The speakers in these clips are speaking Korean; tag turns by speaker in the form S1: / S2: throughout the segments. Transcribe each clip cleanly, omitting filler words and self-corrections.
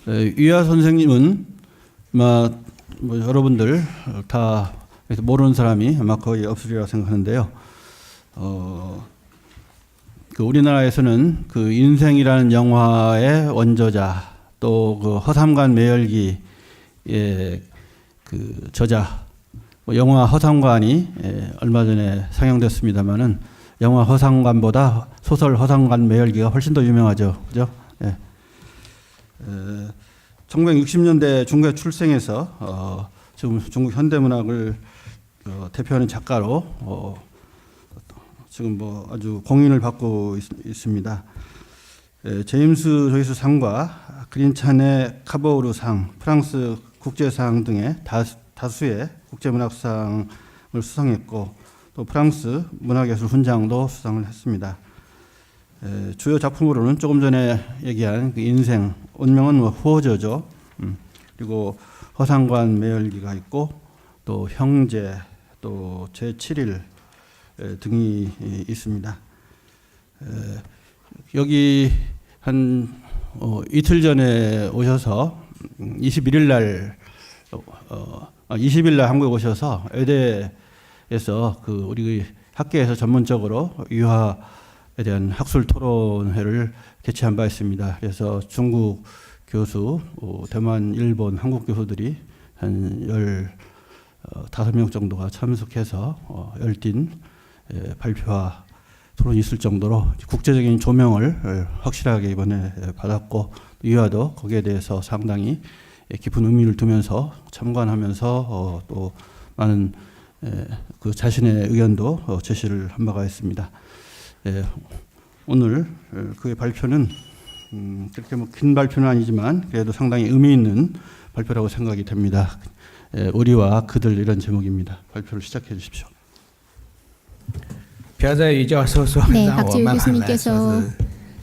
S1: 유아 선생님은 뭐 여러분들 다 모르는 사람이 아마 거의 없으리라 생각하는데요. 그 우리나라에서는 그 인생이라는 영화의 원저자, 또 그 허삼관 매열기의 그 저자, 영화 허삼관이 얼마 전에 상영됐습니다만은 영화 허삼관보다 소설 허삼관 매열기가 훨씬 더 유명하죠, 그죠? 예. 1960년대 중국에 출생해서 지금 중국 현대문학을 대표하는 작가로 지금 뭐 아주 공인을 받고 있습니다. 제임스 조이스 상과 그린찬의 카보우르 상, 프랑스 국제상 등의 다수의 국제문학상을 수상했고 또 프랑스 문화예술 훈장도 수상을 했습니다. 주요 작품으로는 조금 전에 얘기한 그 인생, 운명은 뭐 후호저죠. 그리고 허상관 매열기가 있고 또 형제, 또 제7일 등이 있습니다. 여기 한 이틀 전에 오셔서 21일 날 20일 날 한국에 오셔서 의대에서 그 우리 학계에서 전문적으로 유아에 대한 학술 토론회를 개최한 바 있습니다. 그래서 중국 교수, 대만, 일본, 한국 교수들이 한 15명 정도가 참석해서 열띤 발표와 토론이 있을 정도로 국제적인 조명을 확실하게 이번에 받았고 유아도 거기에 대해서 상당히 깊은 의미를 두면서 참관하면서 또 많은 그 자신의 의견도 제시를 한 바가 있습니다. 오늘 그의 발표는 그렇게 뭐 긴 발표는 아니지만 그래도 상당히 의미 있는 발표라고 생각이 됩니다. 우리와 그들 이런 제목입니다. 발표를 시작해 주십시오.
S2: 朴在宇教授说
S3: 네,
S2: 让我
S3: 박재우
S2: 慢慢来，
S3: 교수님께서
S2: 说是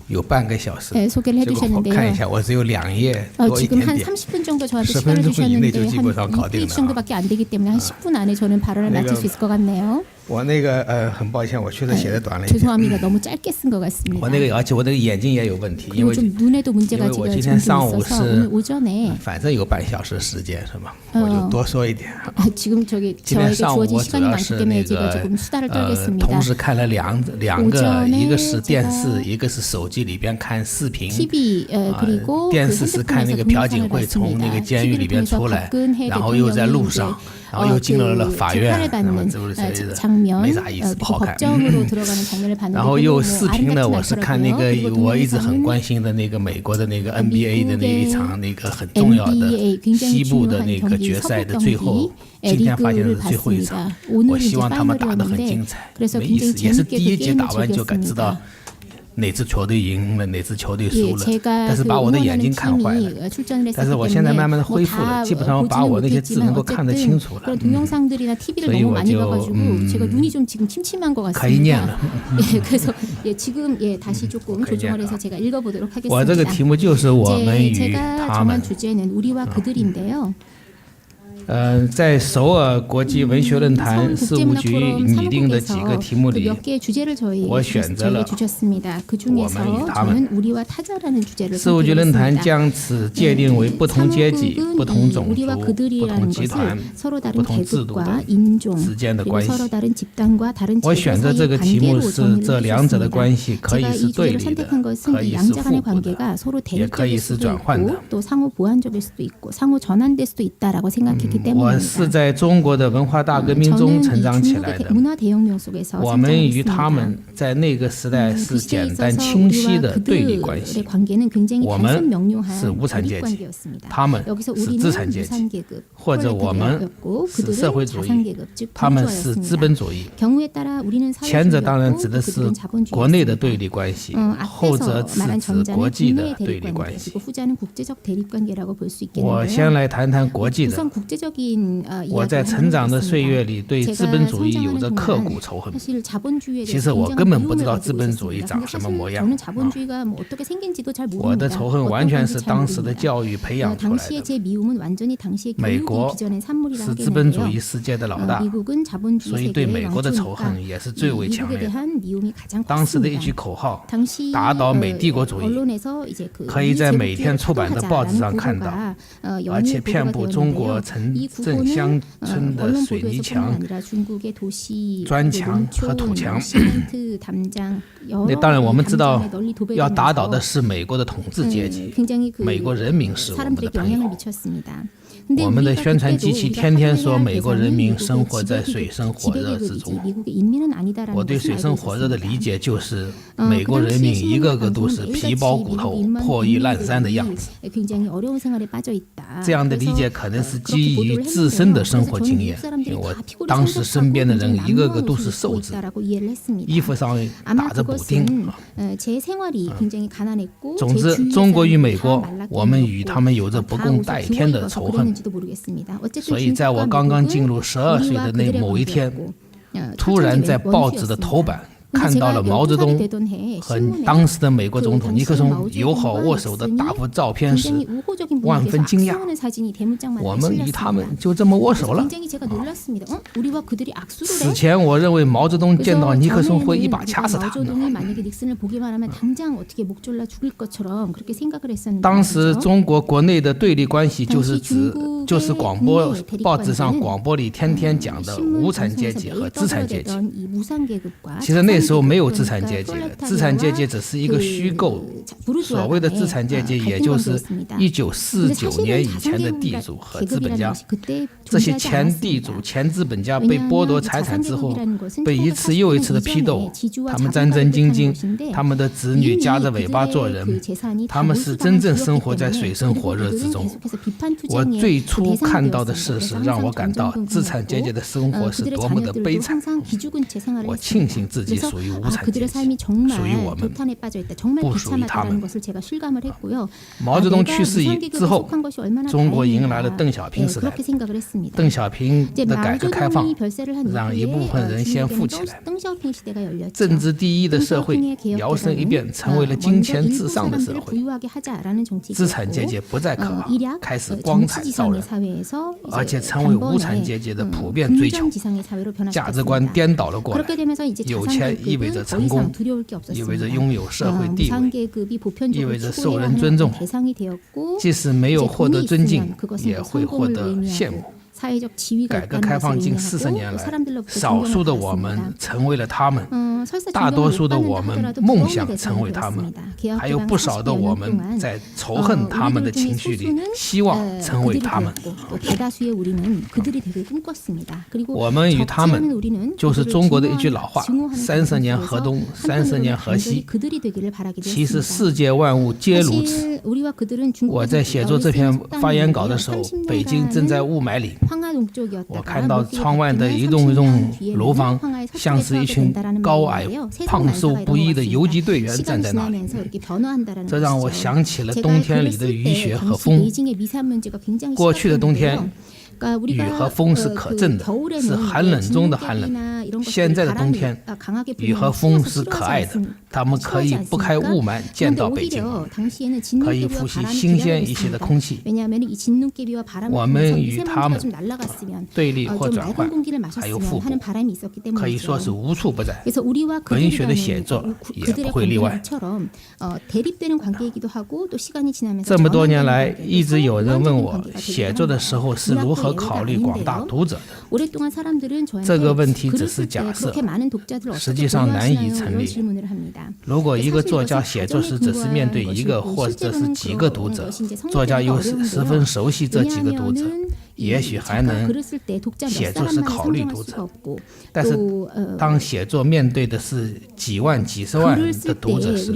S2: 有半个小时，
S3: 소개를
S2: 结果我
S3: 해주셨는데요.
S2: 看一下，我只有2页多一
S3: 지금
S2: 点
S3: 한
S2: 点。
S3: 30분 정도 저한테
S2: 10분
S3: 시간을
S2: 정도 이내에
S3: 주셨는데
S2: 저基本上
S3: 한
S2: 搞定了
S3: 2페이지 정도밖에 안 되기 때문에 한 10분 안에 저는 발언을 마칠 수 있을 것 같네요.
S2: 我那个很抱歉，我确实写的短了一点。
S3: 죄송합니다. 너무 짧게 쓴 것 같습니다.
S2: 我那个而且我那个眼睛也有问题，因
S3: 그리고
S2: 为
S3: 좀 눈에도 문제가
S2: 因为我
S3: 제가
S2: 今
S3: 좀
S2: 天上午
S3: 있어서
S2: 是
S3: 오늘 오전에
S2: 反正有半小时时间是吧？我就多说一点。
S3: 지금 저기
S2: 今天
S3: 저에게
S2: 上午
S3: 주어진
S2: 我主
S3: 시간이
S2: 要
S3: 많기
S2: 是
S3: 때문에
S2: 那
S3: 제가
S2: 个
S3: 조금 수다를 떨겠습니다.
S2: 同时看了两个，
S3: 오전에
S2: 一个是电视，
S3: 제가
S2: 一个是手机里边看视频。
S3: TV 그리고
S2: 电
S3: 그
S2: 视是看那
S3: 핸드폰에서
S2: 个朴槿
S3: 동영상을
S2: 惠从那个
S3: 봤습니다.
S2: 监狱里
S3: TV를
S2: 边
S3: 통해서
S2: 出来，
S3: 박근혜
S2: 然后又在路
S3: 대통령이
S2: 上，然后又进入了法院，
S3: 재판을
S2: 那么
S3: 받는
S2: 这不是
S3: 장면
S2: 没啥意思，不
S3: 그리고
S2: 好看。
S3: 법정으로 들어가는 장면을
S2: 然
S3: 봤는데
S2: 后
S3: 별로
S2: 又
S3: 뭐
S2: 视频呢，
S3: 아름답진
S2: 我是看那
S3: 않더라고요.
S2: 个
S3: 그리고
S2: 我一直很
S3: 동영상은
S2: 关心的那个美国的那个 NBA 的那一场那个很重要的
S3: NBA 굉장히
S2: 西部的
S3: 중요한
S2: 那个
S3: 경기
S2: 决赛
S3: 서부
S2: 的最后，
S3: 경기
S2: 今天发现
S3: 리그를
S2: 是最后一场，
S3: 봤습니다.
S2: 我
S3: 오늘은
S2: 希
S3: 이제
S2: 望他们打得很
S3: 파이널이었는데
S2: 精彩，
S3: 그래서
S2: 没意
S3: 굉장히
S2: 思，也是
S3: 재밌게
S2: 第一
S3: 그
S2: 节
S3: 게임을
S2: 打完就该知道
S3: 즐겼습니다.
S2: 哪支球队赢了，哪支球队
S3: 예,
S2: 输了，
S3: 제가
S2: 但是
S3: 그
S2: 把我的眼
S3: 응원하는
S2: 睛看坏了。
S3: 팀이 출전을
S2: 但是
S3: 했었기
S2: 我现在
S3: 때문에
S2: 慢慢的
S3: 뭐
S2: 恢复
S3: 다
S2: 了，基本上把
S3: 보지는
S2: 我那些字
S3: 못했지만
S2: 能够看得清
S3: 어쨌든
S2: 楚了，
S3: 그런 동영상들이나 TV를
S2: 所以
S3: 너무
S2: 我
S3: 많이
S2: 就
S3: 봐가지고 제가 눈이 좀 지금 침침한 것
S2: 可以念
S3: 같습니다.
S2: 了。
S3: 예, 그래서 예, 지금 예, 다시 조금 조정을 해서 제가 읽어보도록
S2: 我这个
S3: 하겠습니다.
S2: 题目就是我们
S3: 이제
S2: 与
S3: 제가
S2: 他们
S3: 정한 。 주제는 우리와 그들인데요.
S2: 在首尔国际文学论坛
S3: 서울
S2: 事务
S3: 국제문학
S2: 局
S3: 포럼
S2: 拟定的几个
S3: 사무국에서
S2: 题目
S3: 그
S2: 里，
S3: 몇 개의 주제를 저희에게
S2: 我选择了
S3: 주셨습니다. 그
S2: 我们与
S3: 중에서
S2: 他们
S3: 저는 우리와 타자라는 주제를
S2: 事务局论坛
S3: 선택했습니다.
S2: 将此界定为不同阶级、
S3: 사무국은
S2: 不同
S3: 이
S2: 种
S3: 우리와
S2: 族、不
S3: 그들이라는
S2: 同集
S3: 것을
S2: 团、
S3: 서로
S2: 不
S3: 다른
S2: 同制度
S3: 계급과
S2: 的
S3: 인종
S2: 之间的
S3: 그리고
S2: 关系。
S3: 서로 다른 집단과 다른
S2: 我
S3: 제도
S2: 选择这
S3: 사이의
S2: 个题目
S3: 관계로
S2: 是
S3: 정의를
S2: 这两者的
S3: 해주셨습니다.
S2: 关系可以
S3: 제가
S2: 是
S3: 이
S2: 对
S3: 주제를
S2: 立的，
S3: 선택한 것은
S2: 可
S3: 이
S2: 以是
S3: 양자
S2: 互
S3: 간의
S2: 补的，
S3: 관계가 서로
S2: 也可以
S3: 대립적일
S2: 是
S3: 수도
S2: 转换的。
S3: 있고 또 상호 보완적일 수도 있고 상호 전환될 수도 있다라고 생각했기
S2: 我是
S3: 때문입니다.
S2: 在中国的文化大革命中
S3: 저는
S2: 成
S3: 이
S2: 长起来
S3: 중국의
S2: 的。
S3: 문화 대혁명 속에서
S2: 我们与
S3: 성장했습니다.
S2: 他们在那个时代
S3: 그
S2: 是
S3: 시대에
S2: 简单
S3: 있어서
S2: 清晰
S3: 우리와
S2: 的对立关
S3: 그들의
S2: 系，
S3: 관계는 굉장히
S2: 我们
S3: 단순 명료한
S2: 是无产阶
S3: 대립
S2: 级，
S3: 관계였습니다.
S2: 他们
S3: 여기서
S2: 是
S3: 우리는
S2: 资产阶级，
S3: 무산계급,
S2: 或者我们
S3: 였고
S2: 是
S3: 그들은
S2: 社会主义，
S3: 자산계급, 즉
S2: 他们是资
S3: 부유주의였습니다.
S2: 本主义。
S3: 경우에 따라 우리는
S2: 前者当然
S3: 사회주의였고
S2: 指的是
S3: 그들은 자본주의였습니다.
S2: 国内的对立关系，后者
S3: 앞에서
S2: 是
S3: 말한
S2: 指
S3: 전자는
S2: 国际的
S3: 국내의
S2: 对立
S3: 대립
S2: 关
S3: 관계,
S2: 系。
S3: 그리고 후자는 국제적 대립 관계라고 볼 수
S2: 我
S3: 있겠는데요.
S2: 先来谈谈国际的。
S3: 우선 국제적
S2: 我在成长的岁月里对资本主义有着刻骨仇恨。其实我根本不知道资本主义长什么模样。我的仇恨完全是当时的教育培养出来的。美国是资本主义世界的老大，所以对美国的仇恨也是最为强烈的。当时的一句口号“打倒美帝国主义”，可以在每天出版的报纸上看到，而且遍布中国城镇乡村的水泥墙、砖墙和土墙。那当然，我们知道要打倒的是美国的统治阶级，美国人民是我们的朋友。我们的宣传机器天天说美国人民生活在水深火热之中。我对水深火热的理解就是，美国人民一个个都是皮包骨头、破衣烂衫的样子。这样的理解可能是基于自身的生活经验，因为我当时身边的人一个个都是瘦子，衣服上打着补丁。总之，中国与美国，我们与他们有着不共戴天的仇恨。所以在我刚刚进入12岁的那某一天，突然在报纸的头版看到了毛泽东和当时的美国总统尼克松友好握手的大幅照片时，万分惊讶，我们与他们就这么握手了。此前我认为毛泽东见到尼克松会一把掐死他。当时中国国内的对立关系就是广播报纸上广播里天天讲的无产阶级和资产阶级。其实那时候没有资产阶级，资产阶级只是一个虚构。所谓的资产阶级也就是1949年以前的地主和资本家。这些前地主前资本家被剥夺财产之后，被一次又一次的批斗，他们战战兢兢，他们的子女夹着尾巴做人，他们是真正生活在水深火热之中。我最初看到的事实让我感到资产阶级的生活是多么的悲惨。我庆幸自己属于无产阶级，属于我们，不属于他们。毛泽东去世之后，中国迎来了邓小平时代。邓小平的改革开放让一部分人先富起来，政治第一的社会摇身一变成为了金钱至上的社会，资产阶级不再可傲，开始光彩照人，而且成为无产阶级的普遍追求。价值观颠倒了过来，有钱意味着成功，意味着拥有社会地位，意味着受人尊重，即使没有获得尊敬，也会获得羡慕。改革开放近40年来，少数的我们成为了他们，大多数的我们梦想成为他们，还有不少的我们在仇恨他们的情绪里希望成为他们。我们与他们就是中国的一句老话：30年河东，30年河西。其实世界万物皆如此。我在写作这篇发言稿的时候，北京正在雾霾里。我看到窗外的一栋栋楼房像是一群高矮胖瘦不一的游击队员站在那里，这让我想起了冬天里的雨雪和风。过去的冬天雨和风是可憎的，是寒冷中的寒冷。现在的冬天，雨和风是可爱的，他们可以不开雾霾见到北京，可以呼吸新鲜一些的空气。我们与他们对立或转换，还有互补，可以说是无处不在。文学的写作也不会例外。这么多年来，一直有人问我，写作的时候是如何考虑广大读者的？这个问题只是假设，实际上难以成立。如果一个作家写作时只是面对一个或者是几个读者，作家又十分熟悉这几个读者，也许还能写作时考虑读者。但是当写作面对的是几万几十万的读者时，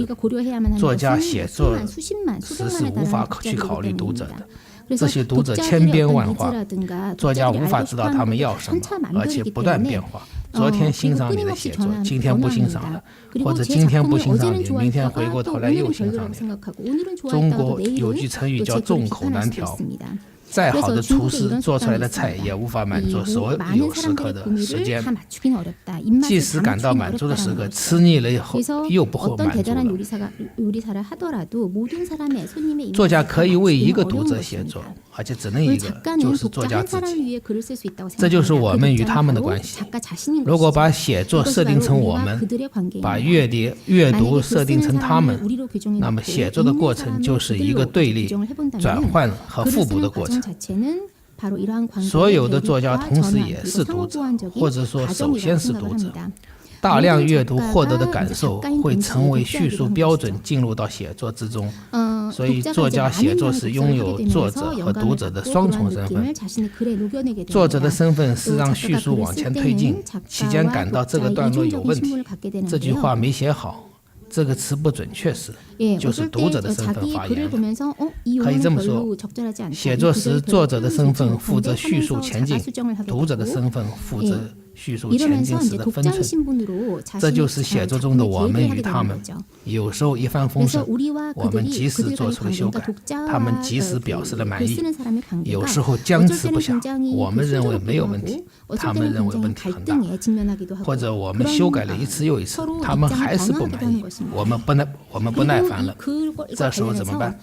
S2: 作家写作时是无法去考虑读者的。这些读者千变万化，作家无法知道他们要什么，而且不断变化。昨天欣赏你的写作，今天不欣赏了，或者今天不欣赏你，明天回过头来又欣赏你了。中国有句成语叫众口难调，再好的
S3: 그래서
S2: 厨
S3: 중국에
S2: 师
S3: 이런
S2: 做出来
S3: 습관이
S2: 的菜
S3: 있습니다.
S2: 也无法满足
S3: 이
S2: 所
S3: 많은
S2: 有食客
S3: 사람들의
S2: 的
S3: 구미를
S2: 时间
S3: 다 맞추기는 어렵다.
S2: 即
S3: 입맛을
S2: 使
S3: 다
S2: 感到
S3: 맞추기는
S2: 满足的时刻
S3: 어렵다는
S2: 吃
S3: 거죠.
S2: 腻了以后
S3: 그래서
S2: 又不会
S3: 어떤
S2: 满足
S3: 대단한
S2: 了
S3: 요리사를 하더라도 모든 사람의 손님의
S2: 作家
S3: 입맛을
S2: 可以为一
S3: 다
S2: 个
S3: 맞추기는
S2: 读
S3: 어려운
S2: 者写作
S3: 것입니다.
S2: 而且只能一
S3: 오늘
S2: 个
S3: 작가는
S2: 就是作
S3: 독자
S2: 家
S3: 한
S2: 自己
S3: 사람을 위해 글을 쓸 수 있다고
S2: 这就是
S3: 생각합니다.
S2: 我
S3: 그
S2: 们与
S3: 독자는
S2: 他们的
S3: 바로
S2: 关系
S3: 작가 자신인
S2: 如果
S3: 것이죠.
S2: 把写作
S3: 이것이
S2: 设定
S3: 바로
S2: 成我
S3: 우리와
S2: 们
S3: 그들의 관계입니다.
S2: 把阅读
S3: 만약에
S2: 设定
S3: 글
S2: 成
S3: 쓰는
S2: 他们
S3: 사람을 우리로 규정해
S2: 那么
S3: 놓고
S2: 写作的
S3: 읽는
S2: 过程
S3: 사람을
S2: 就是一个
S3: 그들로
S2: 对立
S3: 규정을
S2: 转
S3: 해본다면
S2: 换和
S3: 글을
S2: 互补
S3: 쓰는
S2: 的过
S3: 과정
S2: 程
S3: 자체는 바로 이러한
S2: 所有
S3: 관계의
S2: 的作家
S3: 대립과
S2: 同时
S3: 전환
S2: 也
S3: 그리고
S2: 是读者
S3: 상호보완적인
S2: 或者说首
S3: 과정이라고
S2: 先是读者
S3: 생각을 합니다.
S2: 大量阅读获得的感受会成为叙述标准进入到写作之中 所以作家写作时拥有作者和读者的双重身份 作者的身份是让叙述往前推进期间感到这个段落有问题这句话没写好这个词不准确时 就是读者的身份发言可以这么说写作时作者的身份负责叙述前进读者的身份负责叙述前进时的分寸这就是写作中的我们与他们有时候一帆风顺我们及时做出了修改他们及时表示了满意有时候僵持不下我们认为没有问题他们认为问题很大或者我们修改了一次又一次他们还是不满意我们不耐烦了这时候怎么办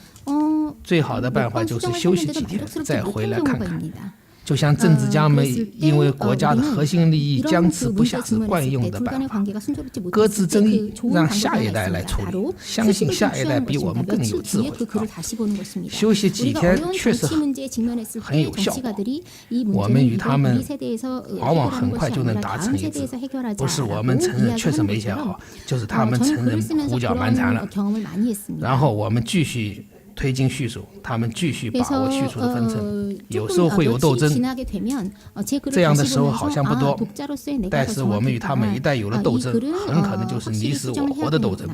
S2: 最好的办法就是休息几天再回来看看就像政治家们因为国家的核心利益僵持不下是惯用的办法搁置争议让下一代来处理相信下一代比我们更有智慧休息几天确实很有效果我们与他们往往很快就能达成一致不是我们承认确实没写好就是他们承认胡搅蛮缠了然后我们继续推进叙述他们继续把握叙述的分寸有时候会有斗争这样的时候好像不多但是我们与他们一旦有了斗争很可能就是你死我活的斗争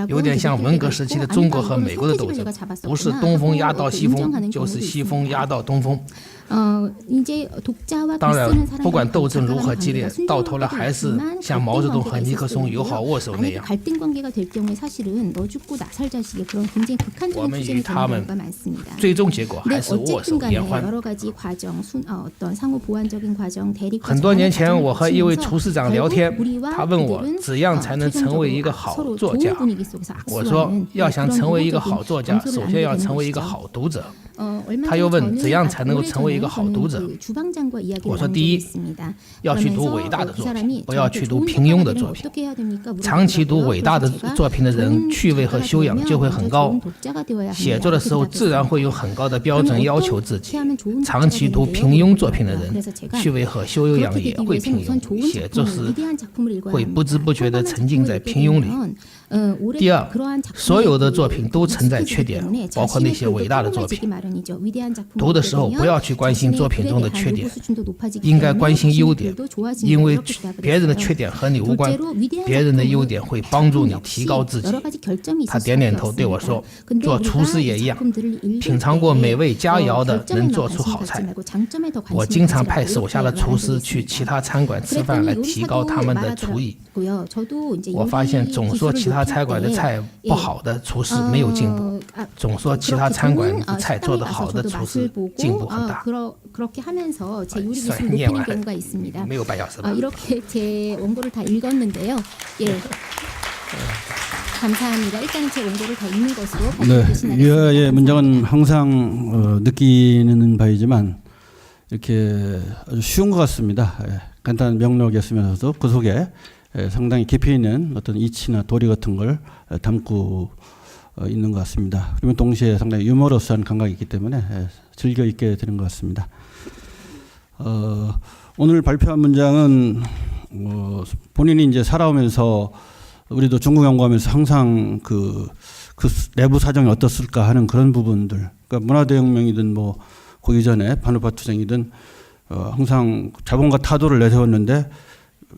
S2: 有点像文革时期的中国和美国的斗争不是东风压到西风就是西风压到东风当然不管斗争如何激烈到头来还是像毛泽东和尼克松友好握手那样我们与他们最终结果还是握手言欢很多年前我和一位厨师长聊天他问我怎样才能成为一个好作家我说要想成为一个好作家首先要成为一个好读者他又问怎样才能够成为一个好读者我说第一要去读伟大的作品不要去读平庸的作品长期读伟大的作品的人趣味和修养就会很高写作的时候自然会有很高的标准要求自己长期读平庸作品的人趣味和修养也会平庸写作时会不知不觉地沉浸在平庸里第二所有的作品都存在缺点包括那些伟大的作品读的时候不要去关心作品中的缺点应该关心优点因为别人的缺点和你无关别人的优点会帮助你提高自己他点点头对我说做厨师也一样品尝过美味佳肴的能做出好菜我经常派手下的厨师去其他餐馆吃饭来提高他们的厨艺我发现总说其他餐馆的菜不好的厨师没有进步总说其他餐馆的菜做得好的厨师进步很大算念完没有半小时吧
S3: 이렇게 제 원고를 다 읽었는데요. 예. 감사합니다. 일단은 제 원고를 다 읽는 것으로
S1: 네, 이하의 문장은 항상 느끼는 바이지만 이렇게 아주 쉬운 것 같습니다. 간단한 명록이었으면서도 그 속에 상당히 깊이 있는 어떤 이치나 도리 같은 걸 담고 있는 것 같습니다. 그러면 동시에 상당히 유머러스한 감각이 있기 때문에 즐겨 읽게 되는 것 같습니다. 오늘 발표한 문장은 본인이 이제 살아오면서 우리도 중국 연구하면서 항상 그 내부 사정이 어떻을까 하는 그런 부분들, 그러니까 문화대혁명이든 뭐 그 이전에 반우파 투쟁이든 항상 자본가 타도를 내세웠는데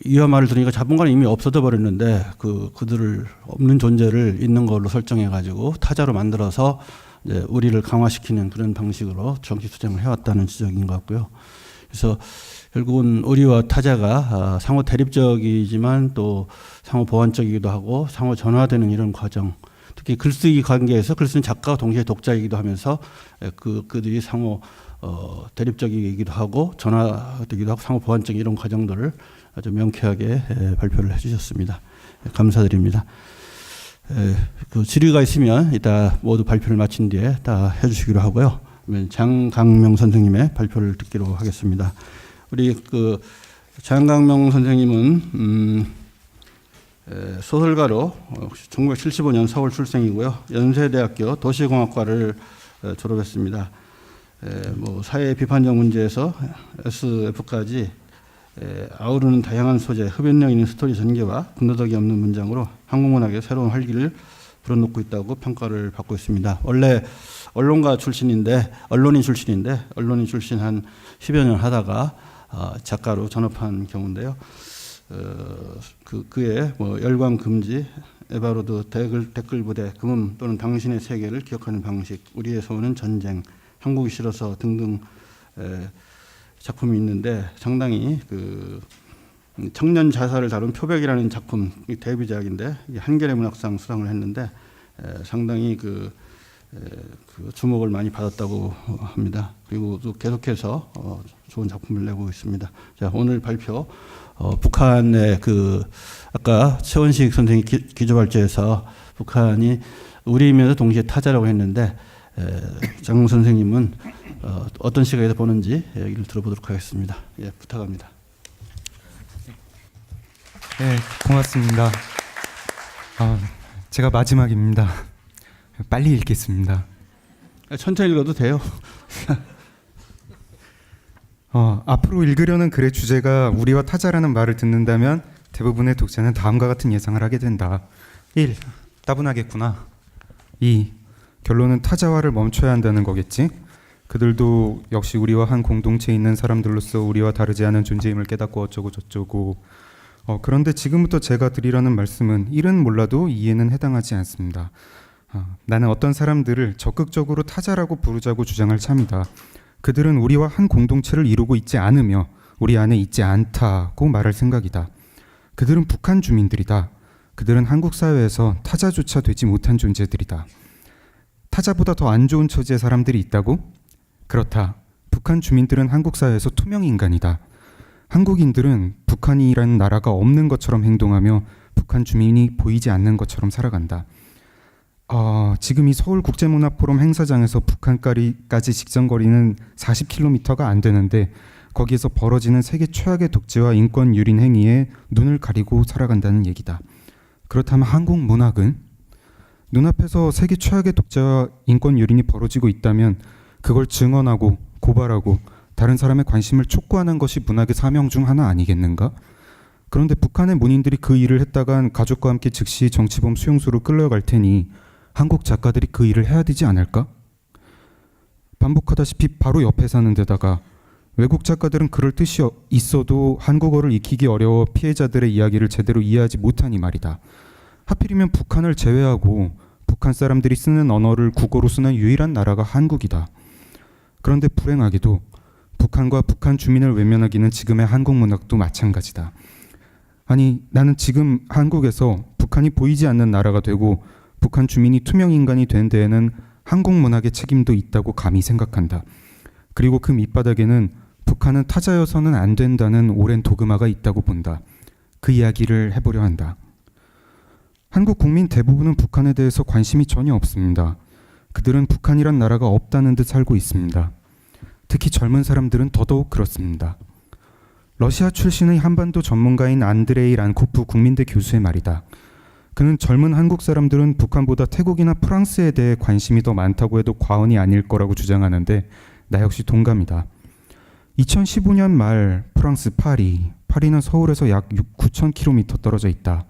S1: 이와 말을 들으니까 자본가는 이미 없어져 버렸는데 그들을 없는 존재를 있는 걸로 설정해 가지고 타자로 만들어서 이제 우리를 강화시키는 그런 방식으로 정치 투쟁을 해왔다는 지적인 것 같고요. 그래서 결국은 우리와 타자가 상호 대립적이지만 또 상호 보완적이기도 하고 상호 전화되는 이런 과정, 특히 글쓰기 관계에서 글쓰는 작가가 동시에 독자이기도 하면서 그들이 상호 대립적이기도 하고 전화되기도 하고 상호 보완적인 이런 과정들을 아주 명쾌하게 발표를 해주셨습니다. 감사드립니다. 그 질의가 있으면 이따 모두 발표를 마친 뒤에 다 해주시기로 하고요. 그러면 장강명 선생님의 발표를 듣기로 하겠습니다. 우리 그 장강명 선생님은 소설가로 1975년 서울 출생이고요. 연세대학교 도시공학과를 졸업했습니다. 뭐 사회 비판적 문제에서 SF까지 아우르는 다양한 소재, 흡연력 있는 스토리 전개와 군더더기 없는 문장으로 한국문학의 새로운 활기를 불어넣고 있다고 평가를 받고 있습니다. 원래 언론인 출신인데 언론인 출신 한 10여 년 하다가 작가로 전업한 경우인데요. 그의 뭐 열광 금지, 에바로드 댓글 부대, 금음 또는 당신의 세계를 기억하는 방식, 우리의 소원은 전쟁, 한국이 싫어서 등등 작품이 있는데 상당히 그 청년 자살을 다룬 표백이라는 작품 데뷔작인데 한겨레 문학상 수상을 했는데 상당히 그 주목을 많이 받았다고 합니다. 그리고 또 계속해서 좋은 작품을 내고 있습니다. 자, 오늘 발표 북한의 그 아까 최원식 선생이 기조발제에서 북한이 우리이면서 동시에 타자라고 했는데 장 선생님은 어떤 시각에서 보는지 얘기를 들어보도록 하겠습니다. 예, 부탁합니다.
S4: 네, 고맙습니다. 제가 마지막입니다. 빨리 읽겠습니다.
S1: 천천히 읽어도 돼요.
S4: 앞으로 읽으려는 글의 주제가 우리와 타자라는 말을 듣는다면 대부분의 독자는 다음과 같은 예상을 하게 된다. 1. 따분하겠구나. 2. 결론은 타자화를 멈춰야 한다는 거겠지. 그들도 역시 우리와 한 공동체에 있는 사람들로서 우리와 다르지 않은 존재임을 깨닫고 어쩌고 저쩌고. 그런데 지금부터 제가 드리려는 말씀은 1은 몰라도 2에는 해당하지 않습니다. 나는 어떤 사람들을 적극적으로 타자라고 부르자고 주장할 참이다. 그들은 우리와 한 공동체를 이루고 있지 않으며 우리 안에 있지 않다고 말할 생각이다. 그들은 북한 주민들이다. 그들은 한국 사회에서 타자조차 되지 못한 존재들이다. 타자보다 더 안 좋은 처지의 사람들이 있다고? 그렇다. 북한 주민들은 한국 사회에서 투명 인간이다. 한국인들은 북한이라는 나라가 없는 것처럼 행동하며 북한 주민이 보이지 않는 것처럼 살아간다. 지금 이 서울국제문화포럼 행사장에서 북한까지 직전거리는 40km가 안 되는데 거기에서 벌어지는 세계 최악의 독재와 인권 유린 행위에 눈을 가리고 살아간다는 얘기다. 그렇다면 한국 문학은 눈앞에서 세계 최악의 독재와 인권 유린이 벌어지고 있다면 그걸 증언하고 고발하고 다른 사람의 관심을 촉구하는 것이 문학의 사명 중 하나 아니겠는가? 그런데 북한의 문인들이 그 일을 했다간 가족과 함께 즉시 정치범 수용소로 끌려갈 테니 한국 작가들이 그 일을 해야 되지 않을까? 반복하다시피 바로 옆에 사는 데다가 외국 작가들은 그럴 뜻이 있어도 한국어를 익히기 어려워 피해자들의 이야기를 제대로 이해하지 못하니 말이다. 하필이면 북한을 제외하고 북한 사람들이 쓰는 언어를 국어로 쓰는 유일한 나라가 한국이다. 그런데 불행하게도 북한과 북한 주민을 외면하기는 지금의 한국 문학도 마찬가지다. 아니, 나는 지금 한국에서 북한이 보이지 않는 나라가 되고 북한 주민이 투명 인간이 된 데에는 한국 문학의 책임도 있다고 감히 생각한다. 그리고 그 밑바닥에는 북한은 타자여서는 안 된다는 오랜 도그마가 있다고 본다. 그 이야기를 해보려 한다. 한국 국민 대부분은 북한에 대해서 관심이 전혀 없습니다. 그들은 북한이란 나라가 없다는 듯 살고 있습니다. 특히 젊은 사람들은 더더욱 그렇습니다. 러시아 출신의 한반도 전문가인 안드레이 란코프 국민대 교수의 말이다. 그는 젊은 한국 사람들은 북한보다 태국이나 프랑스에 대해 관심이 더 많다고 해도 과언이 아닐 거라고 주장하는데 나 역시 동감이다. 2015년 말 프랑스 파리는 서울에서 약 9,000km 떨어져 있다.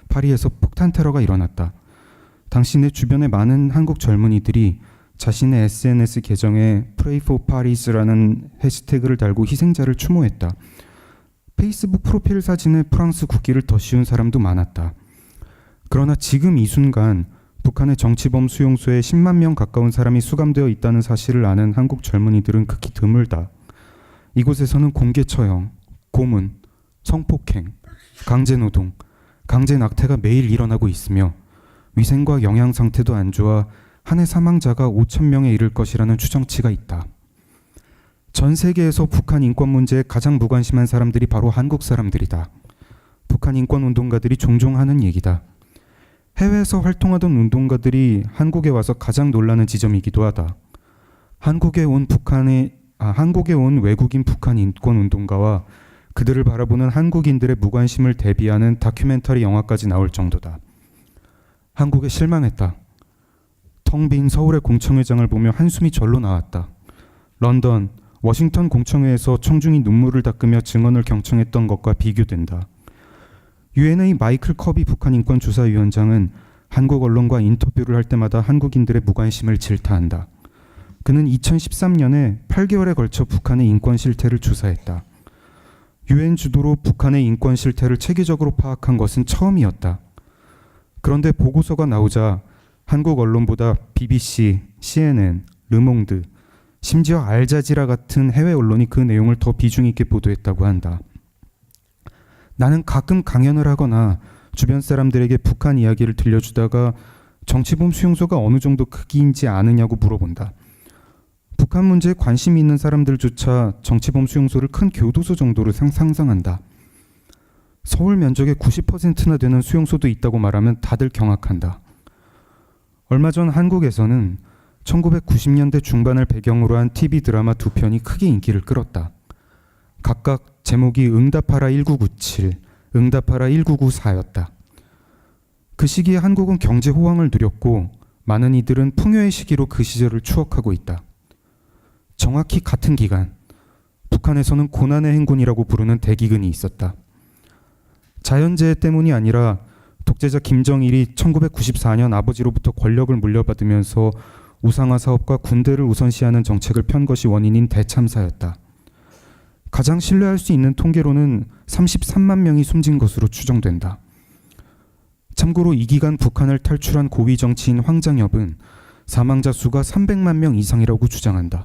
S4: 파리에서 폭탄 테러가 일어났다. 당시 내 주변의 많은 한국 젊은이들이 자신의 SNS 계정에 Pray for Paris라는 해시태그를 달고 희생자를 추모했다. 페이스북 프로필 사진에 프랑스 국기를 덧씌운 사람도 많았다. 그러나 지금 이 순간 북한의 정치범 수용소에 10만 명 가까운 사람이 수감되어 있다는 사실을 아는 한국 젊은이들은 극히 드물다. 이곳에서는 공개 처형, 고문, 성폭행, 강제노동, 강제 낙태가 매일 일어나고 있으며 위생과 영양 상태도 안 좋아 한 해 사망자가 5,000명에 이를 것이라는 추정치가 있다. 전 세계에서 북한 인권 문제에 가장 무관심한 사람들이 바로 한국 사람들이다. 북한 인권 운동가들이 종종 하는 얘기다. 해외에서 활동하던 운동가들이 한국에 와서 가장 놀라는 지점이기도 하다. 한국에 온 외국인 북한 인권 운동가와 그들을 바라보는 한국인들의 무관심을 대비하는 다큐멘터리 영화까지 나올 정도다. 한국에 실망했다. 텅 빈 서울의 공청회장을 보며 한숨이 절로 나왔다. 런던, 워싱턴 공청회에서 청중이 눈물을 닦으며 증언을 경청했던 것과 비교된다. 유엔의 마이클 커비 북한 인권조사위원장은 한국 언론과 인터뷰를 할 때마다 한국인들의 무관심을 질타한다. 그는 2013년에 8개월에 걸쳐 북한의 인권 실태를 조사했다. 유엔 주도로 북한의 인권 실태를 체계적으로 파악한 것은 처음이었다. 그런데 보고서가 나오자 한국 언론보다 BBC, CNN, 르몽드, 심지어 알자지라 같은 해외 언론이 그 내용을 더 비중 있게 보도했다고 한다. 나는 가끔 강연을 하거나 주변 사람들에게 북한 이야기를 들려주다가 정치범 수용소가 어느 정도 크기인지 아느냐고 물어본다. 북한 문제에 관심이 있는 사람들조차 정치범 수용소를 큰 교도소 정도로 상상한다. 서울 면적의 90%나 되는 수용소도 있다고 말하면 다들 경악한다. 얼마 전 한국에서는 1990년대 중반을 배경으로 한 TV 드라마 2편이 크게 인기를 끌었다. 각각 제목이 응답하라 1997, 응답하라 1994였다. 그 시기에 한국은 경제 호황을 누렸고 많은 이들은 풍요의 시기로 그 시절을 추억하고 있다. 정확히 같은 기간, 북한에서는 고난의 행군이라고 부르는 대기근이 있었다. 자연재해 때문이 아니라 독재자 김정일이 1994년 아버지로부터 권력을 물려받으면서 우상화 사업과 군대를 우선시하는 정책을 편 것이 원인인 대참사였다. 가장 신뢰할 수 있는 통계로는 33만 명이 숨진 것으로 추정된다. 참고로 이 기간 북한을 탈출한 고위 정치인 황장엽은 사망자 수가 300만 명 이상이라고 주장한다.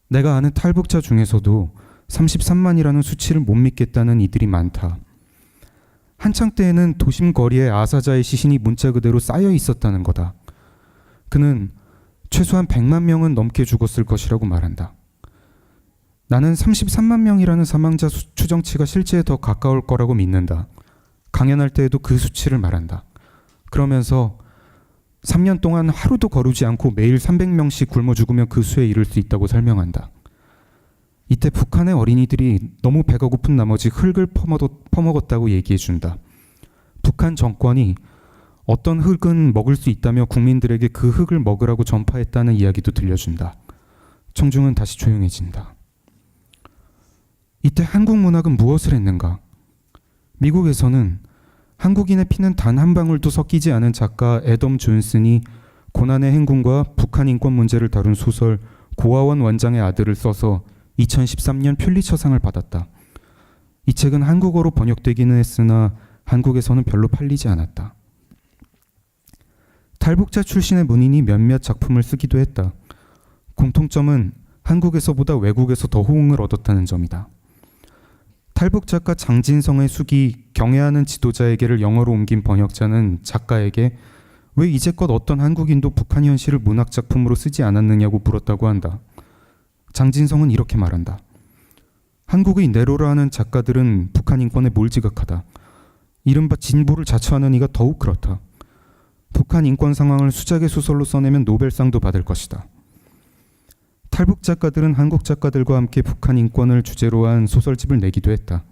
S4: 내가 아는 탈북자 중에서도 33만이라는 수치를 못 믿겠다는 이들이 많다. 한창 때에는 도심 거리에 아사자의 시신이 문자 그대로 쌓여 있었다는 거다. 그는 최소한 100만 명은 넘게 죽었을 것이라고 말한다. 나는 33만 명이라는 사망자 추정치가 실제에 더 가까울 거라고 믿는다. 강연할 때에도 그 수치를 말한다. 그러면서 3년 동안 하루도 거르지 않고 매일 300명씩 굶어 죽으면 그 수에 이를 수 있다고 설명한다. 이때 북한의 어린이들이 너무 배가 고픈 나머지 흙을 퍼먹었다고 얘기해준다. 북한 정권이 어떤 흙은 먹을 수 있다며 국민들에게 그 흙을 먹으라고 전파했다는 이야기도 들려준다. 청중은 다시 조용해진다. 이때 한국 문학은 무엇을 했는가? 미국에서는 한국인의 피는 단 한 방울도 섞이지 않은 작가 애덤 존슨이 고난의 행군과 북한 인권 문제를 다룬 소설 고아원 원장의 아들을 써서 2013년 퓰리처상을 받았다. 이 책은 한국어로 번역되기는 했으나 한국에서는 별로 팔리지 않았다. 탈북자 출신의 문인이 몇몇 작품을 쓰기도 했다. 공통점은 한국에서보다 외국에서 더 호응을 얻었다는 점이다. 탈북 작가 장진성의 숙이 경애하는 지도자에게를 영어로 옮긴 번역자는 작가에게 왜 이제껏 어떤 한국인도 북한 현실을 문학 작품으로 쓰지 않았느냐고 물었다고 한다. 장진성은 이렇게 말한다. 한국의 네로라 하는 작가들은 북한 인권에 몰지각하다. 이른바 진보를 자처하는 이가 더욱 그렇다. 북한 인권 상황을 수작의 소설로 써내면 노벨상도 받을 것이다. 탈북 작가들은 한국 작가들과 함께 북한 인권을 주제로 한 소설집을 내기도 했다.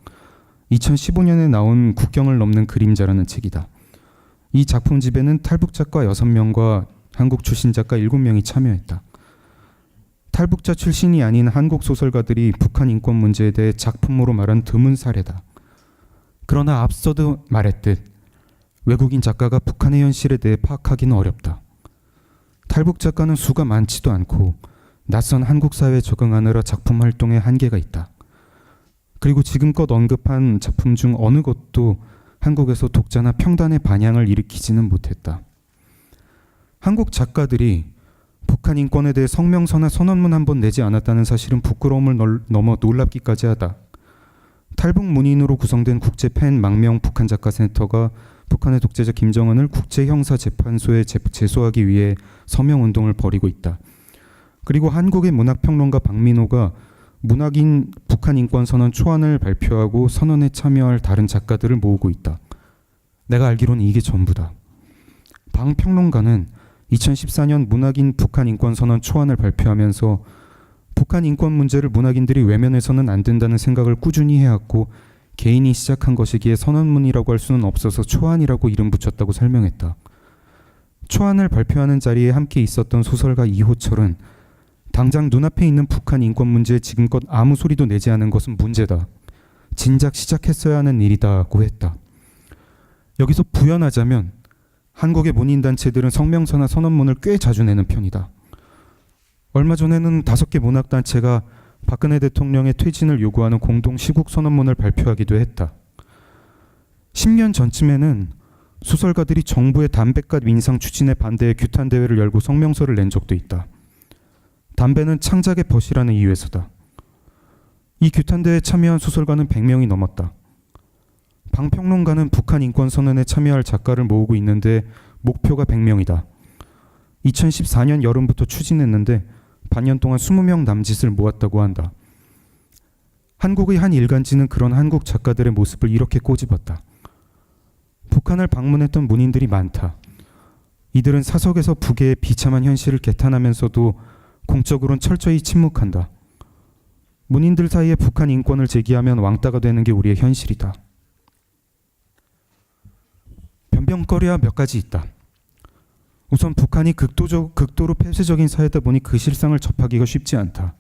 S4: 2015년에 나온 국경을 넘는 그림자라는 책이다. 이 작품집에는 탈북 작가 6명과 한국 출신 작가 7명이 참여했다. 탈북자 출신이 아닌 한국 소설가들이 북한 인권 문제에 대해 작품으로 말한 드문 사례다. 그러나 앞서도 말했듯 외국인 작가가 북한의 현실에 대해 파악하기는 어렵다. 탈북 작가는 수가 많지도 않고 낯선 한국 사회에 적응하느라 작품 활동에 한계가 있다. 그리고 지금껏 언급한 작품 중 어느 것도 한국에서 독자나 평단의 반향을 일으키지는 못했다. 한국 작가들이 북한 인권에 대해 성명서나 선언문 한 번 내지 않았다는 사실은 부끄러움을 넘어 놀랍기까지 하다. 탈북 문인으로 구성된 국제 팬 망명 북한 작가 센터가 북한의 독재자 김정은을 국제형사재판소에 제소하기 위해 서명운동을 벌이고 있다. 그리고 한국의 문학평론가 박민호가 문학인 북한인권선언 초안을 발표하고 선언에 참여할 다른 작가들을 모으고 있다. 내가 알기로는 이게 전부다. 방 평론가는 2014년 문학인 북한인권선언 초안을 발표하면서 북한 인권 문제를 문학인들이 외면해서는 안 된다는 생각을 꾸준히 해왔고 개인이 시작한 것이기에 선언문이라고 할 수는 없어서 초안이라고 이름 붙였다고 설명했다. 초안을 발표하는 자리에 함께 있었던 소설가 이호철은 당장 눈앞에 있는 북한 인권 문제에 지금껏 아무 소리도 내지 않은 것은 문제다. 진작 시작했어야 하는 일이다고 했다. 여기서 부연하자면 한국의 문인단체들은 성명서나 선언문을 꽤 자주 내는 편이다. 얼마 전에는 5개 문학단체가 박근혜 대통령의 퇴진을 요구하는 공동 시국 선언문을 발표하기도 했다. 10년 전쯤에는 소설가들이 정부의 담배값 인상 추진에 반대해 규탄 대회를 열고 성명서를 낸 적도 있다. 담배는 창작의 벗이라는 이유에서다. 이 규탄 대회에 참여한 소설가는 100명이 넘었다. 방평론가는 북한 인권 선언에 참여할 작가를 모으고 있는데 목표가 100명이다. 2014년 여름부터 추진했는데 반년 동안 20명 남짓을 모았다고 한다. 한국의 한 일간지는 그런 한국 작가들의 모습을 이렇게 꼬집었다. 북한을 방문했던 문인들이 많다. 이들은 사석에서 북의 비참한 현실을 개탄하면서도 공적으로는 철저히 침묵한다. 문인들 사이에 북한 인권을 제기하면 왕따가 되는 게 우리의 현실이다. 변명거리가 몇 가지 있다. 우선 북한이 극도로 폐쇄적인 사회다 보니 그 실상을 접하기가 쉽지 않다.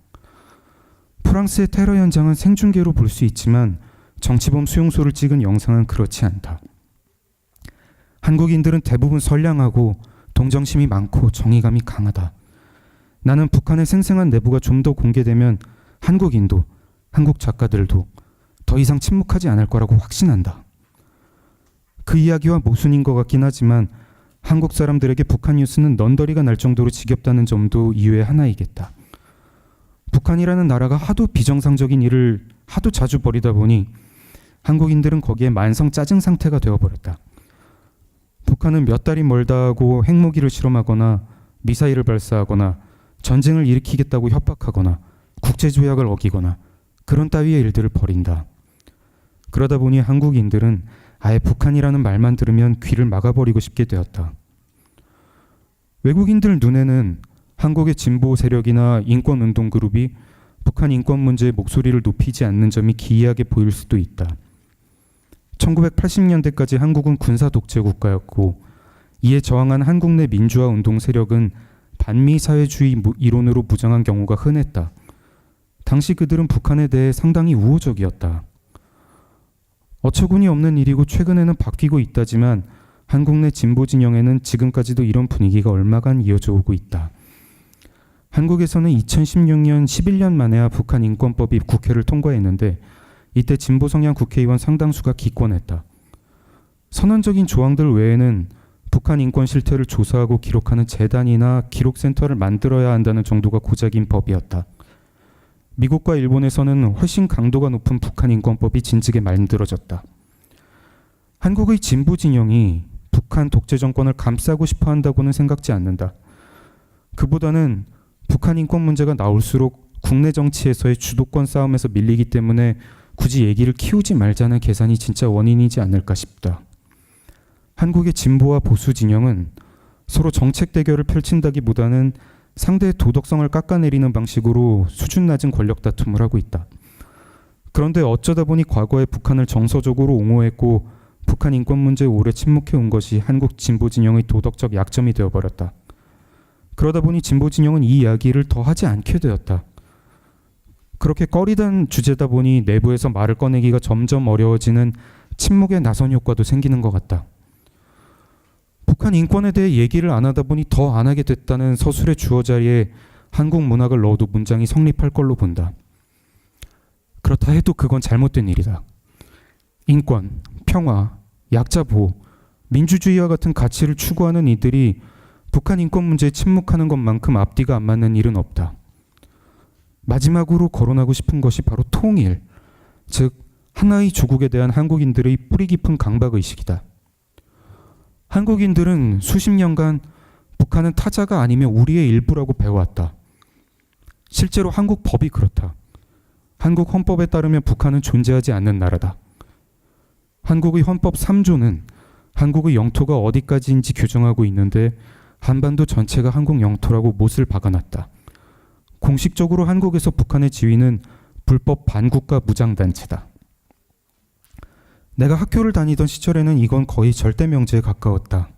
S4: 프랑스의 테러 현장은 생중계로 볼 수 있지만 정치범 수용소를 찍은 영상은 그렇지 않다. 한국인들은 대부분 선량하고 동정심이 많고 정의감이 강하다. 나는 북한의 생생한 내부가 좀 더 공개되면 한국인도 한국 작가들도 더 이상 침묵하지 않을 거라고 확신한다. 그 이야기와 모순인 것 같긴 하지만 한국 사람들에게 북한 뉴스는 넌더리가 날 정도로 지겹다는 점도 이유의 하나이겠다. 북한이라는 나라가 하도 비정상적인 일을 하도 자주 벌이다 보니 한국인들은 거기에 만성 짜증 상태가 되어버렸다. 북한은 몇 달이 멀다 하고 핵무기를 실험하거나 미사일을 발사하거나 전쟁을 일으키겠다고 협박하거나 국제조약을 어기거나 그런 따위의 일들을 벌인다. 그러다 보니 한국인들은 아예 북한이라는 말만 들으면 귀를 막아버리고 싶게 되었다. 외국인들 눈에는 한국의 진보 세력이나 인권운동 그룹이 북한 인권 문제에 목소리를 높이지 않는 점이 기이하게 보일 수도 있다. 1980년대까지 한국은 군사 독재 국가였고 이에 저항한 한국 내 민주화 운동 세력은 반미 사회주의 이론으로 무장한 경우가 흔했다. 당시 그들은 북한에 대해 상당히 우호적이었다. 어처구니 없는 일이고 최근에는 바뀌고 있다지만 한국 내 진보 진영에는 지금까지도 이런 분위기가 얼마간 이어져 오고 있다. 한국에서는 2016년 11년 만에야 북한 인권법이 국회를 통과했는데 이때 진보 성향 국회의원 상당수가 기권했다. 선언적인 조항들 외에는 북한 인권 실태를 조사하고 기록하는 재단이나 기록센터를 만들어야 한다는 정도가 고작인 법이었다. 미국과 일본에서는 훨씬 강도가 높은 북한 인권법이 진즉에 만들어졌다. 한국의 진보 진영이 북한 독재 정권을 감싸고 싶어 한다고는 생각지 않는다. 그보다는 북한 인권 문제가 나올수록 국내 정치에서의 주도권 싸움에서 밀리기 때문에 굳이 얘기를 키우지 말자는 계산이 진짜 원인이지 않을까 싶다. 한국의 진보와 보수 진영은 서로 정책 대결을 펼친다기보다는 상대의 도덕성을 깎아내리는 방식으로 수준 낮은 권력 다툼을 하고 있다. 그런데 어쩌다 보니 과거에 북한을 정서적으로 옹호했고 북한 인권 문제에 오래 침묵해온 것이 한국 진보 진영의 도덕적 약점이 되어버렸다. 그러다 보니 진보 진영은 이 이야기를 더 하지 않게 되었다. 그렇게 꺼리던 주제다 보니 내부에서 말을 꺼내기가 점점 어려워지는 침묵의 나선 효과도 생기는 것 같다. 북한 인권에 대해 얘기를 안 하다 보니 더 안 하게 됐다는 서술의 주어 자리에 한국 문학을 넣어도 문장이 성립할 걸로 본다. 그렇다 해도 그건 잘못된 일이다. 인권, 평화, 약자 보호, 민주주의와 같은 가치를 추구하는 이들이 북한 인권 문제에 침묵하는 것만큼 앞뒤가 안 맞는 일은 없다. 마지막으로 거론하고 싶은 것이 바로 통일, 즉 하나의 조국에 대한 한국인들의 뿌리 깊은 강박의식이다. 한국인들은 수십 년간 북한은 타자가 아니면 우리의 일부라고 배워왔다. 실제로 한국 법이 그렇다. 한국 헌법에 따르면 북한은 존재하지 않는 나라다. 한국의 헌법 3조는 한국의 영토가 어디까지인지 규정하고 있는데 한반도 전체가 한국 영토라고 못을 박아놨다. 공식적으로 한국에서 북한의 지위는 불법 반국가 무장단체다. 내가 학교를 다니던 시절에는 이건 거의 절대명제에 가까웠다.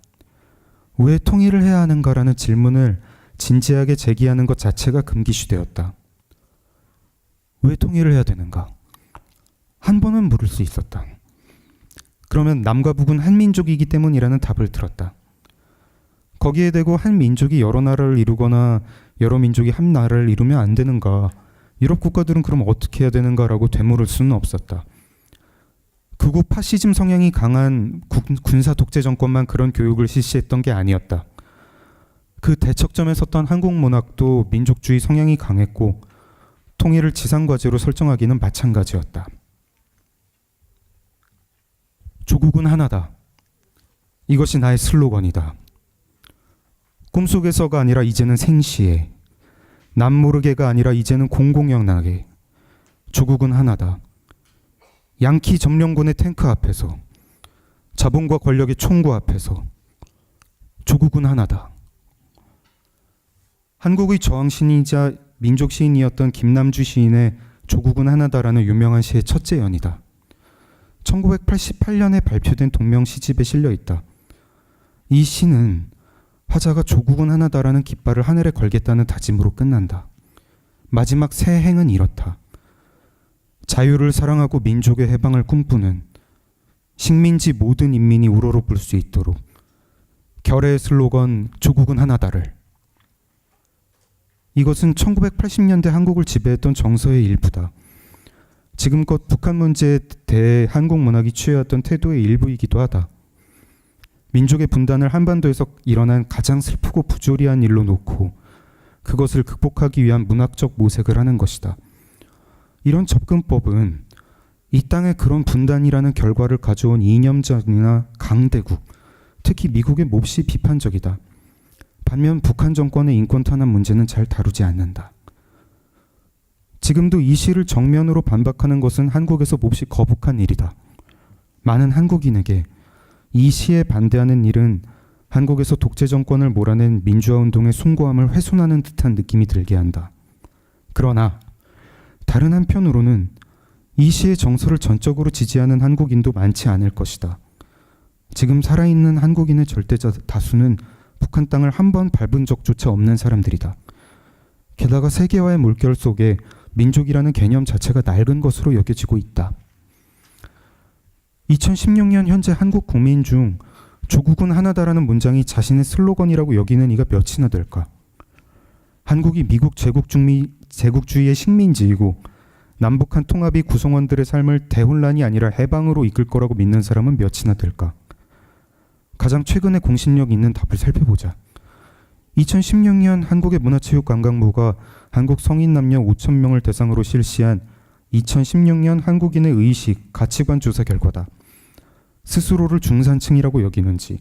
S4: 왜 통일을 해야 하는가라는 질문을 진지하게 제기하는 것 자체가 금기시되었다. 왜 통일을 해야 되는가? 한 번은 물을 수 있었다. 그러면 남과 북은 한 민족이기 때문이라는 답을 들었다. 거기에 대고 한 민족이 여러 나라를 이루거나 여러 민족이 한 나라를 이루면 안 되는가? 유럽 국가들은 그럼 어떻게 해야 되는가라고 되물을 수는 없었다. 극우 파시즘 성향이 강한 군사 독재 정권만 그런 교육을 실시했던 게 아니었다. 그 대척점에 섰던 한국 문학도 민족주의 성향이 강했고 통일을 지상과제로 설정하기는 마찬가지였다. 조국은 하나다. 이것이 나의 슬로건이다. 꿈속에서가 아니라 이제는 생시에, 남모르게가 아니라 이제는 공공연하게. 조국은 하나다. 양키 점령군의 탱크 앞에서, 자본과 권력의 총구 앞에서 조국은 하나다. 한국의 저항신이자 민족시인이었던 김남주 시인의 조국은 하나다라는 유명한 시의 첫째 연이다. 1988년에 발표된 동명시집에 실려있다. 이 시는 화자가 조국은 하나다라는 깃발을 하늘에 걸겠다는 다짐으로 끝난다. 마지막 세 행은 이렇다. 자유를 사랑하고 민족의 해방을 꿈꾸는 식민지 모든 인민이 우러러 볼 수 있도록 결의의 슬로건 조국은 하나다를. 이것은 1980년대 한국을 지배했던 정서의 일부다. 지금껏 북한 문제에 대해 한국 문학이 취해왔던 태도의 일부이기도 하다. 민족의 분단을 한반도에서 일어난 가장 슬프고 부조리한 일로 놓고 그것을 극복하기 위한 문학적 모색을 하는 것이다. 이런 접근법은 이 땅에 그런 분단이라는 결과를 가져온 이념전이나 강대국, 특히 미국에 몹시 비판적이다. 반면 북한 정권의 인권 탄압 문제는 잘 다루지 않는다. 지금도 이 시를 정면으로 반박하는 것은 한국에서 몹시 거북한 일이다. 많은 한국인에게 이 시에 반대하는 일은 한국에서 독재 정권을 몰아낸 민주화 운동의 숭고함을 훼손하는 듯한 느낌이 들게 한다. 그러나 다른 한편으로는 이 시의 정서를 전적으로 지지하는 한국인도 많지 않을 것이다. 지금 살아있는 한국인의 절대 다수는 북한 땅을 한 번 밟은 적조차 없는 사람들이다. 게다가 세계화의 물결 속에 민족이라는 개념 자체가 낡은 것으로 여겨지고 있다. 2016년 현재 한국 국민 중 조국은 하나다라는 문장이 자신의 슬로건이라고 여기는 이가 몇이나 될까? 한국이 미국 제국주의의 식민지이고 남북한 통합이 구성원들의 삶을 대혼란이 아니라 해방으로 이끌 거라고 믿는 사람은 몇이나 될까? 가장 최근에 공신력 있는 답을 살펴보자. 2016년 한국의 문화체육관광부가 한국 성인 남녀 5,000명을 대상으로 실시한 2016년 한국인의 의식, 가치관 조사 결과다. 스스로를 중산층이라고 여기는지,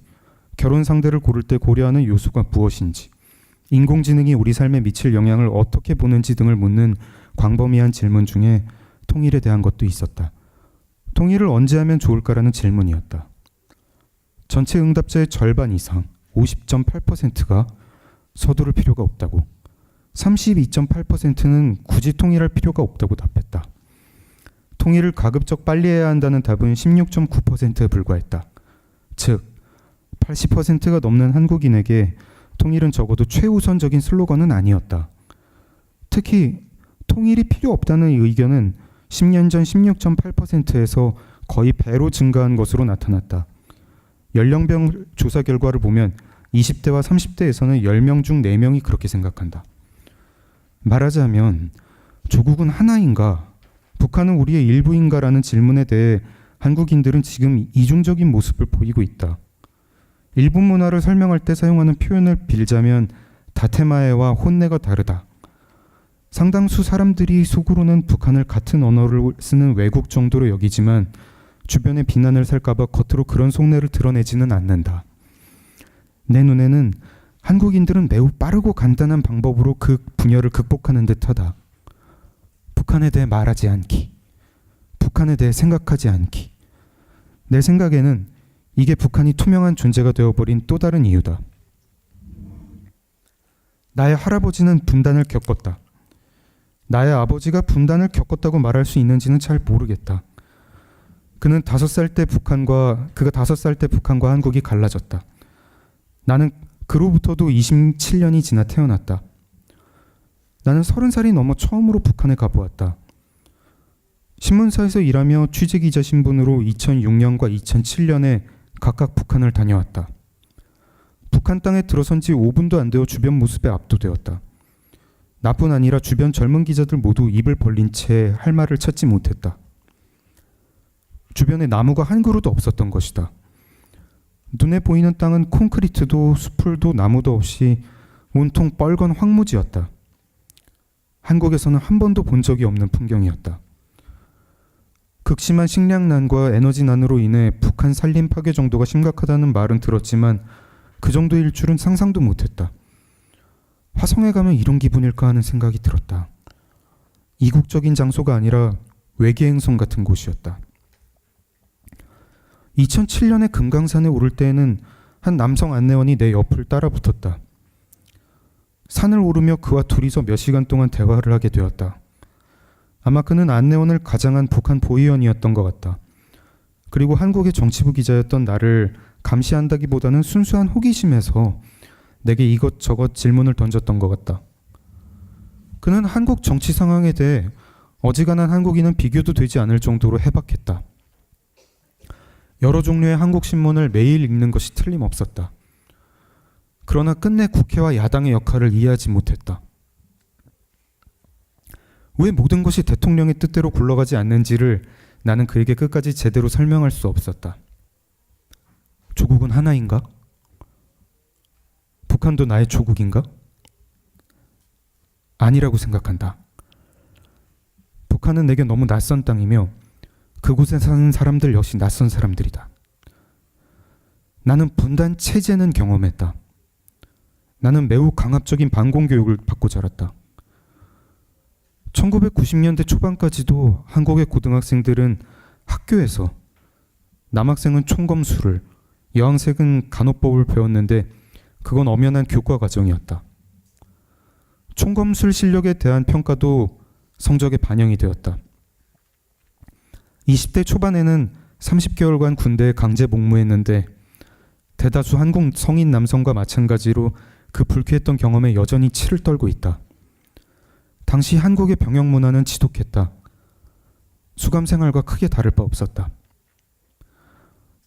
S4: 결혼 상대를 고를 때 고려하는 요소가 무엇인지, 인공지능이 우리 삶에 미칠 영향을 어떻게 보는지 등을 묻는 광범위한 질문 중에 통일에 대한 것도 있었다. 통일을 언제 하면 좋을까라는 질문이었다. 전체 응답자의 절반 이상, 50.8%가 서두를 필요가 없다고, 32.8%는 굳이 통일할 필요가 없다고 답했다. 통일을 가급적 빨리 해야 한다는 답은 16.9%에 불과했다. 즉, 80%가 넘는 한국인에게 통일은 적어도 최우선적인 슬로건은 아니었다. 특히 통일이 필요 없다는 의견은 10년 전 16.8%에서 거의 배로 증가한 것으로 나타났다. 연령별 조사 결과를 보면 20대와 30대에서는 10명 중 4명이 그렇게 생각한다. 말하자면 조국은 하나인가, 북한은 우리의 일부인가라는 질문에 대해 한국인들은 지금 이중적인 모습을 보이고 있다. 일본 문화를 설명할 때 사용하는 표현을 빌자면 다테마에와 혼내가 다르다. 상당수 사람들이 속으로는 북한을 같은 언어를 쓰는 외국 정도로 여기지만 주변의 비난을 살까봐 겉으로 그런 속내를 드러내지는 않는다. 내 눈에는 한국인들은 매우 빠르고 간단한 방법으로 그 분열을 극복하는 듯하다. 북한에 대해 말하지 않기, 북한에 대해 생각하지 않기. 내 생각에는 이게 북한이 투명한 존재가 되어버린 또 다른 이유다. 나의 할아버지는 분단을 겪었다. 나의 아버지가 분단을 겪었다고 말할 수 있는지는 잘 모르겠다. 그가 5살 때 북한과 한국이 갈라졌다. 나는 그로부터도 27년이 지나 태어났다. 나는 30살이 넘어 처음으로 북한에 가보았다. 신문사에서 일하며 취재기자 신분으로 2006년과 2007년에 각각 북한을 다녀왔다. 북한 땅에 들어선 지 5분도 안 되어 주변 모습에 압도되었다. 나뿐 아니라 주변 젊은 기자들 모두 입을 벌린 채 할 말을 찾지 못했다. 주변에 나무가 한 그루도 없었던 것이다. 눈에 보이는 땅은 콘크리트도 수풀도 나무도 없이 온통 뻘건 황무지였다. 한국에서는 한 번도 본 적이 없는 풍경이었다. 극심한 식량난과 에너지난으로 인해 북한 산림 파괴 정도가 심각하다는 말은 들었지만 그 정도일 줄은 상상도 못했다. 화성에 가면 이런 기분일까 하는 생각이 들었다. 이국적인 장소가 아니라 외계 행성 같은 곳이었다. 2007년에 금강산에 오를 때에는 한 남성 안내원이 내 옆을 따라 붙었다. 산을 오르며 그와 둘이서 몇 시간 동안 대화를 하게 되었다. 아마 그는 안내원을 가장한 북한 보위원이었던 것 같다. 그리고 한국의 정치부 기자였던 나를 감시한다기보다는 순수한 호기심에서 내게 이것저것 질문을 던졌던 것 같다. 그는 한국 정치 상황에 대해 어지간한 한국인은 비교도 되지 않을 정도로 해박했다. 여러 종류의 한국 신문을 매일 읽는 것이 틀림없었다. 그러나 끝내 국회와 야당의 역할을 이해하지 못했다. 왜 모든 것이 대통령의 뜻대로 굴러가지 않는지를 나는 그에게 끝까지 제대로 설명할 수 없었다. 조국은 하나인가? 북한도 나의 조국인가? 아니라고 생각한다. 북한은 내게 너무 낯선 땅이며 그곳에 사는 사람들 역시 낯선 사람들이다. 나는 분단 체제는 경험했다. 나는 매우 강압적인 반공 교육을 받고 자랐다. 1990년대 초반까지도 한국의 고등학생들은 학교에서 남학생은 총검술을, 여학생은 간호법을 배웠는데 그건 엄연한 교과 과정이었다. 총검술 실력에 대한 평가도 성적에 반영이 되었다. 20대 초반에는 30개월간 군대에 강제 복무했는데 대다수 한국 성인 남성과 마찬가지로 그 불쾌했던 경험에 여전히 치를 떨고 있다. 당시 한국의 병역 문화는 지독했다. 수감 생활과 크게 다를 바 없었다.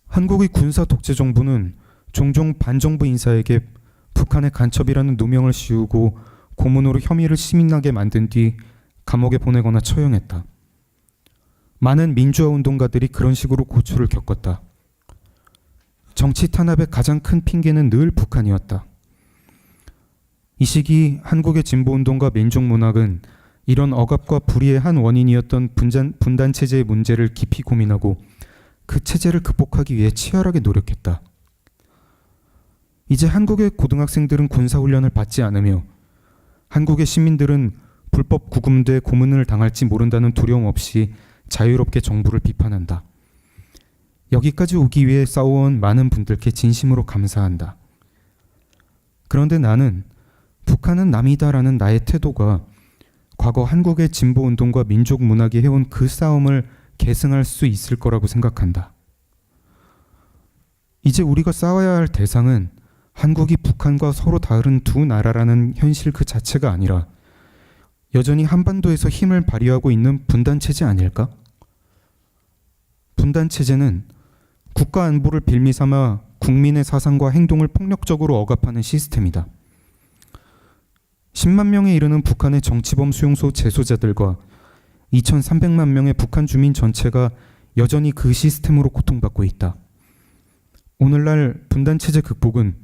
S4: 한국의 군사 독재 정부는 종종 반정부 인사에게 북한의 간첩이라는 누명을 씌우고 고문으로 혐의를 심하게 만든 뒤 감옥에 보내거나 처형했다. 많은 민주화 운동가들이 그런 식으로 고초를 겪었다. 정치 탄압의 가장 큰 핑계는 늘 북한이었다. 이 시기 한국의 진보운동과 민족문학은 이런 억압과 불의의 한 원인이었던 분단 체제의 문제를 깊이 고민하고 그 체제를 극복하기 위해 치열하게 노력했다. 이제 한국의 고등학생들은 군사훈련을 받지 않으며 한국의 시민들은 불법 구금돼 고문을 당할지 모른다는 두려움 없이 자유롭게 정부를 비판한다. 여기까지 오기 위해 싸워온 많은 분들께 진심으로 감사한다. 그런데 나는 북한은 남이다라는 나의 태도가 과거 한국의 진보운동과 민족문학이 해온 그 싸움을 계승할 수 있을 거라고 생각한다. 이제 우리가 싸워야 할 대상은 한국이 북한과 서로 다른 두 나라라는 현실 그 자체가 아니라 여전히 한반도에서 힘을 발휘하고 있는 분단체제 아닐까? 분단체제는 국가 안보를 빌미삼아 국민의 사상과 행동을 폭력적으로 억압하는 시스템이다. 10만 명에 이르는 북한의 정치범 수용소 재소자들과 2,300만 명의 북한 주민 전체가 여전히 그 시스템으로 고통받고 있다. 오늘날 분단체제 극복은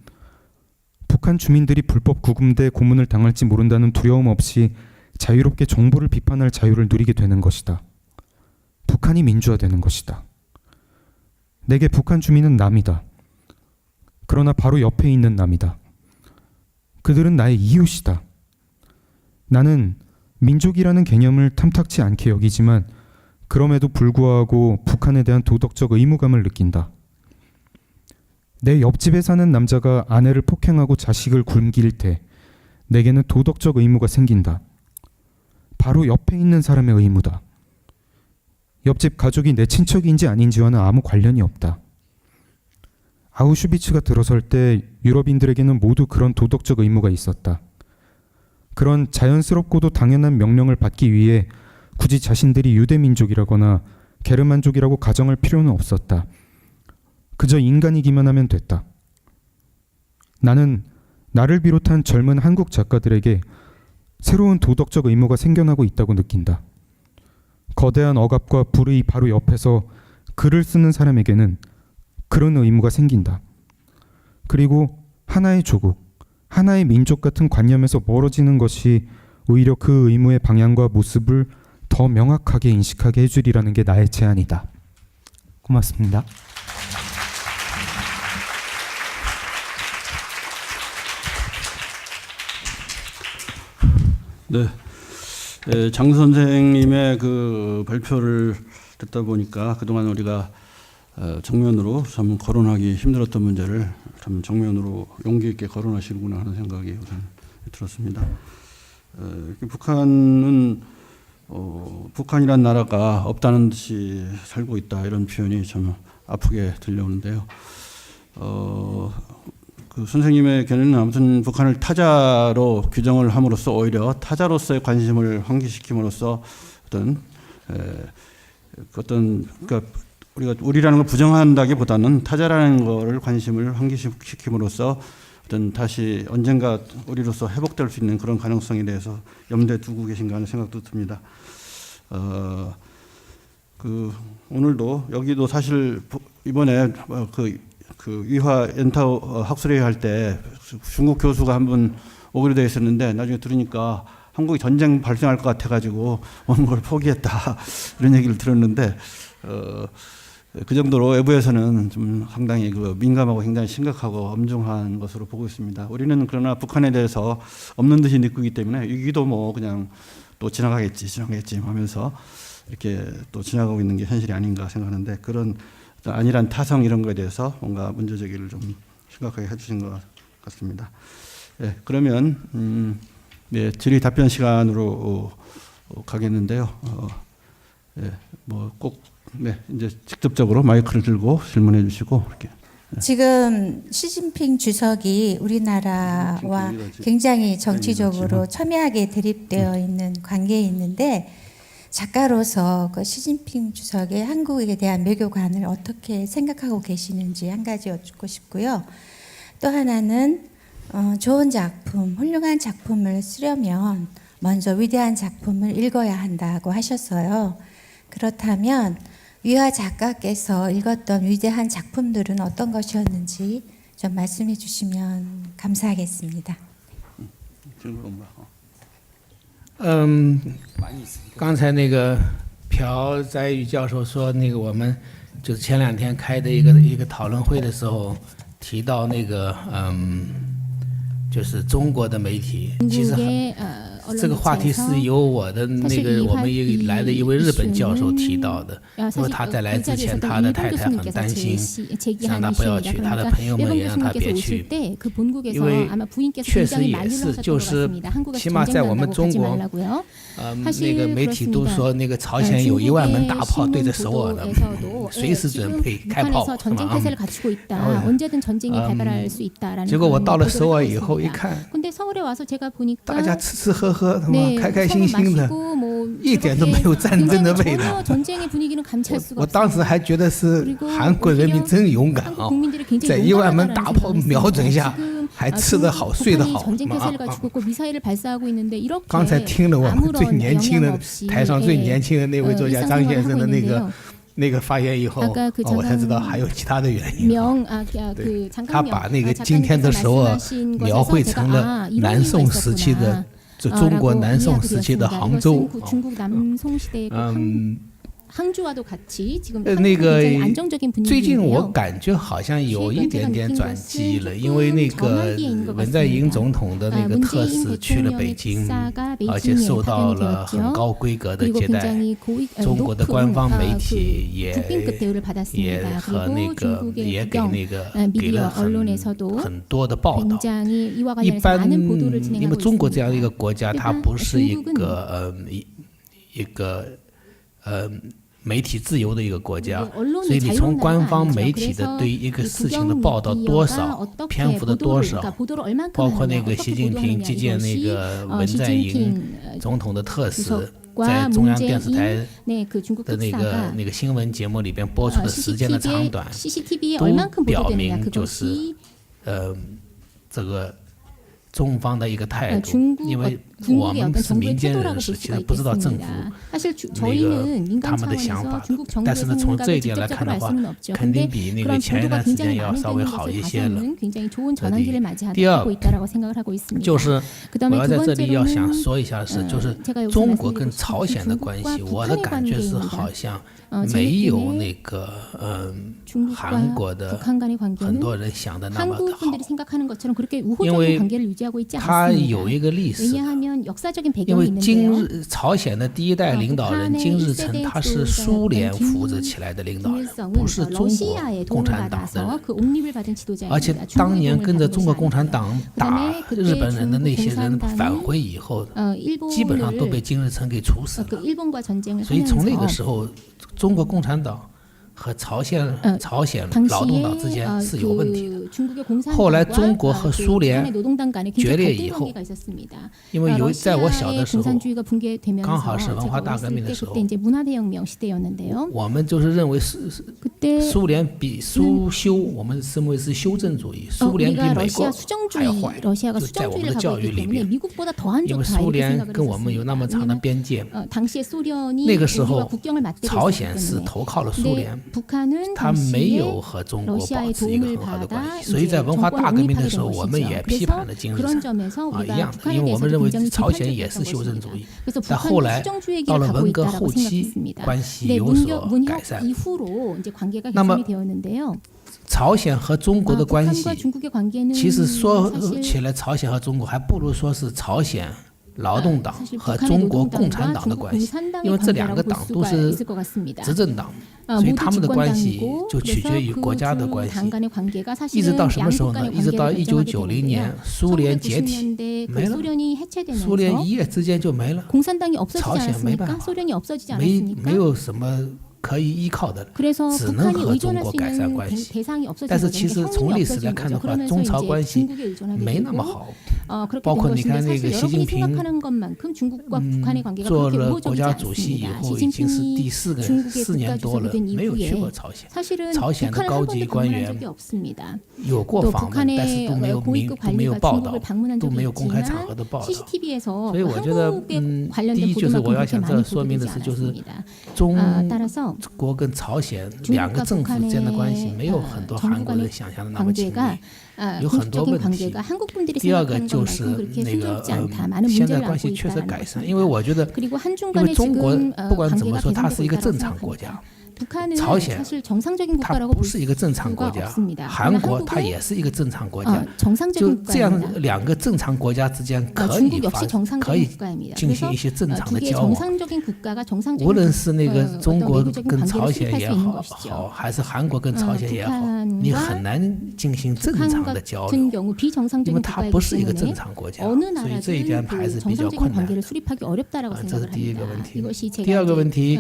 S4: 북한 주민들이 불법 구금돼 고문을 당할지 모른다는 두려움 없이 자유롭게 정부를 비판할 자유를 누리게 되는 것이다. 북한이 민주화되는 것이다. 내게 북한 주민은 남이다. 그러나 바로 옆에 있는 남이다. 그들은 나의 이웃이다. 나는 민족이라는 개념을 탐탁치 않게 여기지만 그럼에도 불구하고 북한에 대한 도덕적 의무감을 느낀다. 내 옆집에 사는 남자가 아내를 폭행하고 자식을 굶길 때 내게는 도덕적 의무가 생긴다. 바로 옆에 있는 사람의 의무다. 옆집 가족이 내 친척인지 아닌지와는 아무 관련이 없다. 아우슈비츠가 들어설 때 유럽인들에게는 모두 그런 도덕적 의무가 있었다. 그런 자연스럽고도 당연한 명령을 받기 위해 굳이 자신들이 유대민족이라거나 게르만족이라고 가정할 필요는 없었다. 그저 인간이기만 하면 됐다. 나는 나를 비롯한 젊은 한국 작가들에게 새로운 도덕적 의무가 생겨나고 있다고 느낀다. 거대한 억압과 불의 바로 옆에서 글을 쓰는 사람에게는 그런 의무가 생긴다. 그리고 하나의 조국, 하나의 민족 같은 관념에서 멀어지는 것이 오히려 그 의무의 방향과 모습을 더 명확하게 인식하게 해주리라는 게 나의 제안이다. 고맙습니다.
S1: 네, 장 선생님의 그 발표를 듣다 보니까 그동안 우리가 정면으로 참 거론하기 힘들었던 문제를 참 정면으로 용기 있게 거론하시는구나 하는 생각이 우선 들었습니다. 북한은 북한이란 나라가 없다는 듯이 살고 있다 이런 표현이 참 아프게 들려오는데요. 그 선생님의 견해는 아무튼 북한을 타자로 규정을 함으로써 오히려 타자로서의 관심을 환기시킴으로써 그러니까 우리라는 걸 부정한다기보다는 타자라는 거를 관심을 환기시킴으로써 다시 언젠가 우리로서 회복될 수 있는 그런 가능성에 대해서 염두에 두고 계신가 하는 생각도 듭니다. 오늘도 여기도 사실 이번에 그 위화 엔타오 학술회의 할 때 중국 교수가 한 분 오기로 되어 있었는데 나중에 들으니까 한국이 전쟁 발생할 것 같아가지고 오는 걸 포기했다 이런 얘기를 들었는데 그 정도로 외부에서는 좀 상당히 그 민감하고 굉장히 심각하고 엄중한 것으로 보고 있습니다. 우리는 그러나 북한에 대해서 없는 듯이 느끼기 때문에 위기도 뭐 그냥 또 지나가겠지 하면서 이렇게 또 지나가고 있는 게 현실이 아닌가 생각하는데 그런 아니란 타성 이런 거에 대해서 뭔가 문제 제기를 좀 심각하게 해주신 것 같습니다. 네, 그러면 네, 질의 답변 시간으로 가겠는데요. 네, 뭐 꼭 네, 이제 직접적으로 마이크를 들고 질문해 주시고 이렇게. 네.
S5: 지금 시진핑 주석이 우리나라와 굉장히 정치적으로 첨예하게 대립되어 있는 관계에 있는데 작가로서 그 시진핑 주석의 한국에 대한 외교관을 어떻게 생각하고 계시는지 한 가지 여쭙고 싶고요. 또 하나는 좋은 작품, 훌륭한 작품을 쓰려면 먼저 위대한 작품을 읽어야 한다고 하셨어요. 그렇다면 위화 작가께서 읽었던 위대한 작품들은 어떤 것이었는지 좀 말씀해 주시면 감사하겠습니다.
S2: 刚才那个朴载宇教授说，那个我们就是前2天开的一个讨论会的时候提到那个就是中国的媒体，其实这个话题是由我的那个我们来的一位日本教授提到的，因为他在来之前他的太太很担心，让他不要去，他的朋友们也让他别去，因为确实也是，就是起码在我们中国，那个媒体都说那个朝鲜有1万门大炮对着首尔的，随时准备开炮，是吗？结果我到了首尔以后一看，大家吃吃喝喝，开开心心的，一点都没有战争的味道。我当时还觉得是韩国人民真勇敢啊，在1万门大炮瞄准下，还吃得好，睡得好。刚才听了我们最年轻的台上最年轻的那位作家张先生的那个发言以后，我才知道还有其他的原因。对，他把那个今天的首尔描绘成了南宋时期的，就中国南宋时期的杭州。
S3: 항주와도 같이 지금
S2: 那个
S3: 굉장히 안정적인
S2: 最近我
S3: 분위기인데요.
S2: 感觉好像有一点点转机了，因为那个文在寅总统的那个特使去了北京，而且受到了很高规格的
S3: 그리고
S2: 接待。
S3: 굉장히
S2: 中国的官方媒
S3: 그
S2: 体也
S3: 국빈급 대우를 받았습니다.
S2: 和那
S3: 그리고
S2: 个
S3: 중국의
S2: 也给
S3: 국영
S2: 那个 给
S3: 미디어
S2: 了
S3: 언론에서도
S2: 很多的报道。
S3: 굉장히 이와
S2: 一
S3: 관련해서
S2: 般
S3: 많은 보도를
S2: 因为
S3: 진행하고
S2: 中国这样的一
S3: 있습니다.
S2: 个国家，它不是一个媒体自由的一个国家，所以你从官方媒体的对一个事情的报道多少，篇幅的多少，包括那个习近平接见那个文在寅总统的特使，在中央电视台的那个新闻节目里边播出的时间的长短，都表明就是这个中方的一个态度，因为我们是民间人士，其实不知道政府那个他们的想法的。但是呢，从这一点来看的话，肯定比那个前一段时间要稍微好一些了。第二，就是我要在这里要想说一下是，就是中国跟朝鲜的关系，我的感觉是好像没有那个韩国的很多人想的那么的好，因为它有一个历史。 因为朝鲜的第一代领导人金日成，他是苏联扶植起来的领导人，不是中国共产党的人。而且当年跟着中国共产党打日本人的那些人返回以后，基本上都被金日成给处死了。所以从那个时候，中国共产党 和朝鲜劳动党之间是有问题的。后来中国和苏联决裂以后，因为在我小的时候，刚好是文化大革命的时候，我们就是认为苏联比苏修，我们认为是修正主义，苏联比美国还要坏，就在我们的教育里面，因为苏联跟我们有那么长的边界，那个时候朝鲜是投靠了苏联。 他没有和中国保持一个很好的关系，所以在文化大革命的时候，我们也批判了金日成一样的，因为我们认为朝鲜也是修正主义。但后来到了文革后期，关系有所改善。那么，朝鲜和中国的关系，其实说起来，朝鲜和中国还不如说是朝鲜 劳动党和中国共产党的关系，因为这两个党都是执政党，所以他们的关系就取决于国家的关系。一直到什么时候呢？一直到1990年，苏联解体没了，苏联一夜之间就没了，朝鲜没办法，没有什么 可以依靠的，只能和中国改善关系。但是其实从历史来看的话，中朝关系没那么好。包括你看那个习近平做了国家主席以后，已经是第4年多了，没有去过朝鲜。朝鲜的高级官员有过访问，但是都没有报道，都没有公开场合的报道。所以我觉得，第一就是我要想这说明的是，就是中国跟朝鲜两个政府之间的关系没有很多韩国人想象的那么亲密，有很多问题。第二个就是那个现在关系确实改善，因为我觉得，因为中国不管怎么说，它是一个正常国家。 朝鲜它不是一个正常国家，韩国它也是一个正常国家，就这样两个正常国家之间可以进行一些正常的交往。无论是那个中国跟朝鲜也好，还是韩国跟朝鲜也好，你很难进行正常的交流，因为它不是一个正常国家，所以这一点还是比较困难的。这是第一个问题。第二个问题，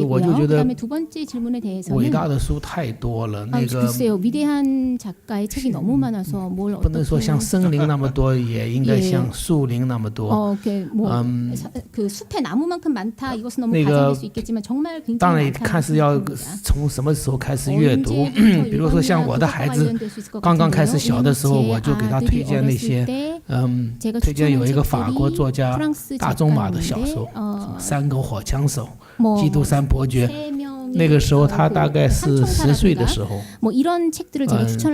S2: 我就觉得 伟大的书太多了，那个不能说像森林那么多，也应该像树林那么多。那个当然看是要从什么时候开始阅读，比如说像我的孩子刚刚开始小的时候，我就给他推荐那些，推荐有一个法国作家大仲马的小说《三个火枪手》《基督山伯爵》。 那个时候他大概是10岁的时候，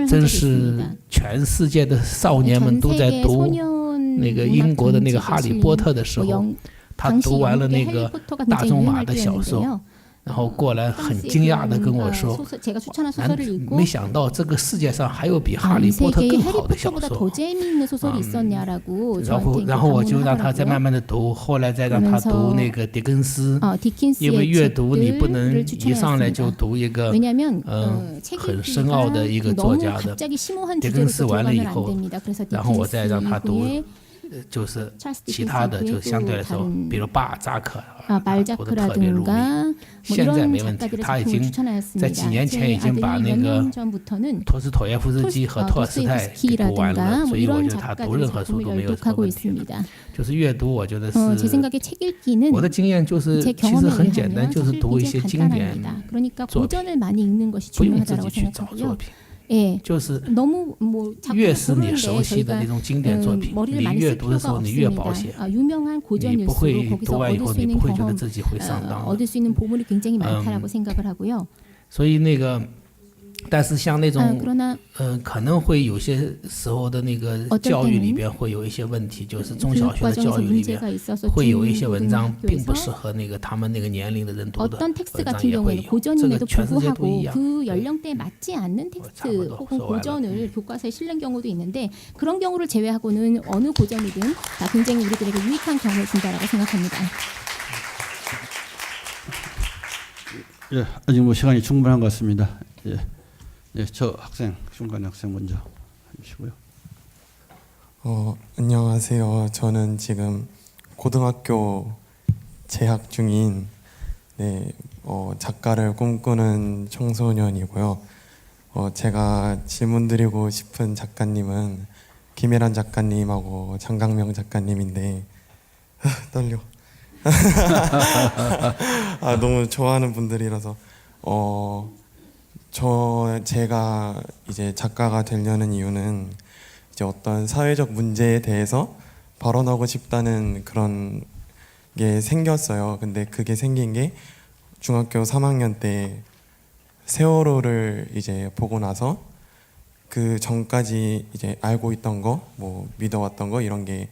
S2: 真是全世界的少年们都在读那个英国的那个《哈利波特》的时候，他读完了那个大仲马的小说，然后过来很惊讶地跟我说
S3: 제가 추천한
S2: 难
S3: 소설을 읽고
S2: 没想到这个世界上还有比哈利波特
S3: 세계에
S2: 更好的小
S3: 해리포터보다
S2: 说
S3: 더 재미있는 소설이 있었냐라고
S2: 然后
S3: 저한테
S2: 然后我就
S3: 방문을
S2: 让他再
S3: 하더라고요.
S2: 慢慢的读，后来再让他读那个狄更斯，
S3: 디킨스의
S2: 因为阅读你不能
S3: 책들을
S2: 一上来就
S3: 추천했습니다.
S2: 读一个
S3: 왜냐하면
S2: 책
S3: 책
S2: 很深奥的一个
S3: 읽기가
S2: 作
S3: 너무
S2: 家的
S3: 갑자기 심오한
S2: 狄更斯
S3: 주제로
S2: 完了以
S3: 들어가면 안
S2: 后
S3: 됩니다. 그래서
S2: 然后我再让他
S3: 디킨스
S2: 读
S3: 이후에
S2: 就是其
S3: 찰스
S2: 他的，
S3: 디킨스
S2: 就相对来
S3: 이후에
S2: 说，
S3: 또
S2: 比如巴扎克， 读的特别入迷。
S3: 발자크라든가 뭐
S2: 现在
S3: 이런
S2: 没问题，
S3: 작가들의
S2: 他已
S3: 작품을
S2: 经
S3: 추천하였습니다.
S2: 在几年前已
S3: 제
S2: 经把
S3: 아들이
S2: 那
S3: 몇
S2: 个
S3: 년 전부터는
S2: 托斯妥耶夫斯基和托尔斯泰给读完了，
S3: 도스토옙스키라든가
S2: 所
S3: 뭐
S2: 以我
S3: 이런
S2: 觉得他读
S3: 작가들의
S2: 任何书
S3: 작품을
S2: 都没有什么
S3: 열독하고
S2: 问题。
S3: 있습니다.
S2: 就是阅读，我觉得
S3: 제
S2: 是
S3: 생각에 책 읽기는
S2: 我的经验就
S3: 제
S2: 是其实
S3: 경험에
S2: 很简单，
S3: 의하면
S2: 就是
S3: 사실
S2: 读一
S3: 굉장히
S2: 些经典
S3: 간단합니다. 그러니까
S2: 作品，
S3: 고전을 많이 읽는 것이
S2: 不用自己
S3: 중요하다고
S2: 去找作
S3: 생각하고요.
S2: 品，
S3: 예,
S2: 就是
S3: 너무 뭐
S2: 越
S3: 작품을
S2: 是你
S3: 고르는데
S2: 熟悉的
S3: 저희가
S2: 那种经典作品，
S3: 머리를
S2: 你
S3: 많이
S2: 阅
S3: 쓸
S2: 读的时
S3: 필요가
S2: 候你越保
S3: 없습니다.
S2: 险，
S3: 유명한
S2: 你
S3: 고전
S2: 不会
S3: 일수록
S2: 读
S3: 거기서
S2: 完以
S3: 얻을
S2: 后
S3: 수
S2: 你
S3: 있는
S2: 不会觉得
S3: 경험,
S2: 自己会上当。
S3: 얻을 수 있는 보물이 굉장히 많다라고 생각을 하고요.
S2: 所以那个，但是像那种
S3: 그러나
S2: 可能会有些时候的那个
S3: 어떨
S2: 教育里
S3: 때는
S2: 边会有一些问题，就是中小
S3: 교육
S2: 学的
S3: 과정에서
S2: 教育里边
S3: 문제가 있어서
S2: 会有一些文章并不
S3: 중고등학교에서
S2: 适合那个他们那个年龄的人读的
S3: 어떤 텍스트
S2: 文章
S3: 같은
S2: 也会
S3: 경우에는
S2: 有，这个
S3: 고전임에도
S2: 全世界都一
S3: 불구하고
S2: 样。
S3: 그 연령대에 맞지 않는 텍스트 혹은 고전을 교과서에 실는 경우도 있는데 그런 경우를 제외하고는 어느 고전이든 다 굉장히 우리들에게 유익한 경험을 준다라고 생각합니다.
S1: 예, 아직 뭐 시간이 충분한 것 같습니다. 예, 예, 저 학생 중간 학생 먼저 해주시고요.
S6: 안녕하세요. 저는 지금 고등학교 재학 중인 작가를 꿈꾸는 청소년이고요. 제가 질문드리고 싶은 작가님은 김혜란 작가님하고 장강명 작가님인데 떨려. 너무 좋아하는 분들이라서 제가 이제 작가가 되려는 이유는 이제 어떤 사회적 문제에 대해서 발언하고 싶다는 그런 게 생겼어요. 근데 그게 생긴 게 중학교 3학년 때 세월호를 이제 보고 나서 그 전까지 이제 알고 있던 거, 뭐 믿어왔던 거 이런 게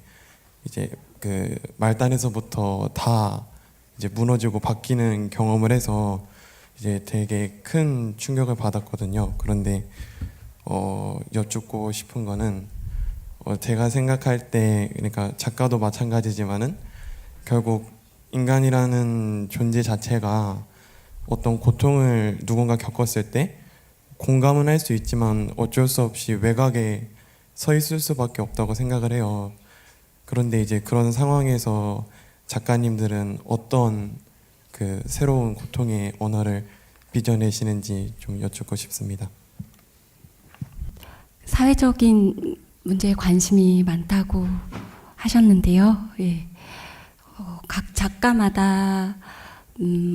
S6: 이제 그 말단에서부터 다 이제 무너지고 바뀌는 경험을 해서 이제 되게 큰 충격을 받았거든요. 그런데 여쭙고 싶은 거는 제가 생각할 때 그러니까 작가도 마찬가지지만은 결국 인간이라는 존재 자체가 어떤 고통을 누군가 겪었을 때 공감은 할 수 있지만 어쩔 수 없이 외곽에 서 있을 수밖에 없다고 생각을 해요. 그런데 이제 그런 상황에서 작가님들은 어떤 그 새로운 고통의 언어를 빚어내시는지 좀 여쭙고 싶습니다.
S7: 사회적인 문제에 관심이 많다고 하셨는데요. 예. 각 작가마다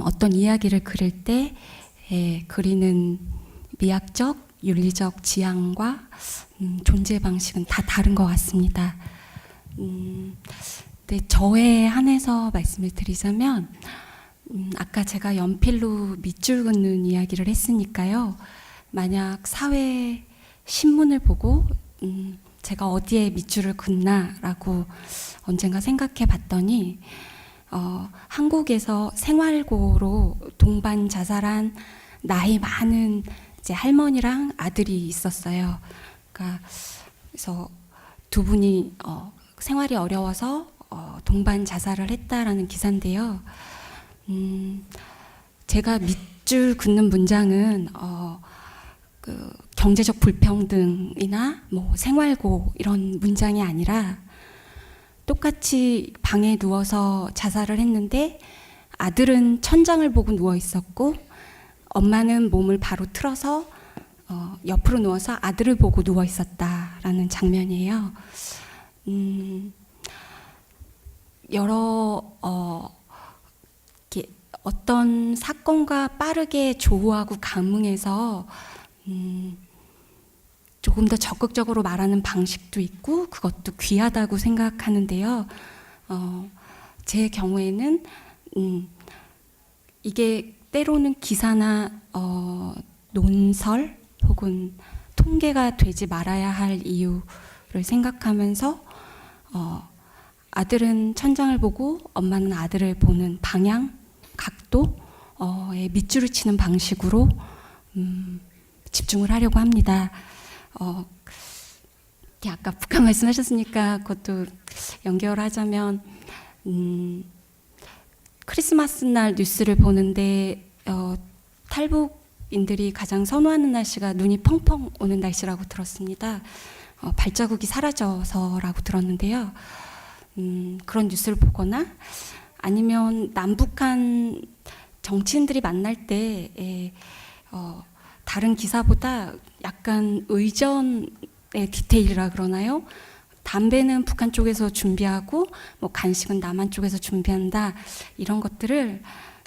S7: 어떤 이야기를 그릴 때 그리는 미학적, 윤리적 지향과 존재 방식은 다 다른 것 같습니다. 근데 저에 한해서 말씀을 드리자면 아까 제가 연필로 밑줄 긋는 이야기를 했으니까요. 만약 사회 신문을 보고 제가 어디에 밑줄을 긋나라고 언젠가 생각해 봤더니 한국에서 생활고로 동반 자살한 나이 많은 이제 할머니랑 아들이 있었어요. 그러니까 그래서 두 분이 생활이 어려워서 동반 자살을 했다라는 기사인데요. 제가 밑줄 긋는 문장은 그 경제적 불평등이나 뭐 생활고 이런 문장이 아니라 똑같이 방에 누워서 자살을 했는데 아들은 천장을 보고 누워 있었고 엄마는 몸을 바로 틀어서 옆으로 누워서 아들을 보고 누워 있었다라는 장면이에요. 여러 어떤 사건과 빠르게 조우하고 감흥해서 조금 더 적극적으로 말하는 방식도 있고 그것도 귀하다고 생각하는데요. 제 경우에는 이게 때로는 기사나 논설 혹은 통계가 되지 말아야 할 이유를 생각하면서 아들은 천장을 보고 엄마는 아들을 보는 방향, 각도 밑줄을 치는 방식으로 집중을 하려고 합니다. 아까 북한 말씀하셨으니까 그것도 연결하자면 크리스마스 날 뉴스를 보는데 탈북인들이 가장 선호하는 날씨가 눈이 펑펑 오는 날씨라고 들었습니다. 발자국이 사라져서라고 들었는데요. 그런 뉴스를 보거나 아니면 남북한 정치인들이 만날 때 다른 기사보다 약간 의전의 디테일이라 그러나요? 담배는 북한 쪽에서 준비하고 뭐 간식은 남한 쪽에서 준비한다, 이런 것들을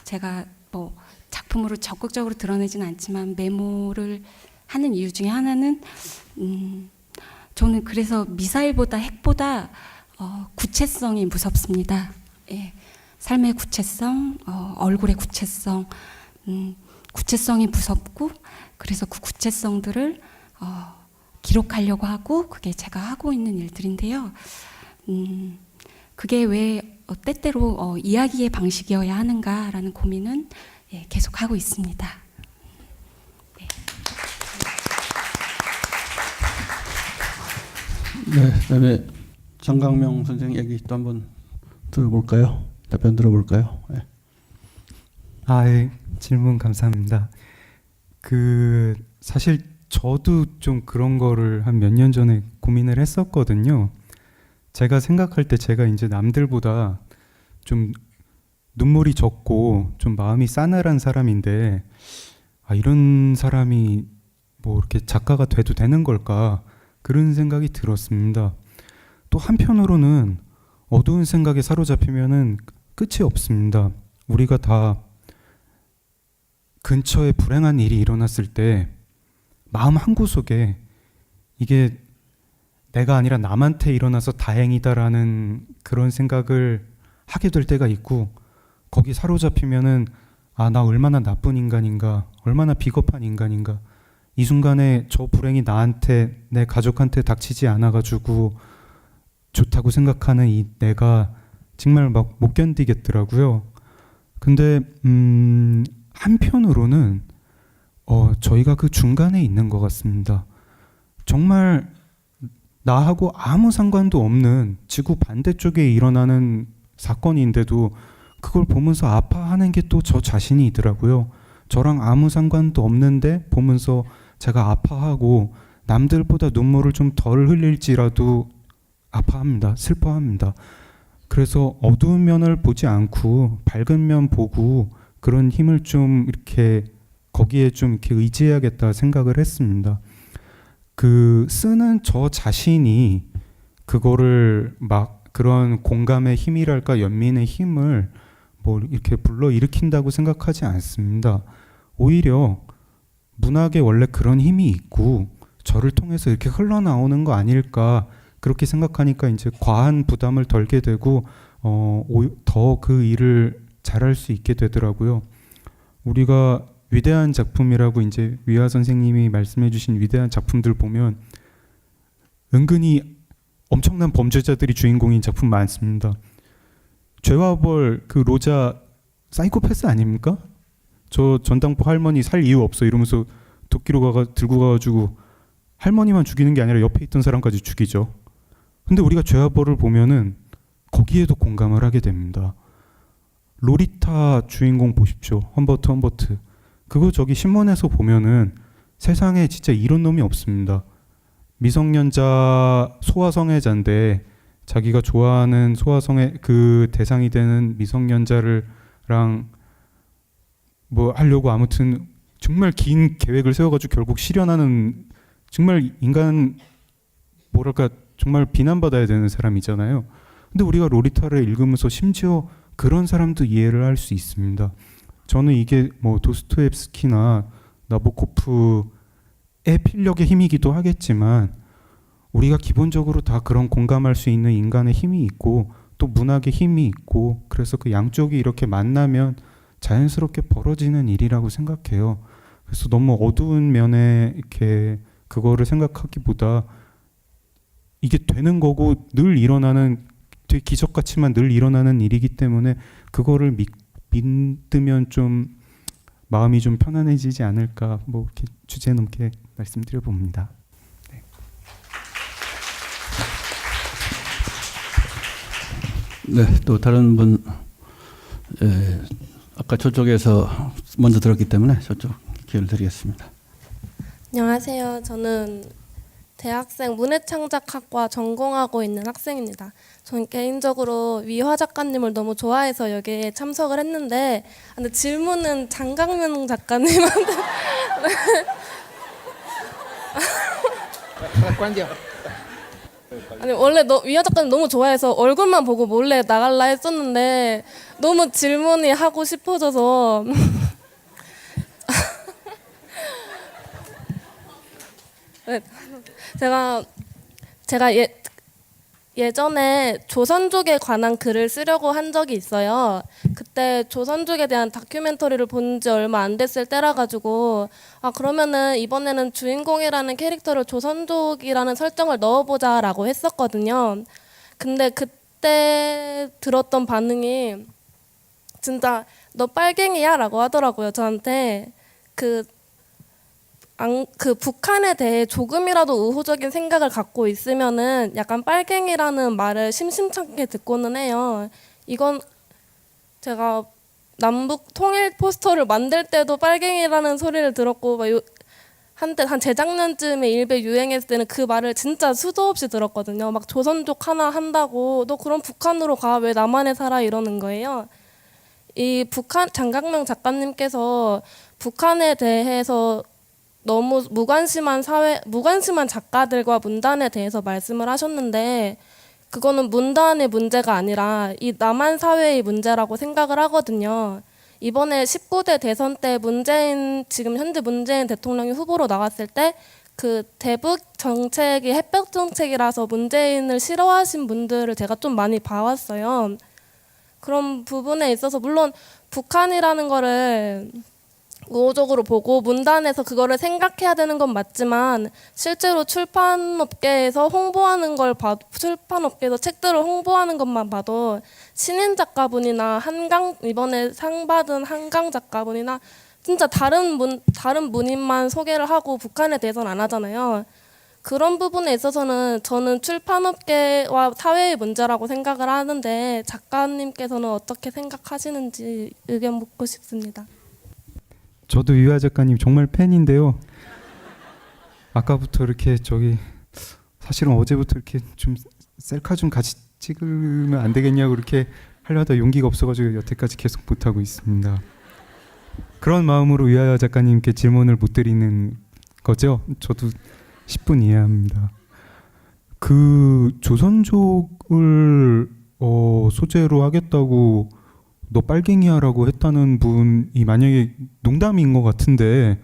S7: 제가 뭐 작품으로 적극적으로 드러내지는 않지만 메모를 하는 이유 중에 하나는 저는 그래서 미사일보다 핵보다 구체성이 무섭습니다. 예. 삶의 구체성, 얼굴의 구체성, 구체성이 무섭고, 그래서 그 구체성들을 기록하려고 하고, 그게 제가 하고 있는 일들인데요. 그게 왜 때때로 이야기의 방식이어야 하는가라는 고민은 계속 하고 있습니다. 네.
S1: 네, 그다음에 정강명 선생 얘기 또 한번 들어볼까요? 답변 들어볼까요? 네.
S4: 예. 질문 감사합니다. 사실 저도 좀 그런 거를 한 몇 년 전에 고민을 했었거든요. 제가 생각할 때 제가 이제 남들보다 좀 눈물이 적고 좀 마음이 싸늘한 사람인데, 이런 사람이 뭐 이렇게 작가가 돼도 되는 걸까, 그런 생각이 들었습니다. 또 한편으로는 어두운 생각에 사로잡히면은 끝이 없습니다. 우리가 다 근처에 불행한 일이 일어났을 때 마음 한구석에 이게 내가 아니라 남한테 일어나서 다행이다라는 그런 생각을 하게 될 때가 있고, 거기 사로잡히면은 나 얼마나 나쁜 인간인가, 얼마나 비겁한 인간인가, 이 순간에 저 불행이 나한테, 내 가족한테 닥치지 않아가지고 좋다고 생각하는 이 내가 정말 막 못 견디겠더라고요. 근데 한편으로는 저희가 그 중간에 있는 것 같습니다. 정말 나하고 아무 상관도 없는 지구 반대쪽에 일어나는 사건인데도 그걸 보면서 아파하는 게 또 저 자신이더라고요. 저랑 아무 상관도 없는데 보면서 제가 아파하고 남들보다 눈물을 좀 덜 흘릴지라도 아파합니다. 슬퍼합니다. 그래서 어두운 면을 보지 않고 밝은 면 보고 그런 힘을 좀 이렇게 거기에 좀 이렇게 의지해야겠다 생각을 했습니다. 쓰는 저 자신이 그거를 막 그런 공감의 힘이랄까, 연민의 힘을 뭐 이렇게 불러 일으킨다고 생각하지 않습니다. 오히려 문학에 원래 그런 힘이 있고 저를 통해서 이렇게 흘러나오는 거 아닐까, 그렇게 생각하니까 이제 과한 부담을 덜게 되고 더 그 일을 잘할 수 있게 되더라고요. 우리가 위대한 작품이라고 이제 위화 선생님이 말씀해 주신 위대한 작품들 보면 은근히 엄청난 범죄자들이 주인공인 작품 많습니다. 죄와 벌 그 로자 사이코패스 아닙니까? 저 전당포 할머니 살 이유 없어 이러면서 도끼로 들고 가가지고 할머니만 죽이는 게 아니라 옆에 있던 사람까지 죽이죠. 근데 우리가 죄와 벌을 보면은 거기에도 공감을 하게 됩니다. 로리타 주인공 보십시오. 험버트. 그거 저기 신문에서 보면은 세상에 진짜 이런 놈이 없습니다. 미성년자 소아성애자인데 자기가 좋아하는 소아성애 그 대상이 되는 미성년자랑 뭐 하려고 아무튼 정말 긴 계획을 세워가지고 결국 실현하는, 정말 인간 뭐랄까 정말 비난받아야 되는 사람이잖아요. 근데 우리가 로리타를 읽으면서 심지어 그런 사람도 이해를 할 수 있습니다. 저는 이게 뭐 도스토옙스키나 나보코프의 필력의 힘이기도 하겠지만 우리가 기본적으로 다 그런 공감할 수 있는 인간의 힘이 있고 또 문학의 힘이 있고, 그래서 그 양쪽이 이렇게 만나면 자연스럽게 벌어지는 일이라고 생각해요. 그래서 너무 어두운 면에 이렇게 그거를 생각하기보다 이게 되는 거고 늘 일어나는, 되게 기적같이만 늘 일어나는 일이기 때문에 그거를 믿으면 좀 마음이 좀 편안해지지 않을까 뭐 이렇게 주제 넘게 말씀드려 봅니다.
S1: 네, 또 다른 분, 아까 저쪽에서 먼저 들었기 때문에 저쪽 기회를 드리겠습니다.
S8: 안녕하세요. 저는 대학생 문해창작학과 전공하고 있는 학생입니다. 저는 개인적으로 위화 작가님을 너무 좋아해서 여기에 참석을 했는데, 근데 질문은 장강명 작가님한테 아니 원래 위화 작가님 너무 좋아해서 얼굴만 보고 몰래 나갈라 했었는데 너무 질문이 하고 싶어져서 네, 제가 예전에 조선족에 관한 글을 쓰려고 한 적이 있어요. 그때 조선족에 대한 다큐멘터리를 본 지 얼마 안 됐을 때라 가지고 그러면은 이번에는 주인공이라는 캐릭터를 조선족이라는 설정을 넣어보자라고 했었거든요. 근데 그때 들었던 반응이 진짜 너 빨갱이야라고 하더라고요. 저한테 그 북한에 대해 조금이라도 우호적인 생각을 갖고 있으면은 약간 빨갱이라는 말을 심심찮게 듣고는 해요. 이건 제가 남북 통일 포스터를 만들 때도 빨갱이라는 소리를 들었고 한때 한 재작년쯤에 일베 유행했을 때는 그 말을 진짜 수도 없이 들었거든요. 막 조선족 하나 한다고 너 그럼 북한으로 가 왜 남한에 살아 이러는 거예요. 이 장강명 작가님께서 북한에 대해서 너무 무관심한 작가들과 문단에 대해서 말씀을 하셨는데 그거는 문단의 문제가 아니라 이 남한 사회의 문제라고 생각을 하거든요. 이번에 19대 대선 때 지금 현재 문재인 대통령이 후보로 나왔을 때 그 대북 정책이 햇볕 정책이라서 문재인을 싫어하신 분들을 제가 좀 많이 봐왔어요. 그런 부분에 있어서 물론 북한이라는 거를 우호적으로 보고 문단에서 그거를 생각해야 되는 건 맞지만 실제로 출판업계에서 출판업계에서 책들을 홍보하는 것만 봐도 신인 작가분이나 이번에 상 받은 한강 작가분이나 진짜 다른 문인만 소개를 하고 북한에 대해서는 안 하잖아요. 그런 부분에 있어서는 저는 출판업계와 사회의 문제라고 생각을 하는데 작가님께서는 어떻게 생각하시는지 의견 묻고 싶습니다.
S4: 저도 위화 작가님 정말 팬인데요. 아까부터 이렇게 사실은 어제부터 이렇게 좀 셀카 좀 같이 찍으면 안 되겠냐고 이렇게 하려다 용기가 없어가지고 여태까지 계속 못하고 있습니다. 그런 마음으로 위화 작가님께 질문을 못 드리는 거죠. 저도 10분 이해합니다. 그 조선족을 소재로 하겠다고 너 빨갱이야라고 했다는 분이 만약에 농담인 것 같은데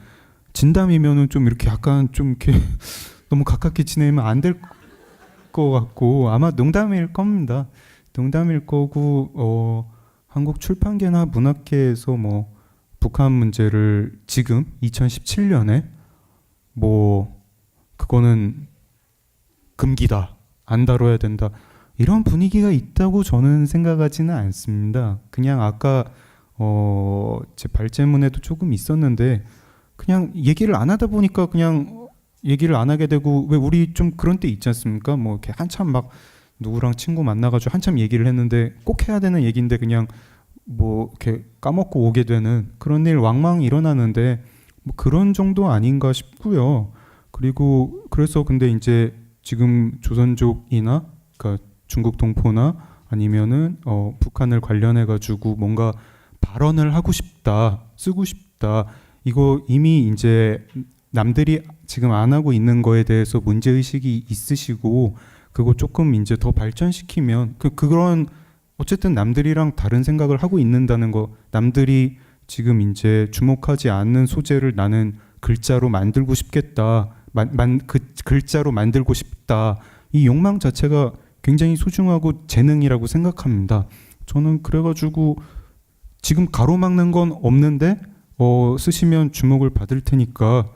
S4: 진담이면은 좀 이렇게 약간 좀 이렇게 너무 가깝게 지내면 안 될 것 같고 아마 농담일 겁니다. 농담일 거고 한국 출판계나 문학계에서 뭐 북한 문제를 지금 2017년에 뭐 그거는 금기다 안 다뤄야 된다 이런 분위기가 있다고 저는 생각하지는 않습니다. 그냥 아까 제 발제문에도 조금 있었는데 그냥 얘기를 안 하다 보니까 그냥 얘기를 안 하게 되고 왜 우리 좀 그런 때 있지 않습니까? 뭐 이렇게 한참 막 누구랑 친구 만나가지고 한참 얘기를 했는데 꼭 해야 되는 얘기인데 그냥 뭐 이렇게 까먹고 오게 되는 그런 일 왕왕 일어나는데 뭐 그런 정도 아닌가 싶고요. 그리고 그래서 근데 이제 지금 조선족이나 그러니까 중국 동포나 아니면은 북한을 관련해 가지고 뭔가 발언을 하고 싶다, 쓰고 싶다. 이거 이미 이제 남들이 지금 안 하고 있는 거에 대해서 문제 의식이 있으시고 그거 조금 이제 더 발전시키면 그런 어쨌든 남들이랑 다른 생각을 하고 있는다는 거, 남들이 지금 이제 주목하지 않는 소재를 나는 글자로 만들고 싶겠다. 그 글자로 만들고 싶다. 이 욕망 자체가 굉장히 소중하고 재능이라고 생각합니다. 저는 그래가지고 지금 가로막는 건 없는데 쓰시면 주목을 받을 테니까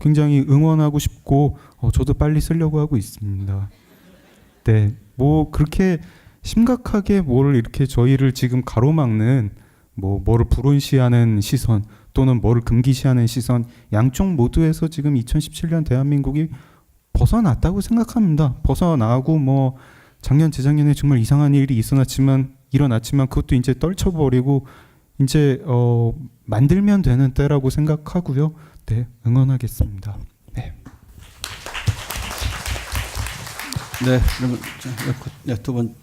S4: 굉장히 응원하고 싶고 저도 빨리 쓰려고 하고 있습니다. 네, 뭐 그렇게 심각하게 뭐를 이렇게 저희를 지금 가로막는 뭐를 불온시하는 시선 또는 뭐를 금기시하는 시선 양쪽 모두에서 지금 2017년 대한민국이 벗어났다고 생각합니다. 벗어나고 뭐 작년 재작년에 정말 이상한 일이 일어났지만 그것도 이제 떨쳐버리고 이제 만들면 되는 때라고 생각하고요. 네, 응원하겠습니다. 네.
S1: 네, 그러면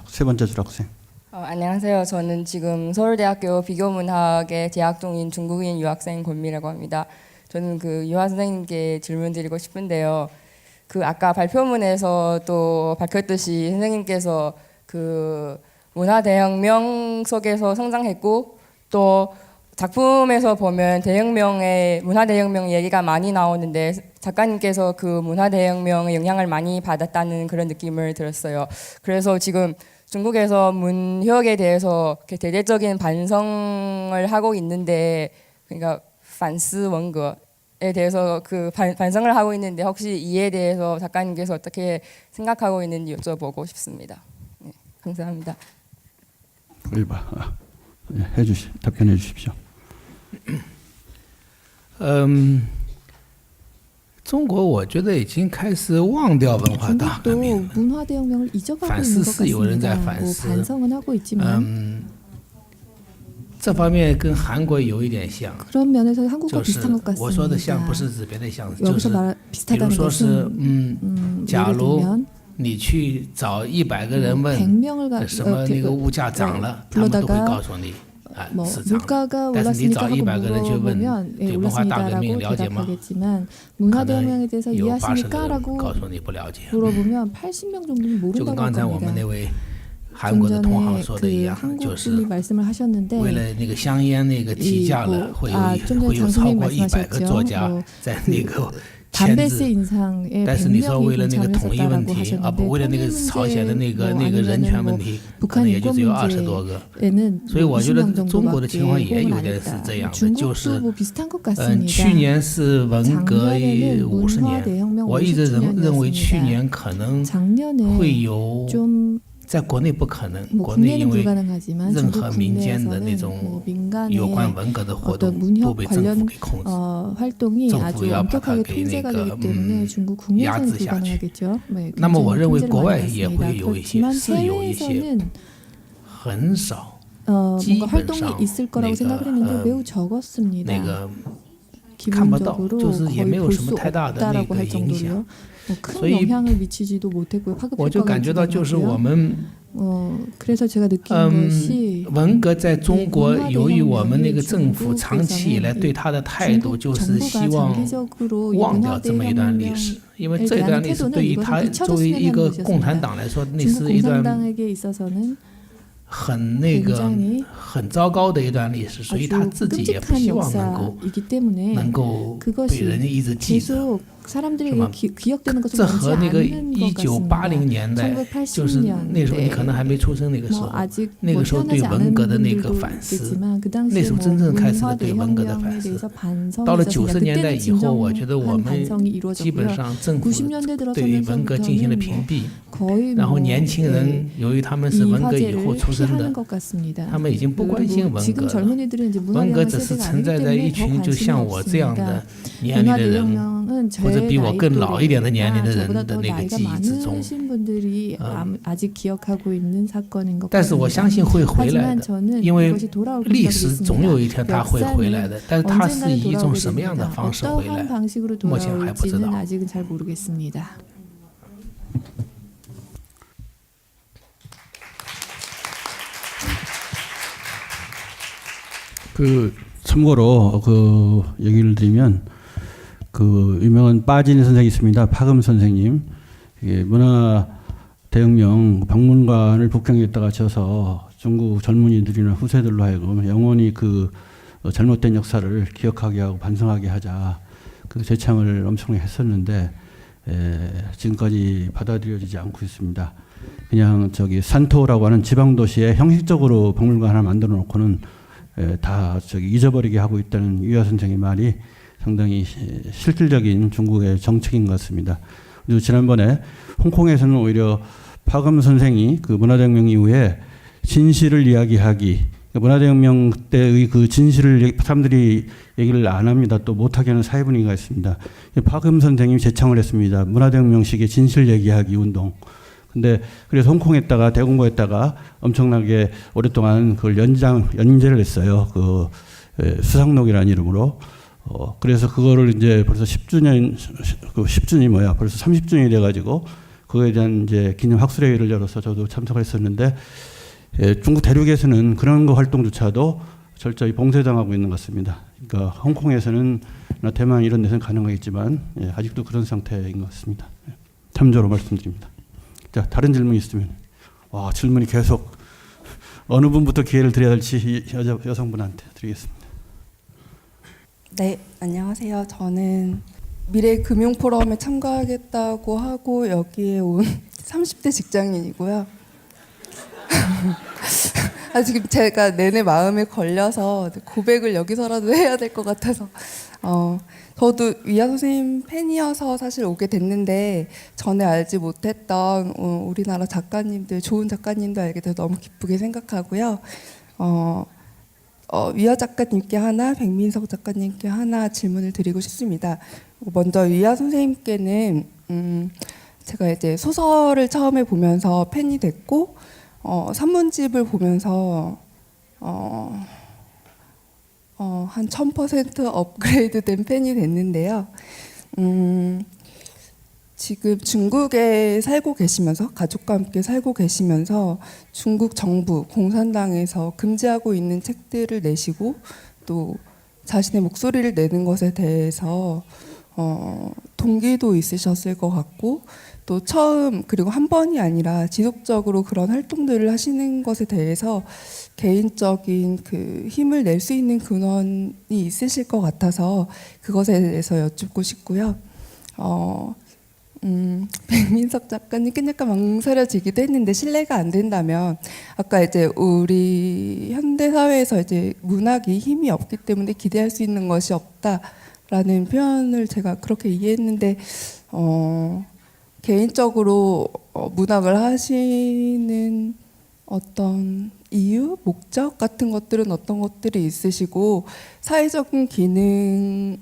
S1: 세 번째 줄학생.
S9: 안녕하세요. 저는 지금 서울대학교 비교문학에 재학 중인 중국인 유학생 권미라고 합니다. 저는 그 유학 선생님께 질문 드리고 싶은데요. 그 아까 발표문에서 또 밝혔듯이 선생님께서 그 문화대혁명 속에서 성장했고 또 작품에서 보면 문화대혁명 얘기가 많이 나오는데 작가님께서 그 문화대혁명의 영향을 많이 받았다는 그런 느낌을 들었어요. 그래서 지금 중국에서 문혁에 대해서 대대적인 반성을 하고 있는데, 그러니까 반스 원거에 대해서 그 반성을 하고 있는데 혹시 이에 대해서 작가님께서 어떻게 생각하고 있는지 여쭤보고 싶습니다. 네, 감사합니다.
S1: 답변해 주십시오.
S2: 中国我觉得已经开始忘掉文化大革命了。
S10: 문화대혁명을 잊어가고 있는 것 같습니다. 뭐 반성은 하고 있지만
S2: 这方面跟韩国有一点像。
S10: 그런 면에서 한국과
S2: 就是
S10: 비슷한 것
S2: 我说的
S10: 같습니다.
S2: 像不是指别的像，就
S10: 여기서
S2: 是
S10: 말
S2: 比如
S10: 비슷하다는
S2: 说是
S10: 것은
S2: 假
S10: 예를
S2: 如
S10: 들면
S2: 你去找100个人问
S10: 100명을
S2: 什么那个物价涨了，他们都会告诉你。
S10: 뭐
S2: 是涨了。
S10: 물가가
S2: 但是你找
S10: 올랐으니까
S2: 100个人去问
S10: 물어보면
S2: 对文化大革命
S10: 올랐습니다라고
S2: 了解吗？
S10: 대답하겠지만
S2: 可
S10: 문화대혁명에
S2: 能
S10: 대해서
S2: 有80个人
S10: 이해하십니까라고
S2: 告诉你不了解。
S10: 물어보면 80명 정도는
S2: 就跟
S10: 모른다고
S2: 刚才我们
S10: 합니다.
S2: 那位韩国的
S10: 좀
S2: 同行
S10: 전에
S2: 说的一
S10: 그
S2: 样，就
S10: 한국
S2: 是
S10: 분이 말씀을 하셨는데
S2: 为了那个香烟那个提价了，会有
S10: 좀
S2: 超
S10: 전에
S2: 过
S10: 장수님
S2: 100个
S10: 말씀하셨죠.
S2: 作家
S10: 뭐
S2: 在那个签
S10: 담배세
S2: 字。
S10: 인상에
S2: 但是你说
S10: 100명이
S2: 为了那个统一问
S10: 동참했었다라고
S2: 题啊，不
S10: 하셨는데
S2: 为了那个
S10: 통일
S2: 朝鲜的
S10: 문제
S2: 那个人权
S10: 아니면은
S2: 问
S10: 뭐
S2: 题，可
S10: 북한
S2: 能也就
S10: 인권
S2: 只有20多个。
S10: 문제에는
S2: 所以我觉得
S10: 20명
S2: 中国的情况
S10: 정도밖에
S2: 也有
S10: 호응을 안
S2: 点是
S10: 했다.
S2: 这样的，就
S10: 중국도
S2: 是
S10: 뭐 비슷한 것 같습니다.
S2: 去年是文革
S10: 작년에는
S2: 50 年，
S10: 문화대혁명
S2: 我一直认为去
S10: 50주년이었습니다.
S2: 年可能
S10: 작년에
S2: 会有，
S10: 좀
S2: 在国内不可能，
S10: 뭐
S2: 国内
S10: 국내는
S2: 因为
S10: 불가능하지만
S2: 任
S10: 중국
S2: 何民间的
S10: 국내에서는
S2: 那种
S10: 뭐 민간의
S2: 有关文革的活
S10: 어떤
S2: 动都
S10: 문혁
S2: 被政府
S10: 관련
S2: 给控制。
S10: 활동이
S2: 政府
S10: 아주
S2: 要把它
S10: 엄격하게
S2: 给那
S10: 통제가
S2: 个
S10: 되기 때문에 중국 국내에서는
S2: 压制下去。
S10: 불가능하겠죠. 네,
S2: 那么我
S10: 굉장히
S2: 认为
S10: 통제를
S2: 国
S10: 많이
S2: 外也
S10: 받습니다.
S2: 会有一些，
S10: 그렇지만
S2: 是有一些
S10: 해외에서는
S2: 很少
S10: 뭔가 활동이
S2: 基本上
S10: 있을 거라고
S2: 那个
S10: 생각을 했는데 매우 적었습니다.
S2: 那个看不到，
S10: 기본적으로
S2: 就是也
S10: 거의
S2: 没有
S10: 볼
S2: 什么
S10: 수
S2: 太大的那
S10: 없다라고
S2: 个
S10: 할
S2: 影响。
S10: 정도로요. 뭐 큰
S2: 所以
S10: 영향을 미치지도 못했고요. 파급
S2: 我就
S10: 효과가
S2: 感觉到，就是我
S10: 기대하고요.
S2: 们
S10: 그래서 제가 느끼는 것이
S2: 文革在中国，
S10: 이
S2: 由于我们那
S10: 문화대혁명이
S2: 个政府长期以来
S10: 중국에서는
S2: 对它的态度，
S10: 중국
S2: 就是希
S10: 정부가
S2: 望
S10: 장기적으로 이
S2: 忘掉这么一段历
S10: 문화대혁명
S2: 史，因为这段历史对于他作为一个共产党来说，那
S10: 중국
S2: 是一段
S10: 공산당에게 있어서는
S2: 很那个
S10: 굉장히
S2: 很糟糕的一段历史，所以他
S10: 아주
S2: 自己也不
S10: 끔찍한
S2: 希望能够
S10: 역사이기 때문에
S2: 能够被
S10: 그것이
S2: 人一直记着。
S10: 계속 사람들에게
S2: 그만
S10: 기억되는 것을
S2: 这
S10: 원치
S2: 和那个
S10: 않는 것
S2: 1980 年代，就是那时候你可能还没出生那个时
S10: 뭐
S2: 候，
S10: 아직
S2: 那
S10: 뭐
S2: 个时候对
S10: 태어나지
S2: 文
S10: 않은
S2: 革的那个
S10: 분들도
S2: 反思，
S10: 있겠지만 그
S2: 那
S10: 당시에
S2: 时候
S10: 뭐
S2: 真正开始了对文革的
S10: 문화대혁명에
S2: 反思。
S10: 대해서 반성이
S2: 到了
S10: 있었습니다.
S2: 90年代
S10: 그때는
S2: 以后，我觉得我
S10: 진정한
S2: 们
S10: 반성이
S2: 基本
S10: 이루어졌고요.
S2: 上政府
S10: 90년대
S2: 对于文革进行了
S10: 들어서면서부터는
S2: 屏
S10: 뭐
S2: 蔽，
S10: 거의
S2: 然后
S10: 뭐
S2: 年轻人由于他们是
S10: 이
S2: 文革以后
S10: 화제를
S2: 出生
S10: 피하는
S2: 的，
S10: 것 같습니다.
S2: 他们已经不关心
S10: 그리고
S2: 文
S10: 지금
S2: 革了。
S10: 젊은이들은 이제
S2: 文革
S10: 문화대혁명
S2: 只是
S10: 세대가
S2: 存
S10: 아니기
S2: 在在一
S10: 때문에 더
S2: 群就
S10: 관심이
S2: 像我这样
S10: 없습니다.
S2: 的年龄的人，
S10: 문화대혁명은
S2: 或者
S10: 제
S2: 比我更老一点的年龄的人
S10: 저보다
S2: 的
S10: 더
S2: 那个
S10: 나이가
S2: 记忆之中。
S10: 많으신 분들이 아직 기억하고 있는 사건인 것
S2: 但是我
S10: 같습니다.
S2: 相信会回来
S10: 하지만
S2: 的，
S10: 저는
S2: 因为
S10: 이것이 돌아올
S2: 历
S10: 거라고
S2: 史总有一天它会回来的，但是它是
S10: 언젠가는
S2: 以一种
S10: 돌아오게
S2: 什么样的
S10: 됩니다.
S2: 方式回来，
S10: 어떠한 방식으로
S2: 目前还不知
S10: 돌아올지는
S2: 道。
S10: 아직은 잘 모르겠습니다.
S1: 그 참고로 그 얘기를 드리면 그 유명한 빠진 선생이 있습니다. 파금 선생님. 이게 문화 대혁명 박물관을 북경에다가 져서 중국 젊은이들이나 후세들로 하여금 영원히 그 잘못된 역사를 기억하게 하고 반성하게 하자. 그 제창을 엄청나게 했었는데 지금까지 받아들여지지 않고 있습니다. 그냥 저기 산토라고 하는 지방 도시에 형식적으로 박물관 하나 만들어 놓고는 다 저기 잊어버리게 하고 있다는 유아 선생의 말이 상당히 실질적인 중국의 정책인 것 같습니다. 그리고 지난번에 홍콩에서는 오히려 파금 선생이 그 문화대혁명 이후에 진실을 이야기하기 문화대혁명 때의 그 진실을 사람들이 얘기를 안 합니다. 또 못하게 하는 사회 분위기가 있습니다. 박음 선생님이 제창을 했습니다. 문화대혁명식의 진실 얘기하기 운동. 근데 그래서 홍콩에다가 대공고에다가 엄청나게 오랫동안 그걸 연재를 했어요. 그 수상록이라는 이름으로. 그래서 그거를 이제 벌써 10주년, 그 10주년이 뭐야? 벌써 30주년이 돼가지고 그거에 대한 이제 기념 학술회의를 열어서 저도 참석을 했었는데 중국 대륙에서는 그런 거 활동조차도 철저히 봉쇄당하고 있는 것 같습니다. 그러니까 홍콩에서는 대만 이런 데서는 가능하겠지만 아직도 그런 상태인 것 같습니다. 참조로 말씀드립니다. 자, 다른 질문 있으면. 와, 질문이 계속 어느 분부터 기회를 드려야 할지 여성분한테 드리겠습니다.
S11: 네, 안녕하세요. 저는 미래금융포럼에 참가하겠다고 하고 여기에 온 30대 직장인이고요. 지금 제가 내내 마음에 걸려서 고백을 여기서라도 해야 될 것 같아서 저도 위아 선생님 팬이어서 사실 오게 됐는데 전에 알지 못했던 우리나라 작가님들, 좋은 작가님도 알게 돼서 너무 기쁘게 생각하고요. 위아 작가님께 하나, 백민석 작가님께 하나 질문을 드리고 싶습니다. 먼저 위아 선생님께는 제가 이제 소설을 처음에 보면서 팬이 됐고 산문집을 보면서 한 1000% 업그레이드된 팬이 됐는데요. 지금 중국에 살고 계시면서 가족과 함께 살고 계시면서 중국 정부, 공산당에서 금지하고 있는 책들을 내시고 또 자신의 목소리를 내는 것에 대해서 동기도 있으셨을 것 같고 또 처음 그리고 한 번이 아니라 지속적으로 그런 활동들을 하시는 것에 대해서 개인적인 그 힘을 낼 수 있는 근원이 있으실 것 같아서 그것에 대해서 여쭙고 싶고요. 백민석 작가님께 약간 망설여지기도 했는데 실례가 안 된다면 아까 이제 우리 현대 사회에서 이제 문학이 힘이 없기 때문에 기대할 수 있는 것이 없다라는 표현을 제가 그렇게 이해했는데 개인적으로 문학을 하시는 어떤 이유, 목적 같은 것들은 어떤 것들이 있으시고 사회적인 기능을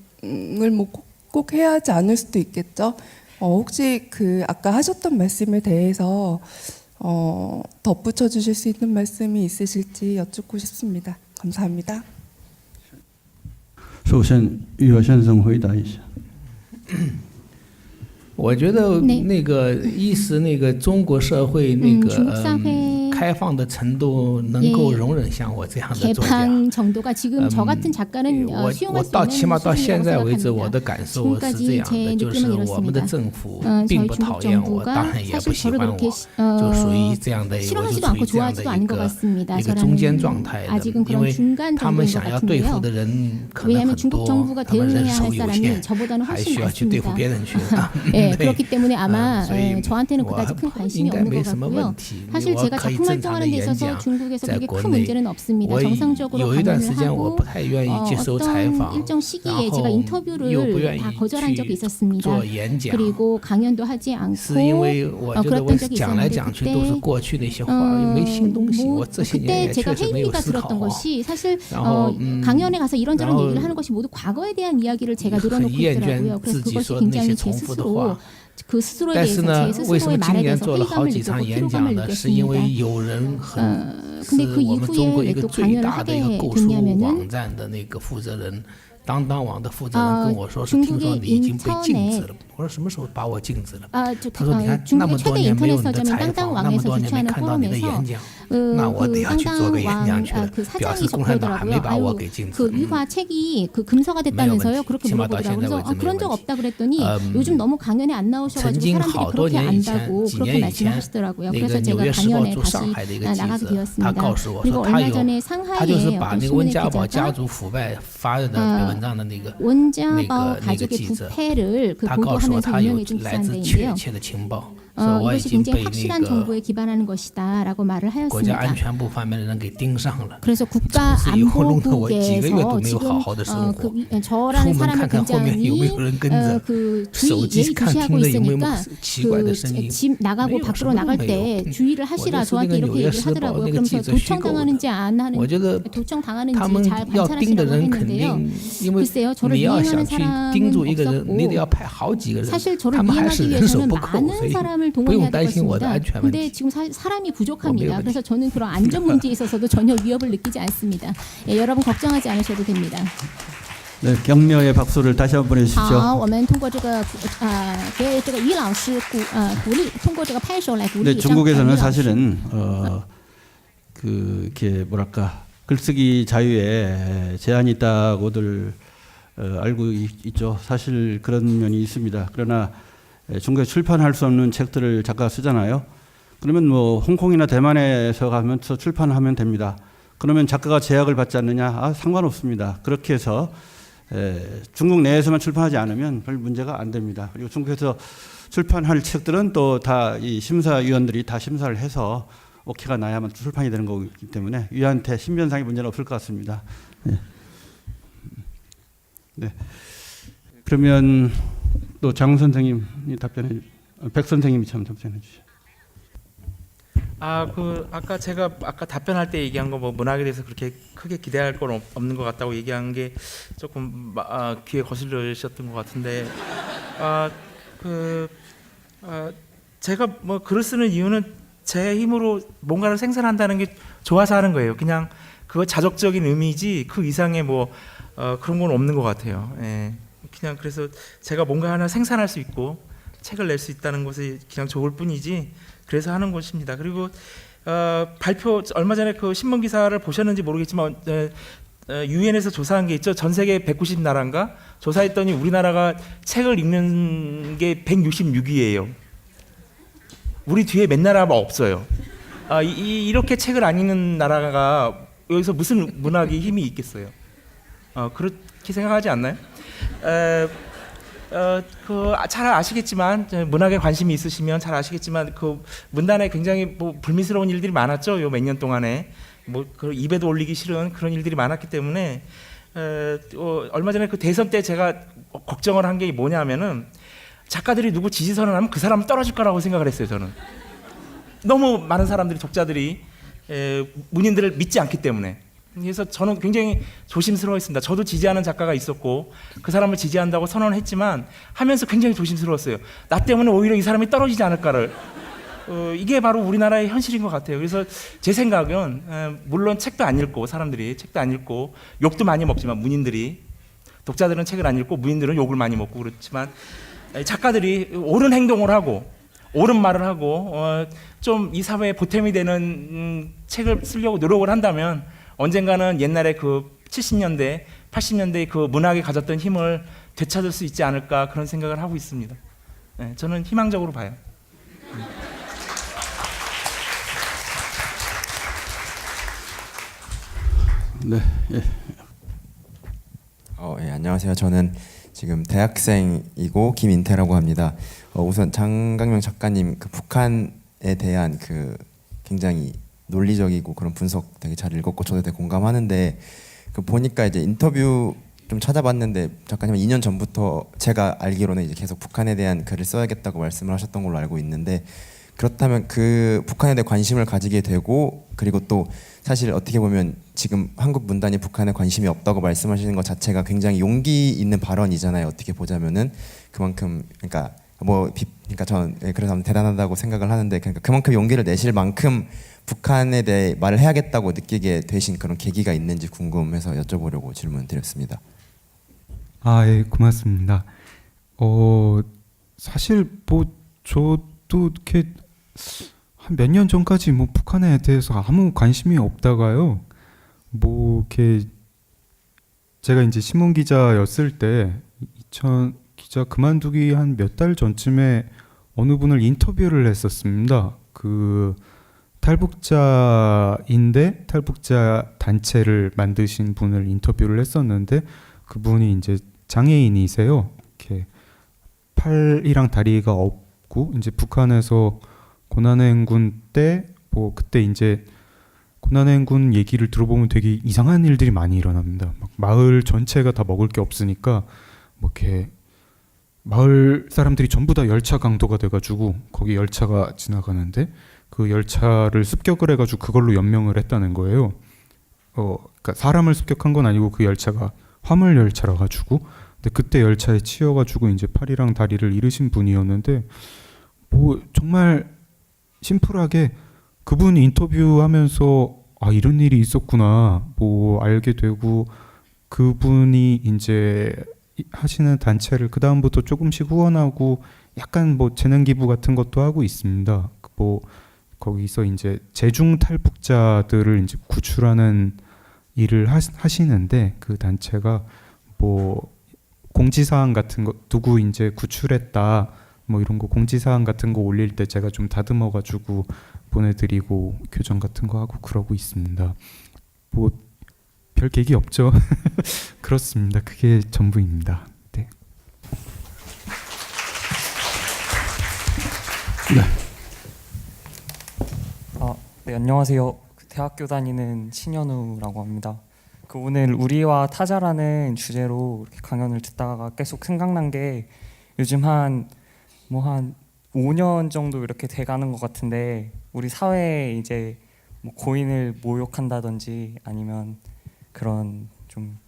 S11: 뭐 꼭 해야 하지 않을 수도 있겠죠. 혹시 그 아까 하셨던 말씀에 대해서 덧붙여 주실 수 있는 말씀이 있으실지 여쭙고 싶습니다. 감사합니다.
S1: 首先，余华先生回答一下。
S2: 我觉得那个一是那个中国社会那个开放的程度能够容忍像我这样的作家。
S3: 개방 정도가 지금 저 같은 작가는 수용할 수 있는
S2: 起码到现在为止，
S3: 수준이라고
S2: 我的感受是这样的，就是我们的政府并不讨厌我，当然也不喜欢我，就属于这样的，我就处于这样的一个中间状态的，因为他们想要对付的人可能很多，他们人手有限，还需要去对付别人去。
S3: 그렇기 때문에 아마 저한테는 그다지 큰 관심이 없는 것 같고요. 사실 제가 작품 활동하는 데 있어서 중국에서 그렇게 큰 문제는 없습니다. 정상적으로 방문을 하고 어떤 일정 시기에 제가 인터뷰를 다 거절한 적이 있었습니다. 그리고 강연도 하지 않고 그랬던 적이 있었는데 그때 제가 회의가 들었던 것이 사실 강연에 가서 이런저런 얘기를 하는 것이 모두 과거에 대한 이야기를 제가 늘어놓고 있더라고요. 그래서 그것이 굉장히 제 스스로 그 스스로에 대해서 제 스스로의 말에 대해서 회의감을 느끼고 피로감을 느꼈습니다. 근데 그 이후에 왜 또 강연을 하게 됐냐면은
S2: 当当网的负责人跟我说是听说你已经被禁止了，我说什么时候把我禁止了？他说你看那么多年没有你的采访，那么多年没看到你的演讲，那我得要去做个演讲去了，表示共产党还没把我给禁止。
S3: 그 위화 책이 그 금서가 됐다면서요? 그렇게 물어보더라고요. 그래서 그런 적 없다 그랬더니 요즘 너무 강연에 안 나오셔가지고 사람들이 그렇게 안다고 그렇게 말씀하시더라고요. 그래서 제가 강연에 다시 나가게 되었습니다. 그리고 얼마 전에 상하이에 어떤 신문의 기자가 원자버 가족의 부패를 그 보도하면서 유명해진 기사인데요. 이것이 굉장히 확실한 정보에 기반하는 것이다라고 말을 하였습니다. 그래서 국가안보국에서 지금 저라는 사람을 굉장히 예의주시하고 있으니까 집 나가고 밖으로 나갈 때 주의를 하시라 저한테 이렇게 얘기를 하더라고요. 그러면서 도청당하는지 안 하는지 도청당하는지 잘 관찰하시라고 했는데요. 글쎄요, 저를 미행하는 사람은 없었고 사실 저를 미행하기 위해서는 많은 사람을 동원해야 될 것입니다. 그런데 지금 사람이 부족합니다. 그래서 저는 그런 안전 문제에 있어서도 전혀 위협을 느끼지 않습니다. 예, 여러분 걱정하지 않으셔도 됩니다.
S1: 네, 격려의 박수를 다시 한번 보내주십시오.
S3: 好，我们通过这个给这个于老师鼓励，通过这个拍手来鼓励。
S1: 네, 중국에서는 사실은 이렇게 뭐랄까 글쓰기 자유에 제한이 있다고들 알고 있죠. 사실 그런 면이 있습니다. 그러나 중국에 출판할 수 없는 책들을 작가가 쓰잖아요. 그러면 뭐 홍콩이나 대만에서 가면서 출판하면 됩니다. 그러면 작가가 제약을 받지 않느냐? 상관없습니다. 그렇게 해서 중국 내에서만 출판하지 않으면 별 문제가 안 됩니다. 그리고 중국에서 출판할 책들은 또 다 이 심사위원들이 다 심사를 해서 오케이가 나야만 출판이 되는 거기 때문에 위한테 신변상의 문제는 없을 것 같습니다. 네. 네. 그러면 또 장 선생님이 백 선생님이 참 답변해 주시죠.
S12: 아까 제가 답변할 때 얘기한 거 뭐 문학에 대해서 그렇게 크게 기대할 건 없는 것 같다고 얘기한 게 조금 귀에 거슬리셨던 것 같은데 제가 뭐 글을 쓰는 이유는 제 힘으로 뭔가를 생산한다는 게 좋아서 하는 거예요. 그냥 그거 자적적인 의미지 그 이상의 뭐 그런 건 없는 것 같아요. 예. 그냥 그래서 제가 뭔가 하나 생산할 수 있고 책을 낼 수 있다는 것이 그냥 좋을 뿐이지 그래서 하는 것입니다. 그리고 발표 얼마 전에 그 신문 기사를 보셨는지 모르겠지만 유엔에서 조사한 게 있죠. 전 세계 190나라인가 조사했더니 우리나라가 책을 읽는 게 166위예요. 우리 뒤에 몇 나라가 없어요. 이렇게 책을 안 읽는 나라가 여기서 무슨 문학이 힘이 있겠어요? 그렇게 생각하지 않나요? 잘 아시겠지만 문학에 관심이 있으시면 잘 아시겠지만 그 문단에 굉장히 뭐 불미스러운 일들이 많았죠. 요 몇 년 동안에 뭐 그 입에도 올리기 싫은 그런 일들이 많았기 때문에 얼마 전에 그 대선 때 제가 걱정을 한 게 뭐냐면은 작가들이 누구 지지 선언하면 그 사람은 떨어질 거라고 생각을 했어요. 저는 너무 많은 사람들이 독자들이 문인들을 믿지 않기 때문에. 그래서 저는 굉장히 조심스러워했습니다. 저도 지지하는 작가가 있었고 그 사람을 지지한다고 선언했지만 하면서 굉장히 조심스러웠어요. 나 때문에 오히려 이 사람이 떨어지지 않을까를. 이게 바로 우리나라의 현실인 것 같아요. 그래서 제 생각은 물론 책도 안 읽고 사람들이 책도 안 읽고 욕도 많이 먹지만 문인들이 독자들은 책을 안 읽고 문인들은 욕을 많이 먹고 그렇지만 작가들이 옳은 행동을 하고 옳은 말을 하고 좀 이 사회에 보탬이 되는 책을 쓰려고 노력을 한다면 언젠가는 옛날에 그 70년대, 80년대 그 문학이 가졌던 힘을 되찾을 수 있지 않을까 그런 생각을 하고 있습니다. 네, 저는 희망적으로 봐요.
S1: 네. 예.
S13: 예, 안녕하세요. 저는 지금 대학생이고 김인태라고 합니다. 우선 장강명 작가님 그 북한에 대한 그 굉장히 논리적이고 그런 분석 되게 잘 읽었고 저도 되게 공감하는데 그 보니까 이제 인터뷰 좀 찾아봤는데 작가님은 2년 전부터 제가 알기로는 이제 계속 북한에 대한 글을 써야겠다고 말씀을 하셨던 걸로 알고 있는데 그렇다면 그 북한에 대해 관심을 가지게 되고 그리고 또 사실 어떻게 보면 지금 한국 문단이 북한에 관심이 없다고 말씀하시는 것 자체가 굉장히 용기 있는 발언이잖아요. 어떻게 보자면은 그만큼 그러니까 저는 그래서 대단하다고 생각을 하는데 그러니까 그만큼 용기를 내실 만큼 북한에 대해 말을 해야겠다고 느끼게 되신 그런 계기가 있는지 궁금해서 여쭤보려고 질문 드렸습니다.
S4: 예, 고맙습니다. 사실 뭐 저도 이렇게 한 몇 년 전까지 뭐 북한에 대해서 아무 관심이 없다가요. 뭐 이렇게 제가 이제 신문 기자였을 때 기자 그만두기 한 몇 달 전쯤에 어느 분을 인터뷰를 했었습니다. 그 탈북자인데 탈북자 단체를 만드신 분을 인터뷰를 했었는데 그분이 이제 장애인이세요. 이렇게 팔이랑 다리가 있었고 이제 북한에서 고난의 행군 때 뭐 그때 이제 고난의 행군 얘기를 들어보면 되게 이상한 일들이 많이 일어납니다. 막 마을 전체가 다 먹을 게 없으니까 뭐 이렇게 마을 사람들이 전부 다 열차 강도가 돼가지고 거기 열차가 지나가는데 그 열차를 습격을 해가지고 그걸로 연명을 했다는 거예요. 그러니까 사람을 습격한 건 아니고 그 열차가 화물 열차라 가지고 근데 그때 열차에 치여가지고 이제 팔이랑 다리를 잃으신 분이었는데 뭐 정말 심플하게 그분 인터뷰하면서 아 이런 일이 있었구나 뭐 알게 되고 그분이 이제 하시는 단체를 그 다음부터 조금씩 후원하고 약간 뭐 재능 기부 같은 것도 하고 있습니다. 뭐 거기서 이제 재중 탈북자들을 이제 구출하는 일을 하시는데 그 단체가 뭐 공지사항 같은 거 누구 이제 구출했다 뭐 이런 거 공지사항 같은 거 올릴 때 제가 좀 다듬어가지고 보내드리고 교정 같은 거 하고 그러고 있습니다. 뭐 별 계기 없죠. 그렇습니다. 그게 전부입니다. 네.
S14: 네, 안녕하세요. 대학교 다니는 신현우라고 합니다. 오늘 우리와 타자라는 주제로 이렇게 강연을 듣다가 계속 생각난 게 요즘 한 5년 정도 이렇게 돼가는 것 같은데 우리 사회에 이제 뭐 고인을 모욕한다든지 아니면 그런 좀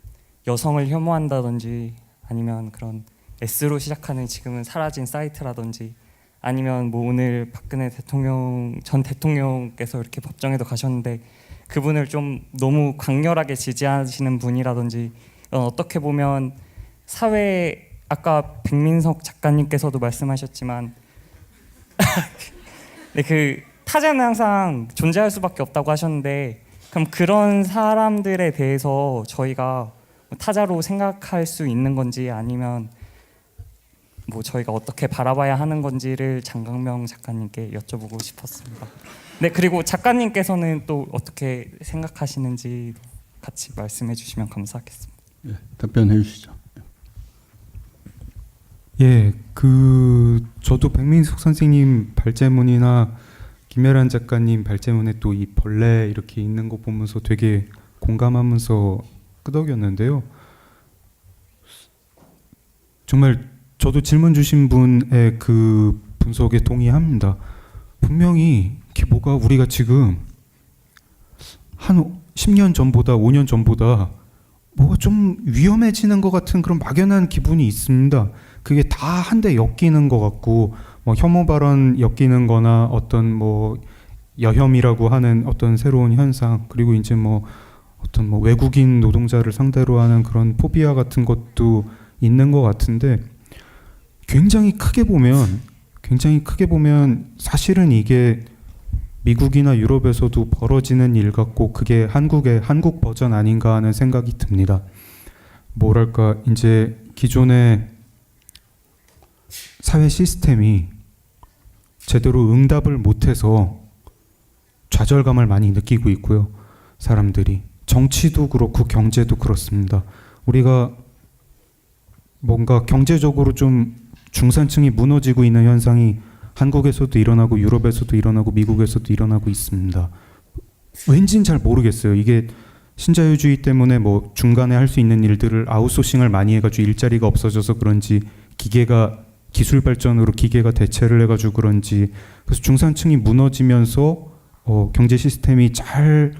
S14: 여성을 혐오한다든지 아니면 그런 S로 시작하는 지금은 사라진 사이트라든지 아니면 뭐 오늘 박근혜 전 대통령께서 이렇게 법정에도 가셨는데 그분을 좀 너무 강렬하게 지지하시는 분이라든지 어떻게 보면 사회 아까 백민석 작가님께서도 말씀하셨지만 네, 그 타자는 항상 존재할 수밖에 없다고 하셨는데 그럼 그런 사람들에 대해서 저희가 타자로 생각할 수 있는 건지 아니면 뭐 저희가 어떻게 바라봐야 하는 건지를 장강명 작가님께 여쭤보고 싶었습니다. 네, 그리고 작가님께서는 또 어떻게 생각하시는지 같이 말씀해 주시면 감사하겠습니다.
S1: 네, 답변해 주시죠.
S4: 예, 저도 백민숙 선생님 발제문이나 김혜란 작가님 발제문에 또 이 벌레 이렇게 있는 거 보면서 되게 공감하면서 끄덕였는데요. 정말 저도 질문 주신 분의 그 분석에 동의합니다. 분명히 뭐가 우리가 지금 한 10년 전보다 5년 전보다 뭐가 좀 위험해지는 것 같은 그런 막연한 기분이 있습니다. 그게 다 한데 엮이는 것 같고 뭐 혐오 발언 엮이는 거나 어떤 뭐 여혐이라고 하는 어떤 새로운 현상 그리고 이제 뭐 어떤 뭐 외국인 노동자를 상대로 하는 그런 포비아 같은 것도 있는 것 같은데 굉장히 크게 보면 사실은 이게 미국이나 유럽에서도 벌어지는 일 같고 그게 한국 버전 아닌가 하는 생각이 듭니다. 뭐랄까 이제 기존의 사회 시스템이 제대로 응답을 못해서 좌절감을 많이 느끼고 있고요. 사람들이 정치도 그렇고 경제도 그렇습니다. 우리가 뭔가 경제적으로 좀 중산층이 무너지고 있는 현상이 한국에서도 일어나고 유럽에서도 일어나고 미국에서도 일어나고 있습니다. 왠진 잘 모르겠어요. 이게 신자유주의 때문에 뭐 중간에 할 수 있는 일들을 아웃소싱을 많이 해가지고 일자리가 없어져서 그런지 기술 발전으로 기계가 대체를 해가지고 그런지 그래서 중산층이 무너지면서 경제 시스템이 잘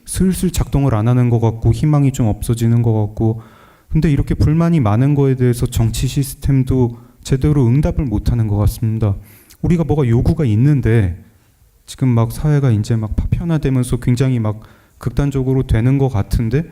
S4: 슬슬 작동을 안 하는 것 같고 희망이 좀 없어지는 것 같고 근데 이렇게 불만이 많은 거에 대해서 정치 시스템도 제대로 응답을 못하는 것 같습니다. 우리가 뭐가 요구가 있는데 지금 막 사회가 이제 막 파편화되면서 굉장히 막 극단적으로 되는 것 같은데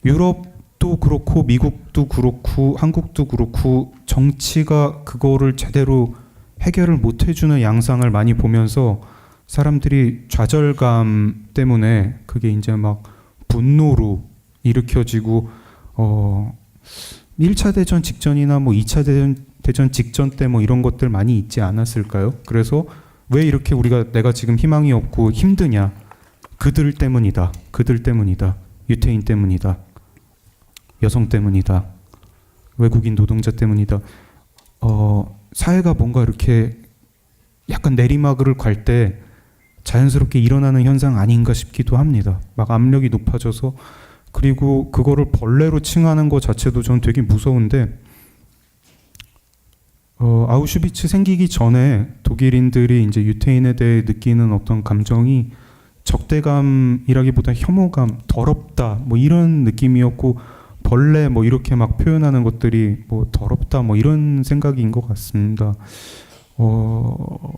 S4: 유럽도 그렇고 미국도 그렇고 한국도 그렇고 정치가 그거를 제대로 해결을 못 해주는 양상을 많이 보면서 사람들이 좌절감 때문에 그게 이제 막 분노로 일으켜지고 1차 대전 직전이나 뭐 2차 대전 직전 때 뭐 이런 것들 많이 있지 않았을까요? 그래서 왜 이렇게 내가 지금 희망이 없고 힘드냐? 그들 때문이다. 유태인 때문이다. 여성 때문이다. 외국인 노동자 때문이다. 사회가 뭔가 이렇게 약간 내리막을 갈 때 자연스럽게 일어나는 현상 아닌가 싶기도 합니다. 막 압력이 높아져서 그리고 그거를 벌레로 칭하는 것 자체도 저는 되게 무서운데 아우슈비츠 생기기 전에 독일인들이 이제 유태인에 대해 느끼는 어떤 감정이 적대감이라기보다 혐오감, 더럽다 뭐 이런 느낌이었고 벌레 뭐 이렇게 막 표현하는 것들이 뭐 더럽다 뭐 이런 생각인 것 같습니다. 뭐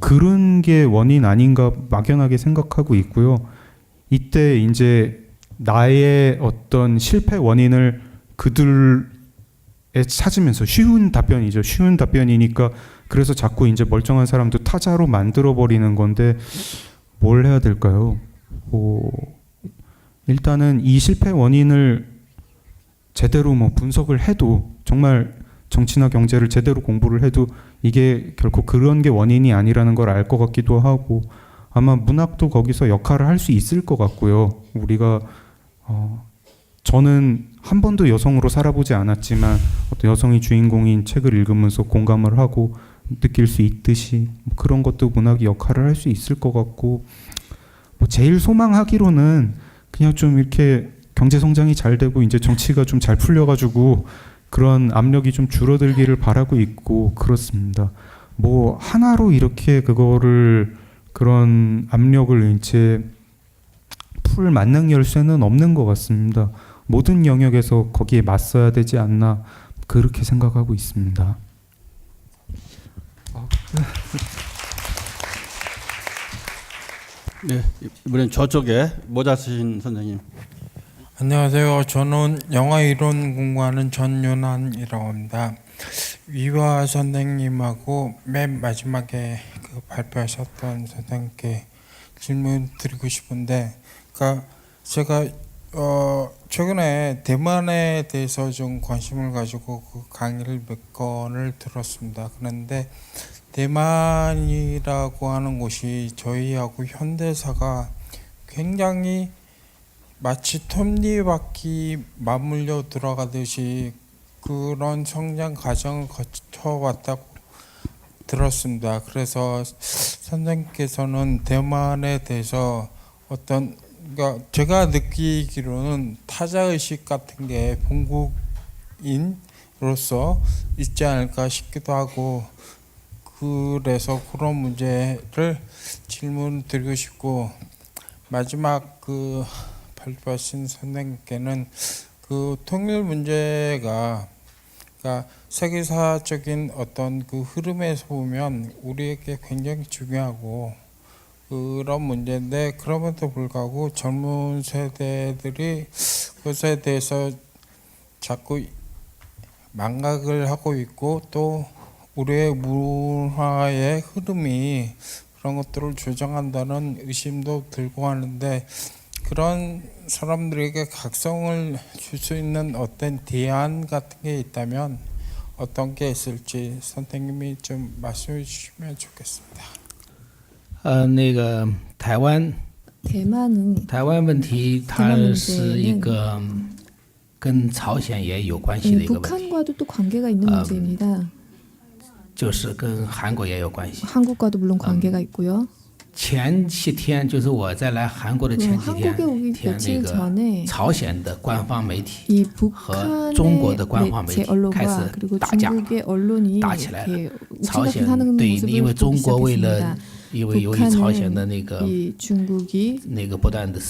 S4: 그런 게 원인 아닌가 막연하게 생각하고 있고요. 이때 이제 나의 어떤 실패 원인을 그들에 찾으면서 쉬운 답변이죠. 쉬운 답변이니까 그래서 자꾸 이제 멀쩡한 사람도 타자로 만들어 버리는 건데 뭘 해야 될까요? 일단은 이 실패 원인을 제대로 뭐 분석을 해도 정말 정치나 경제를 제대로 공부를 해도 이게 결코 그런 게 원인이 아니라는 걸 알 것 같기도 하고 아마 문학도 거기서 역할을 할 수 있을 것 같고요. 우리가 저는 한 번도 여성으로 살아보지 않았지만 어떤 여성이 주인공인 책을 읽으면서 공감을 하고 느낄 수 있듯이 그런 것도 문학이 역할을 할 수 있을 것 같고 뭐 제일 소망하기로는 그냥 좀 이렇게 경제 성장이 잘 되고 이제 정치가 좀 잘 풀려가지고 그런 압력이 좀 줄어들기를 바라고 있고 그렇습니다. 뭐 하나로 이렇게 그거를 그런 압력을 이제 풀 만능 열쇠는 없는 것 같습니다. 모든 영역에서 거기에 맞서야 되지 않나 그렇게 생각하고 있습니다.
S1: 네, 이번엔 저쪽에 모자 쓰신 선생님.
S15: 안녕하세요. 저는 영화 이론 공부하는 전윤환이라고 합니다. 위화 선생님하고 맨 마지막에 그 발표하셨던 선생님께 질문 드리고 싶은데, 그러니까 제가 최근에 대만에 대해서 좀 관심을 가지고 그 강의를 몇 건을 들었습니다. 그런데 대만이라고 하는 곳이 저희하고 현대사가 굉장히 마치 톱니바퀴 맞물려 들어가듯이 그런 성장 과정을 거쳐왔다고 들었습니다. 그래서 선생님께서는 대만에 대해서 어떤, 그러니까 제가 느끼기로는 타자의식 같은 게 본국인으로서 있지 않을까 싶기도 하고, 그래서 그런 문제를 질문 드리고 싶고, 마지막 그 발표하신 선생님께는 그 통일 문제가, 그러니까 세계사적인 어떤 그 흐름에서 보면 우리에게 굉장히 중요하고 그런 문제인데, 그럼에도 불구하고 젊은 세대들이 그것에 대해서 자꾸 망각을 하고 있고, 또 우리의 문화의 흐름이 그런 것들을 조정한다는 의심도 들고 하는데, 그런 사람들에게 각성을 줄 수 있는 어떤 대안 같은 게 있다면 어떤 게 있을지 선생님이 좀 말씀해 주시면 좋겠습니다.
S2: 那个台湾
S10: 대만은
S2: 台湾问题，它是一个跟朝鲜也有关系的一个问题，
S10: 북한과도 또 관계가 있는 문제입니다.
S2: 就是跟韩国也有关系。
S10: 한국과도 물론 관계가 있고요.
S2: 前些天就是我在来韩国的前几天，
S10: 한국에 오기 며칠
S2: 那个
S10: 전에
S2: 朝鲜的官方媒体
S10: 이
S2: 和中国的官方媒
S10: 북한의
S2: 体
S10: 매체
S2: 开
S10: 언론과
S2: 始
S10: 그리고
S2: 打架，
S10: 중국의 언론이
S2: 打起来了
S10: 이렇게
S2: 朝
S10: 우치같이
S2: 鲜
S10: 하는
S2: 对，
S10: 모습을
S2: 因为中
S10: 보기
S2: 国为了
S10: 시작했습니다.
S2: 因为由于朝鲜的那个
S10: 이 중국이
S2: 那个不断的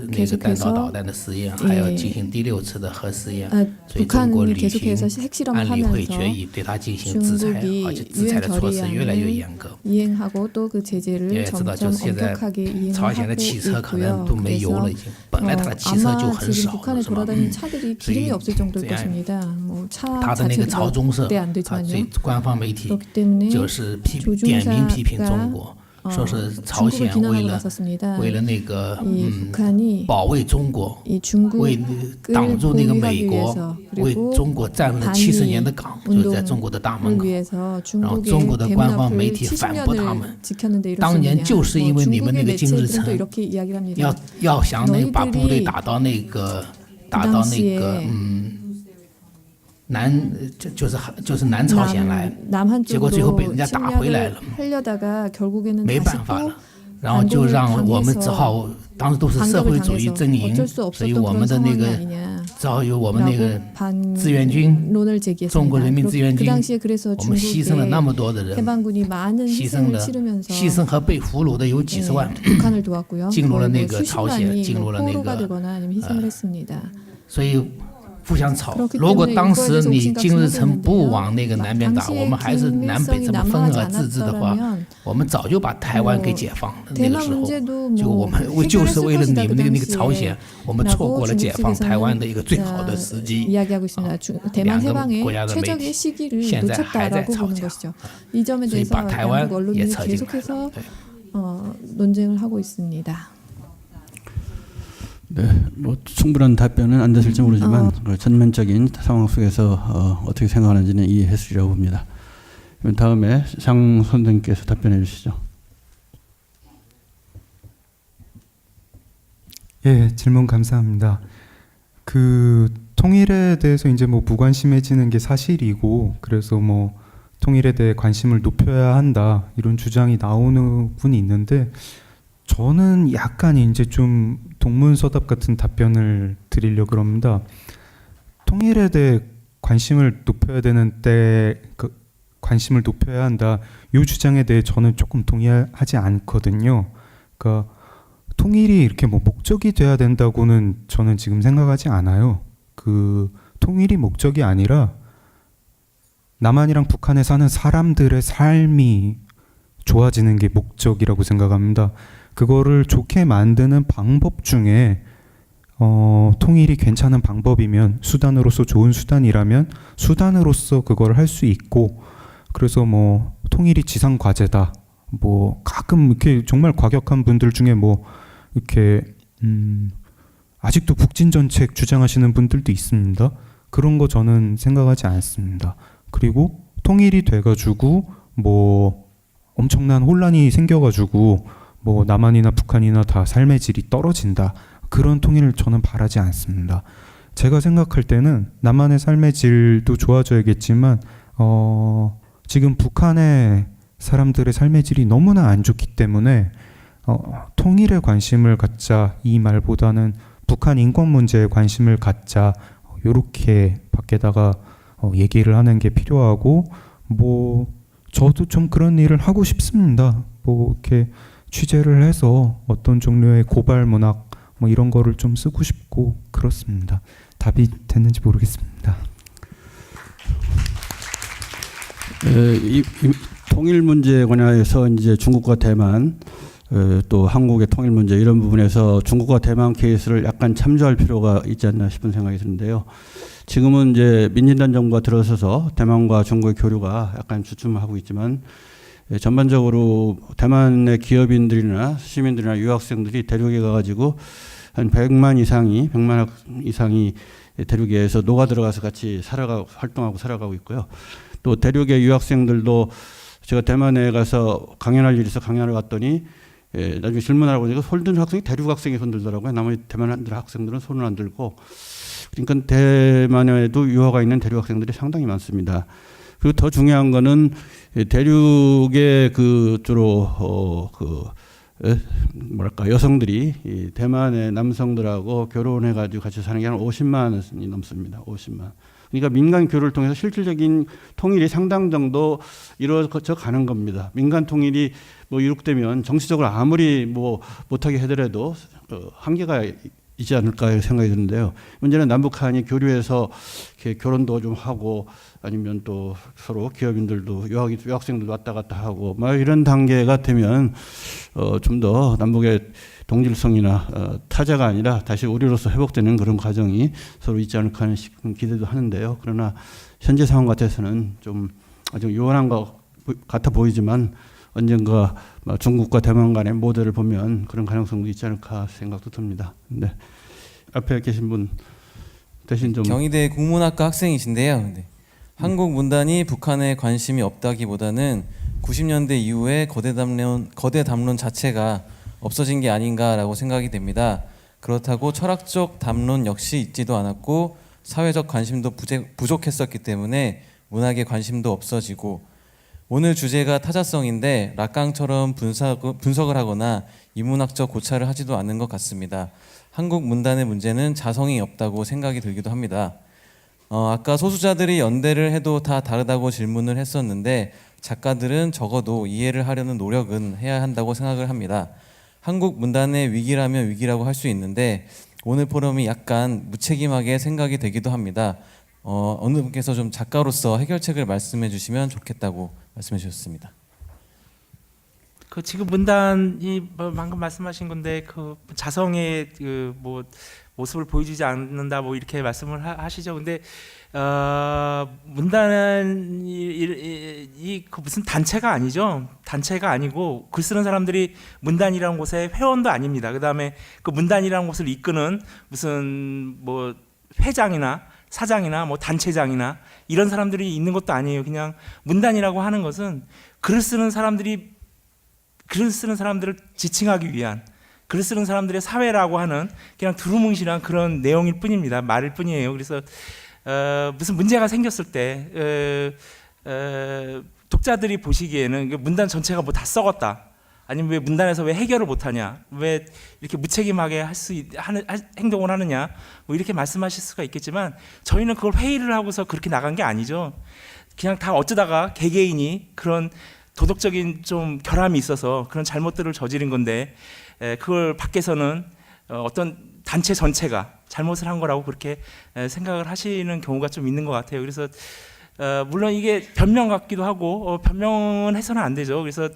S2: 那个弹道导弹的试验，还要进行第6次的核试验，所以中国
S10: 북한이
S2: 履行
S10: 계속해서 핵실험을
S2: 安理会
S10: 하면서
S2: 决议对他进行制裁，
S10: 중국이
S2: 而且制裁的措施越来越严格。
S10: 이행하고 또 그 제재를
S2: 也知道，
S10: 점점
S2: 就是现在
S10: 엄격하게
S2: 朝鲜
S10: 이행하고
S2: 的汽车可能
S10: 있고요.
S2: 都没油了，已经。本来它的汽车就
S10: 아마
S2: 很
S10: 지금
S2: 少，
S10: 북한에
S2: 是吧？
S10: 돌아다니는 차들이 기름이 없을 정도일
S2: 这样
S10: 것입니다. 뭐 차
S2: 它的那个
S10: 자체도
S2: 朝中社
S10: 네, 안
S2: 所以
S10: 되지만요.
S2: 官方媒体
S10: 그렇기 때문에
S2: 就是点名批评中国，说是朝鲜
S10: 중국을
S2: 为
S10: 비난하고
S2: 了
S10: 나섰습니다.
S2: 为了那个
S10: 이 북한이
S2: 保卫中国，
S10: 이 중국을
S2: 为挡住那个美
S10: 보호하기
S2: 国
S10: 위해서
S2: 为
S10: 그리고
S2: 中国占了70年的港，就是在中国的大门
S10: 운동을
S2: 口。
S10: 위해서
S2: 然后中国
S10: 중국의
S2: 的官方
S10: 대문
S2: 媒
S10: 앞을
S2: 体反驳他们
S10: 70년을 ， 지켰는데
S2: 当年
S10: 이렇습니다.
S2: 就是因为你们那
S10: 중국의
S2: 个金日
S10: 매체들은 또
S2: 成
S10: 이렇게 이야기를 합니다.
S2: 要想那个把部队
S10: 너희들이
S2: 打到那个
S10: 그 당시에
S2: 就是南朝鲜来，结果最后被人家打回来了，
S10: 하려다가 결국에는
S2: 没
S10: 다시
S2: 办法
S10: 또
S2: 了，然后就让我们只好，当时都是社会主义阵营，
S10: 어쩔 수
S2: 所以
S10: 없었던
S2: 我
S10: 그런
S2: 们的那
S10: 상황이
S2: 个
S10: 아니냐.
S2: 只好由我们那个
S10: 라고
S2: 志愿军，
S10: 반론을 제기했습니다.
S2: 中国人民志愿
S10: 그
S2: 军，
S10: 당시에 그래서
S2: 我们牺牲了那么
S10: 중국의
S2: 多的人，
S10: 해방군이 많은
S2: 牺牲
S10: 희생을
S2: 了
S10: 치르면서
S2: 牺牲和被俘虏的有几十万，
S10: 북한을 도왔고요.
S2: 进入了
S10: 거의
S2: 那
S10: 뭐
S2: 个
S10: 수십
S2: 朝鲜，
S10: 만이
S2: 进入了那
S10: 포로가
S2: 个
S10: 되거나 아니면 희생을 했습니다.
S2: 所以互相吵。
S10: 그렇기
S2: 如果
S10: 때문에
S2: 当时
S10: 이거에
S2: 你
S10: 대해서
S2: 金日成
S10: 심각성을
S2: 不往那个南边打，
S10: 당시에
S2: 我们还是南北这么分
S10: 김일성이
S2: 而治之的话，
S10: 남하하지
S2: 我们早就把台湾给解放了。那个
S10: 대만
S2: 时候，
S10: 문제도
S2: 就我
S10: 뭐
S2: 们就是为了
S10: 해결했을
S2: 你们
S10: 것이다
S2: 那
S10: 그
S2: 个朝
S10: 당시에
S2: 鲜，我们错过了解放台湾的一个最好的
S10: 어,
S2: 时机。
S10: 이야기하고 있습니다. 대만
S2: 两个
S10: 해방의
S2: 国家的媒
S10: 최적의
S2: 体
S10: 시기를
S2: 现在还在
S10: 놓쳤다라고
S2: 吵
S10: 보는
S2: 架，
S10: 것이죠. 이 점에
S2: 所以
S10: 대해서
S2: 把台湾
S10: 양국 언론이
S2: 也扯进来
S10: 계속해서
S2: 了。对。
S10: 논쟁을 하고 있습니다.
S1: 네, 뭐 충분한 답변은 안 됐을지 모르지만 그 전면적인 상황 속에서 어떻게 생각하는지는 이해했으리라고 봅니다. 그럼 다음에 장 선생님께서 답변해 주시죠.
S4: 예, 질문 감사합니다. 그 통일에 대해서 이제 뭐 무관심해지는 게 사실이고, 그래서 뭐 통일에 대해 관심을 높여야 한다 이런 주장이 나오는 분이 있는데, 저는 약간 이제 좀 동문서답 같은 답변을 드리려고 합니다. 통일에 대해 관심을 높여야 되는데 관심을 높여야 한다. 이 주장에 대해 저는 조금 동의하지 않거든요. 그러니까 통일이 이렇게 뭐 목적이 돼야 된다고는 저는 지금 생각하지 않아요. 그 통일이 목적이 아니라 남한이랑 북한에 사는 사람들의 삶이 좋아지는 게 목적이라고 생각합니다. 그거를 좋게 만드는 방법 중에 통일이 괜찮은 방법이면, 수단으로서 좋은 수단이라면 수단으로서 그걸 할 수 있고, 그래서 뭐 통일이 지상 과제다, 뭐 가끔 이렇게 정말 과격한 분들 중에 뭐 이렇게 아직도 북진 정책 주장하시는 분들도 있습니다. 그런 거 저는 생각하지 않습니다. 그리고 통일이 돼가지고 뭐 엄청난 혼란이 생겨가지고 뭐 남한이나 북한이나 다 삶의 질이 떨어진다, 그런 통일을 저는 바라지 않습니다. 제가 생각할 때는 남한의 삶의 질도 좋아져야겠지만 지금 북한의 사람들의 삶의 질이 너무나 안 좋기 때문에 통일에 관심을 갖자 이 말보다는 북한 인권 문제에 관심을 갖자, 이렇게 밖에다가 얘기를 하는 게 필요하고, 뭐 저도 좀 그런 일을 하고 싶습니다. 뭐 이렇게 취재를 해서 어떤 종류의 고발 문학 뭐 이런 거를 좀 쓰고 싶고 그렇습니다. 답이 됐는지 모르겠습니다.
S1: 이 통일 문제에 관해서 이제 중국과 대만, 또 한국의 통일 문제 이런 부분에서 중국과 대만 케이스를 약간 참조할 필요가 있지 않나 싶은 생각이 드는데요. 지금은 이제 민진당 정부가 들어서서 대만과 중국의 교류가 약간 주춤하고 있지만, 전반적으로 대만의 기업인들이나 시민들이나 유학생들이 대륙에 가가지고 한 100만 이상이 대륙에서 녹아 들어가서 같이 활동하고 살아가고 있고요. 또 대륙의 유학생들도, 제가 대만에 가서 강연할 일이 있어 강연을 갔더니 나중에 질문하라고 하니까 손 드는 학생이 대륙 학생이 손 들더라고요. 나머지 대만 학생들은 손을 안 들고. 그러니까 대만에도 유학가 있는 대륙 학생들이 상당히 많습니다. 그리고 더 중요한 거는 대륙의 주로 여성들이 대만의 남성들하고 결혼해가지고 같이 사는 게 한 50만이 넘습니다. 50만. 그러니까 민간 교류를 통해서 실질적인 통일이 상당 정도 이루어져 가는 겁니다. 민간 통일이 뭐 이룩되면 정치적으로 아무리 뭐 못하게 하더라도 한계가 있지 않을까 생각이 드는데요. 문제는 남북한이 교류해서 이렇게 결혼도 좀 하고, 아니면 또 서로 기업인들도 유학생들도 왔다 갔다 하고 막 이런 단계가 되면 좀 더 남북의 동질성이나 타자가 아니라 다시 우리로서 회복되는 그런 과정이 서로 있지 않을까 하는 기대도 하는데요. 그러나 현재 상황 같아서는 좀 아주 요원한 것 같아 보이지만, 언젠가 중국과 대만 간의 모델을 보면 그런 가능성도 있지 않을까 생각도 듭니다. 네. 앞에 계신 분 대신 좀.
S16: 경희대 국문학과 학생이신데요. 네. 한국 문단이 북한에 관심이 없다기보다는 90년대 이후에 거대 담론 자체가 없어진 게 아닌가라고 생각이 됩니다. 그렇다고 철학적 담론 역시 있지도 않았고, 사회적 관심도 부족했었기 때문에 문학에 관심도 없어지고, 오늘 주제가 타자성인데 락강처럼 분석을 하거나 인문학적 고찰을 하지도 않는 것 같습니다. 한국 문단의 문제는 자성이 없다고 생각이 들기도 합니다. 아까 소수자들이 연대를 해도 다 다르다고 질문을 했었는데, 작가들은 적어도 이해를 하려는 노력은 해야 한다고 생각을 합니다. 한국 문단의 위기라면 위기라고 할 수 있는데 오늘 포럼이 약간 무책임하게 생각이 되기도 합니다. 어느 분께서 좀 작가로서 해결책을 말씀해 주시면 좋겠다고 말씀해 주셨습니다.
S12: 그 지금 문단이 방금 말씀하신 건데 그 자성의 그 뭐 모습을 보여주지 않는다 뭐 이렇게 말씀을 하시죠. 근데 문단은 그 무슨 단체가 아니죠. 단체가 아니고 글 쓰는 사람들이 문단이라는 곳의 회원도 아닙니다. 그다음에 그 문단이라는 곳을 이끄는 무슨 뭐 회장이나 사장이나 뭐 단체장이나 이런 사람들이 있는 것도 아니에요. 그냥 문단이라고 하는 것은 글을 쓰는 사람들을 지칭하기 위한, 글을 쓰는 사람들의 사회라고 하는 그냥 두루뭉실한 그런 내용일 뿐입니다. 말일 뿐이에요. 그래서 무슨 문제가 생겼을 때 독자들이 보시기에는 문단 전체가 뭐 다 썩었다, 아니면 왜 문단에서 왜 해결을 못하냐, 왜 이렇게 무책임하게 행동을 하느냐, 뭐 이렇게 말씀하실 수가 있겠지만 저희는 그걸 회의를 하고서 그렇게 나간 게 아니죠. 그냥 다 어쩌다가 개개인이 그런 도덕적인 좀 결함이 있어서 그런 잘못들을 저지른 건데, 그걸 밖에서는 어떤 단체 전체가 잘못을 한 거라고 그렇게 생각을 하시는 경우가 좀 있는 것 같아요. 그래서 물론 이게 변명 같기도 하고 변명은 해서는 안 되죠. 그래서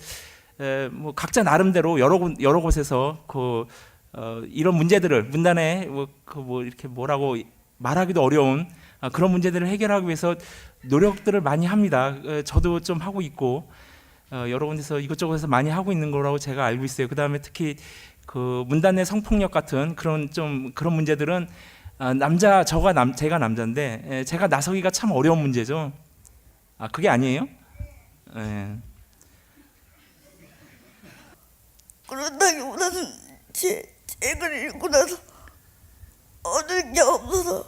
S12: 뭐 각자 나름대로 여러 곳에서 이런 문제들을 문단에 뭐 이렇게 뭐라고 말하기도 어려운 그런 문제들을 해결하기 위해서 노력들을 많이 합니다. 저도 좀 하고 있고 여러 군데서 이것저것에서 많이 하고 있는 거라고 제가 알고 있어요. 그 다음에 특히 그 문단 내 성폭력 같은 그런 문제들은 제가 남자인데 제가 나서기가 참 어려운 문제죠. 그게 아니에요? 네.
S17: 그렇다기보다는 제 책을 읽고 나서 얻을 게 없어서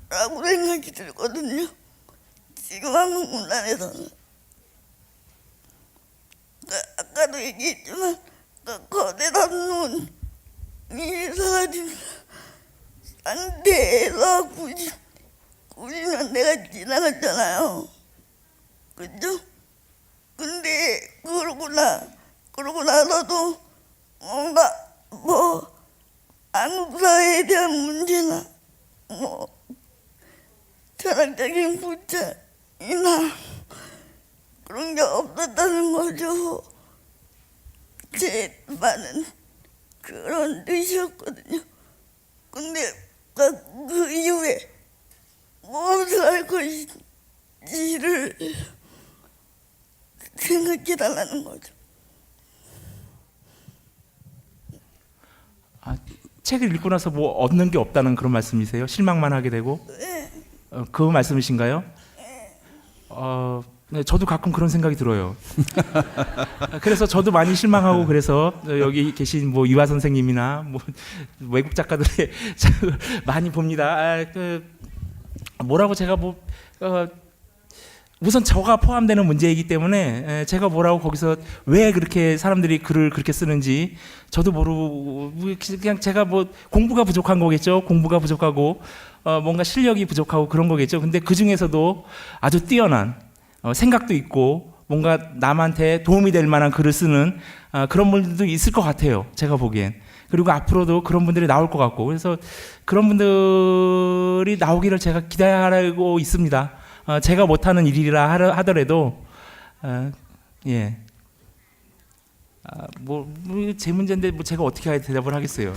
S17: 라고 생각이 들거든요. 지금 한국 문단에서는 아까도 얘기했지만 거대 담론이 사라진 상태에서 90년대가 지나갔잖아요. 그죠? 근데 그러고 나서도 뭔가 뭐 한국 사회에 대한 문제나 뭐 철학적인 부자이나 그런 게 없었다는 거죠. 제 말은 그런 뜻이었거든요. 근데 그 이후에 무엇을 할 것인지를 생각해달라는 거죠.
S12: 책을 읽고 나서 뭐 얻는 게 없다는 그런 말씀이세요? 실망만 하게 되고?
S17: 네.
S12: 그 말씀이신가요? 네, 저도 가끔 그런 생각이 들어요. 그래서 저도 많이 실망하고, 그래서 여기 계신 뭐 유아 선생님이나 뭐 외국 작가들의 책을 많이 봅니다. 뭐라고 제가 우선 저가 포함되는 문제이기 때문에 제가 뭐라고 거기서 왜 그렇게 사람들이 글을 그렇게 쓰는지 저도 모르고, 그냥 제가 뭐 공부가 부족한 거겠죠. 공부가 부족하고 뭔가 실력이 부족하고 그런 거겠죠. 근데 그 중에서도 아주 뛰어난 생각도 있고 뭔가 남한테 도움이 될 만한 글을 쓰는 그런 분들도 있을 것 같아요. 제가 보기엔. 그리고 앞으로도 그런 분들이 나올 것 같고, 그래서 그런 분들이 나오기를 제가 기대하고 있습니다. 제가 못하는 일이라 하더라도 예. 제 문제인데 뭐 제가 어떻게 대답을 하겠어요.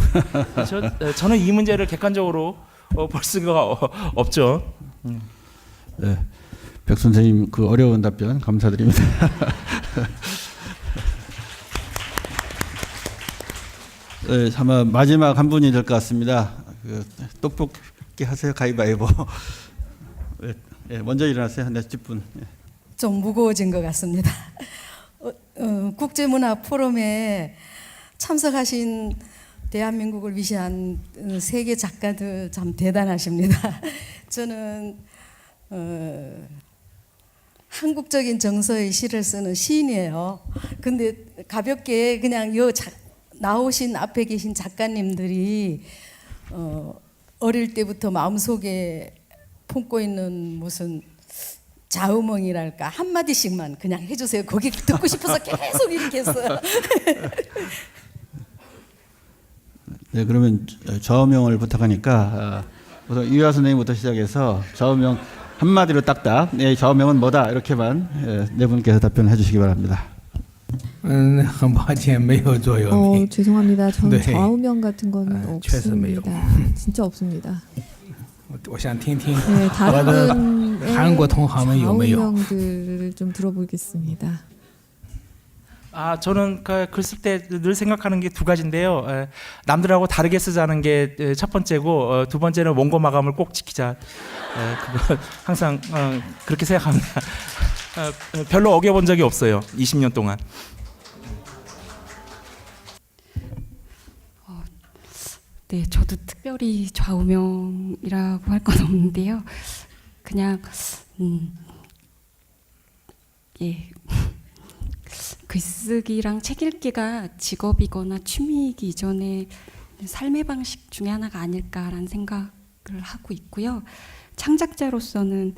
S12: 저는 이 문제를 객관적으로 볼 수가 없죠.
S1: 네. 백 선생님 그 어려운 답변 감사드립니다. 네, 아마 마지막 한 분이 될 것 같습니다. 똑똑히 하세요. 가위바위보. 네, 먼저 일어나세요. 네, 뒷분. 네.
S18: 좀 무거워진 것 같습니다. 국제문화 포럼에 참석하신 대한민국을 위시한 세계 작가들 참 대단하십니다. 저는 한국적인 정서의 시를 쓰는 시인이에요. 근데 가볍게 그냥 나오신 앞에 계신 작가님들이 어릴 때부터 마음속에 품고 있는 무슨 자우멍이랄까 한마디씩만 그냥 해주세요. 거기 듣고 싶어서 계속 이렇게 했어요.
S1: 네, 그러면 좌우명을 부탁하니까 우선 이화 선생님부터 시작해서 좌우명 한마디로 딱딱 네, 좌우명은 뭐다 이렇게만 네 분께서 답변해 주시기 바랍니다.
S2: 很抱歉没有座右铭.
S10: 죄송합니다. 저는
S2: 네.
S10: 좌우명 같은 거는
S2: 确实没有.
S10: 없습니다. 진짜 없습니다.
S2: 我想听听
S10: 네,
S2: 我的韩国同行们有没有?
S10: 좌우명들을 좀 들어보겠습니다.
S12: 저는 글 쓸 때 늘 생각하는 게 두 가지인데요. 남들하고 다르게 쓰자는 게 첫 번째고 두 번째는 원고 마감을 꼭 지키자. 그거 항상 그렇게 생각합니다. 별로 어겨본 적이 없어요. 20년 동안.
S7: 네, 저도 특별히 좌우명이라고 할 건 없는데요. 그냥 예. 글쓰기랑 책 읽기가 직업이거나 취미이기 이전에 삶의 방식 중에 하나가 아닐까라는 생각을 하고 있고요. 창작자로서는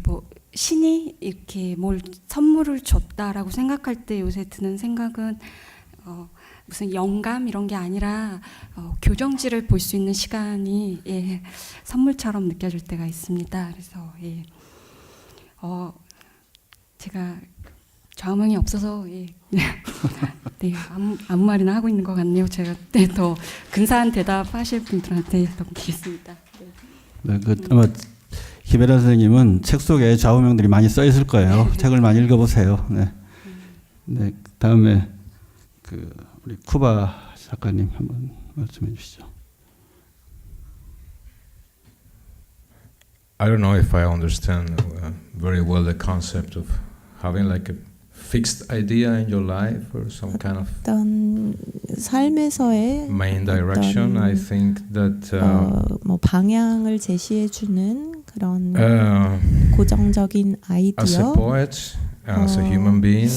S7: 뭐 신이 이렇게 뭘 선물을 줬다라고 생각할 때 요새 드는 생각은 무슨 영감 이런 게 아니라 교정지를 볼 수 있는 시간이 선물처럼 느껴질 때가 있습니다. 그래서 제가 좌우명이 없어서 네, 아무 말이나 하고 있는 것 같네요. 제가 더 근사한 대답하실 분들한테 넘기겠습니다.
S1: 네, 아마 김혜란 선생님은 책 속에 좌우명들이 많이 써 있을 거예요. 책을 많이 읽어보세요. 네, 네 다음에 우리 쿠바 작가님 한번 말씀해 주시죠.
S19: I don't know if I understand very well the concept of having like a fixed idea in your life or some kind of
S10: 어떤 삶에서의
S19: main direction. I think that
S10: 뭐 방향을 제시해 주는 그런 고정적인 아이디어.
S19: as a poet, as a human being,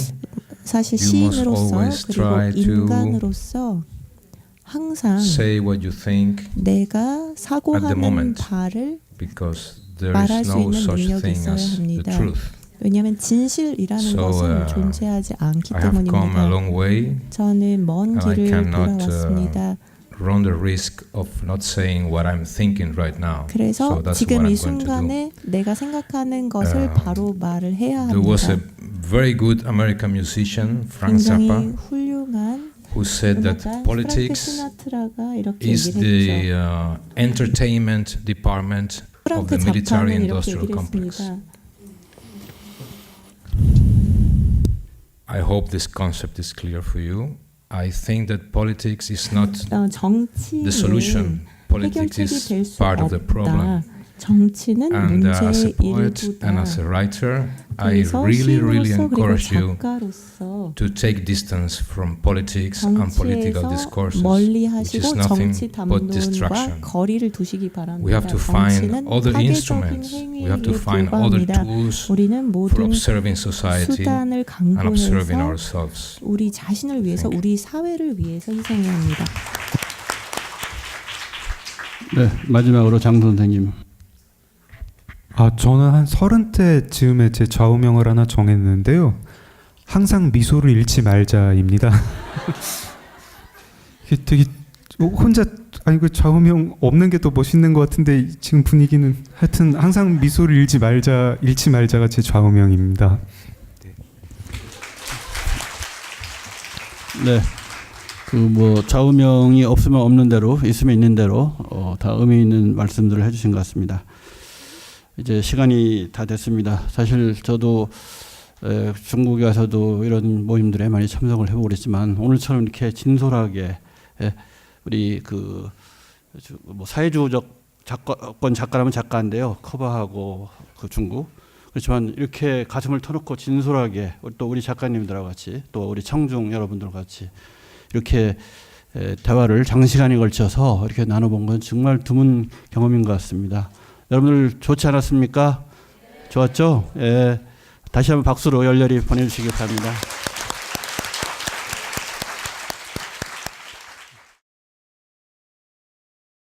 S10: 사실
S19: you must
S10: 시인으로서
S19: always
S10: 그리고
S19: try to
S10: 인간으로서 항상
S19: say what you think
S10: 내가
S19: at the
S10: 사고하는
S19: moment,
S10: 바를
S19: because there
S10: 말할
S19: is
S10: 수
S19: no
S10: 있는
S19: such
S10: 능력이
S19: thing
S10: 있어야
S19: as the
S10: 합니다.
S19: truth.
S10: 왜냐하면 진실이라는
S19: So,
S10: 것은 존재하지 않기
S19: I have come a long
S10: 때문입니다.
S19: way,
S10: 저는 먼
S19: and I
S10: 길을
S19: cannot
S10: 돌아왔습니다.
S19: run the risk of not saying what I'm thinking right now.
S10: 그래서
S19: So that's
S10: 지금
S19: what
S10: 이
S19: I'm going to do.
S10: 순간에 내가 생각하는 것을 바로 말을 해야
S19: There was a
S10: 합니다.
S19: very good American musician, Frank
S10: 굉장히
S19: Zappa,
S10: 훌륭한
S19: who said that
S10: 음악가 프랑크
S19: politics
S10: 시나트라가 이렇게
S19: is
S10: 얘기를
S19: the
S10: 했죠.
S19: entertainment department of
S10: 프랑크
S19: the military
S10: 잡파는 이렇게
S19: industrial
S10: 얘기를
S19: complex.
S10: 했습니다.
S19: I hope this concept is clear for you. I think that politics is not the solution. Politics
S10: 해결책이 될
S19: is
S10: 수
S19: part of the problem.
S10: 없다. 정치는
S19: And as a
S10: 문제의
S19: poet
S10: 일부다.
S19: and as a writer, I
S10: 그래서
S19: really, really
S10: 시인으로서 그리고
S19: encourage you
S10: 작가로서
S19: to take distance from politics and political
S10: 정치에서
S19: discourses,
S10: 멀리
S19: which is
S10: 하시고
S19: nothing
S10: 정치
S19: but
S10: 담론과
S19: distraction.
S10: 거리를 두시기 바랍니다.
S19: We have to find
S10: 정치는
S19: other
S10: 파괴적인
S19: instruments. We have to
S10: 행위에
S19: find other
S10: 불과합니다.
S19: tools
S10: 우리는
S19: for
S10: 모든
S19: observing society
S10: 수단을
S19: and observing
S10: 강구해서
S19: ourselves.
S10: 우리 자신을 위해서 우리 사회를 위해서 희생해야 합니다.
S1: 네, 마지막으로 장 선생님.
S4: 저는 한 30대 즈음에 제 좌우명을 하나 정했는데요. 항상 미소를 잃지 말자입니다. 이게 되게 혼자 그 좌우명 없는 게 더 멋있는 것 같은데 지금 분위기는 하여튼 항상 미소를 잃지 말자가 제 좌우명입니다.
S1: 네, 뭐 좌우명이 없으면 없는 대로, 있으면 있는 대로 다 의미 있는 말씀들을 해주신 것 같습니다. 이제 시간이 다 됐습니다. 사실 저도 중국에 와서도 이런 모임들에 많이 참석을 해보고 그랬지만 오늘처럼 이렇게 진솔하게 우리 뭐 사회주의적 작가라면 작가인데요. 커버하고 중국. 그렇지만 이렇게 가슴을 터놓고 진솔하게 또 우리 작가님들하고 같이 또 우리 청중 여러분들과 같이 이렇게 대화를 장시간에 걸쳐서 이렇게 나눠본 건 정말 드문 경험인 것 같습니다. 여러분들 좋지 않았습니까? 좋았죠? 예. 다시 한번 박수로 열렬히 보내주시기 바랍니다.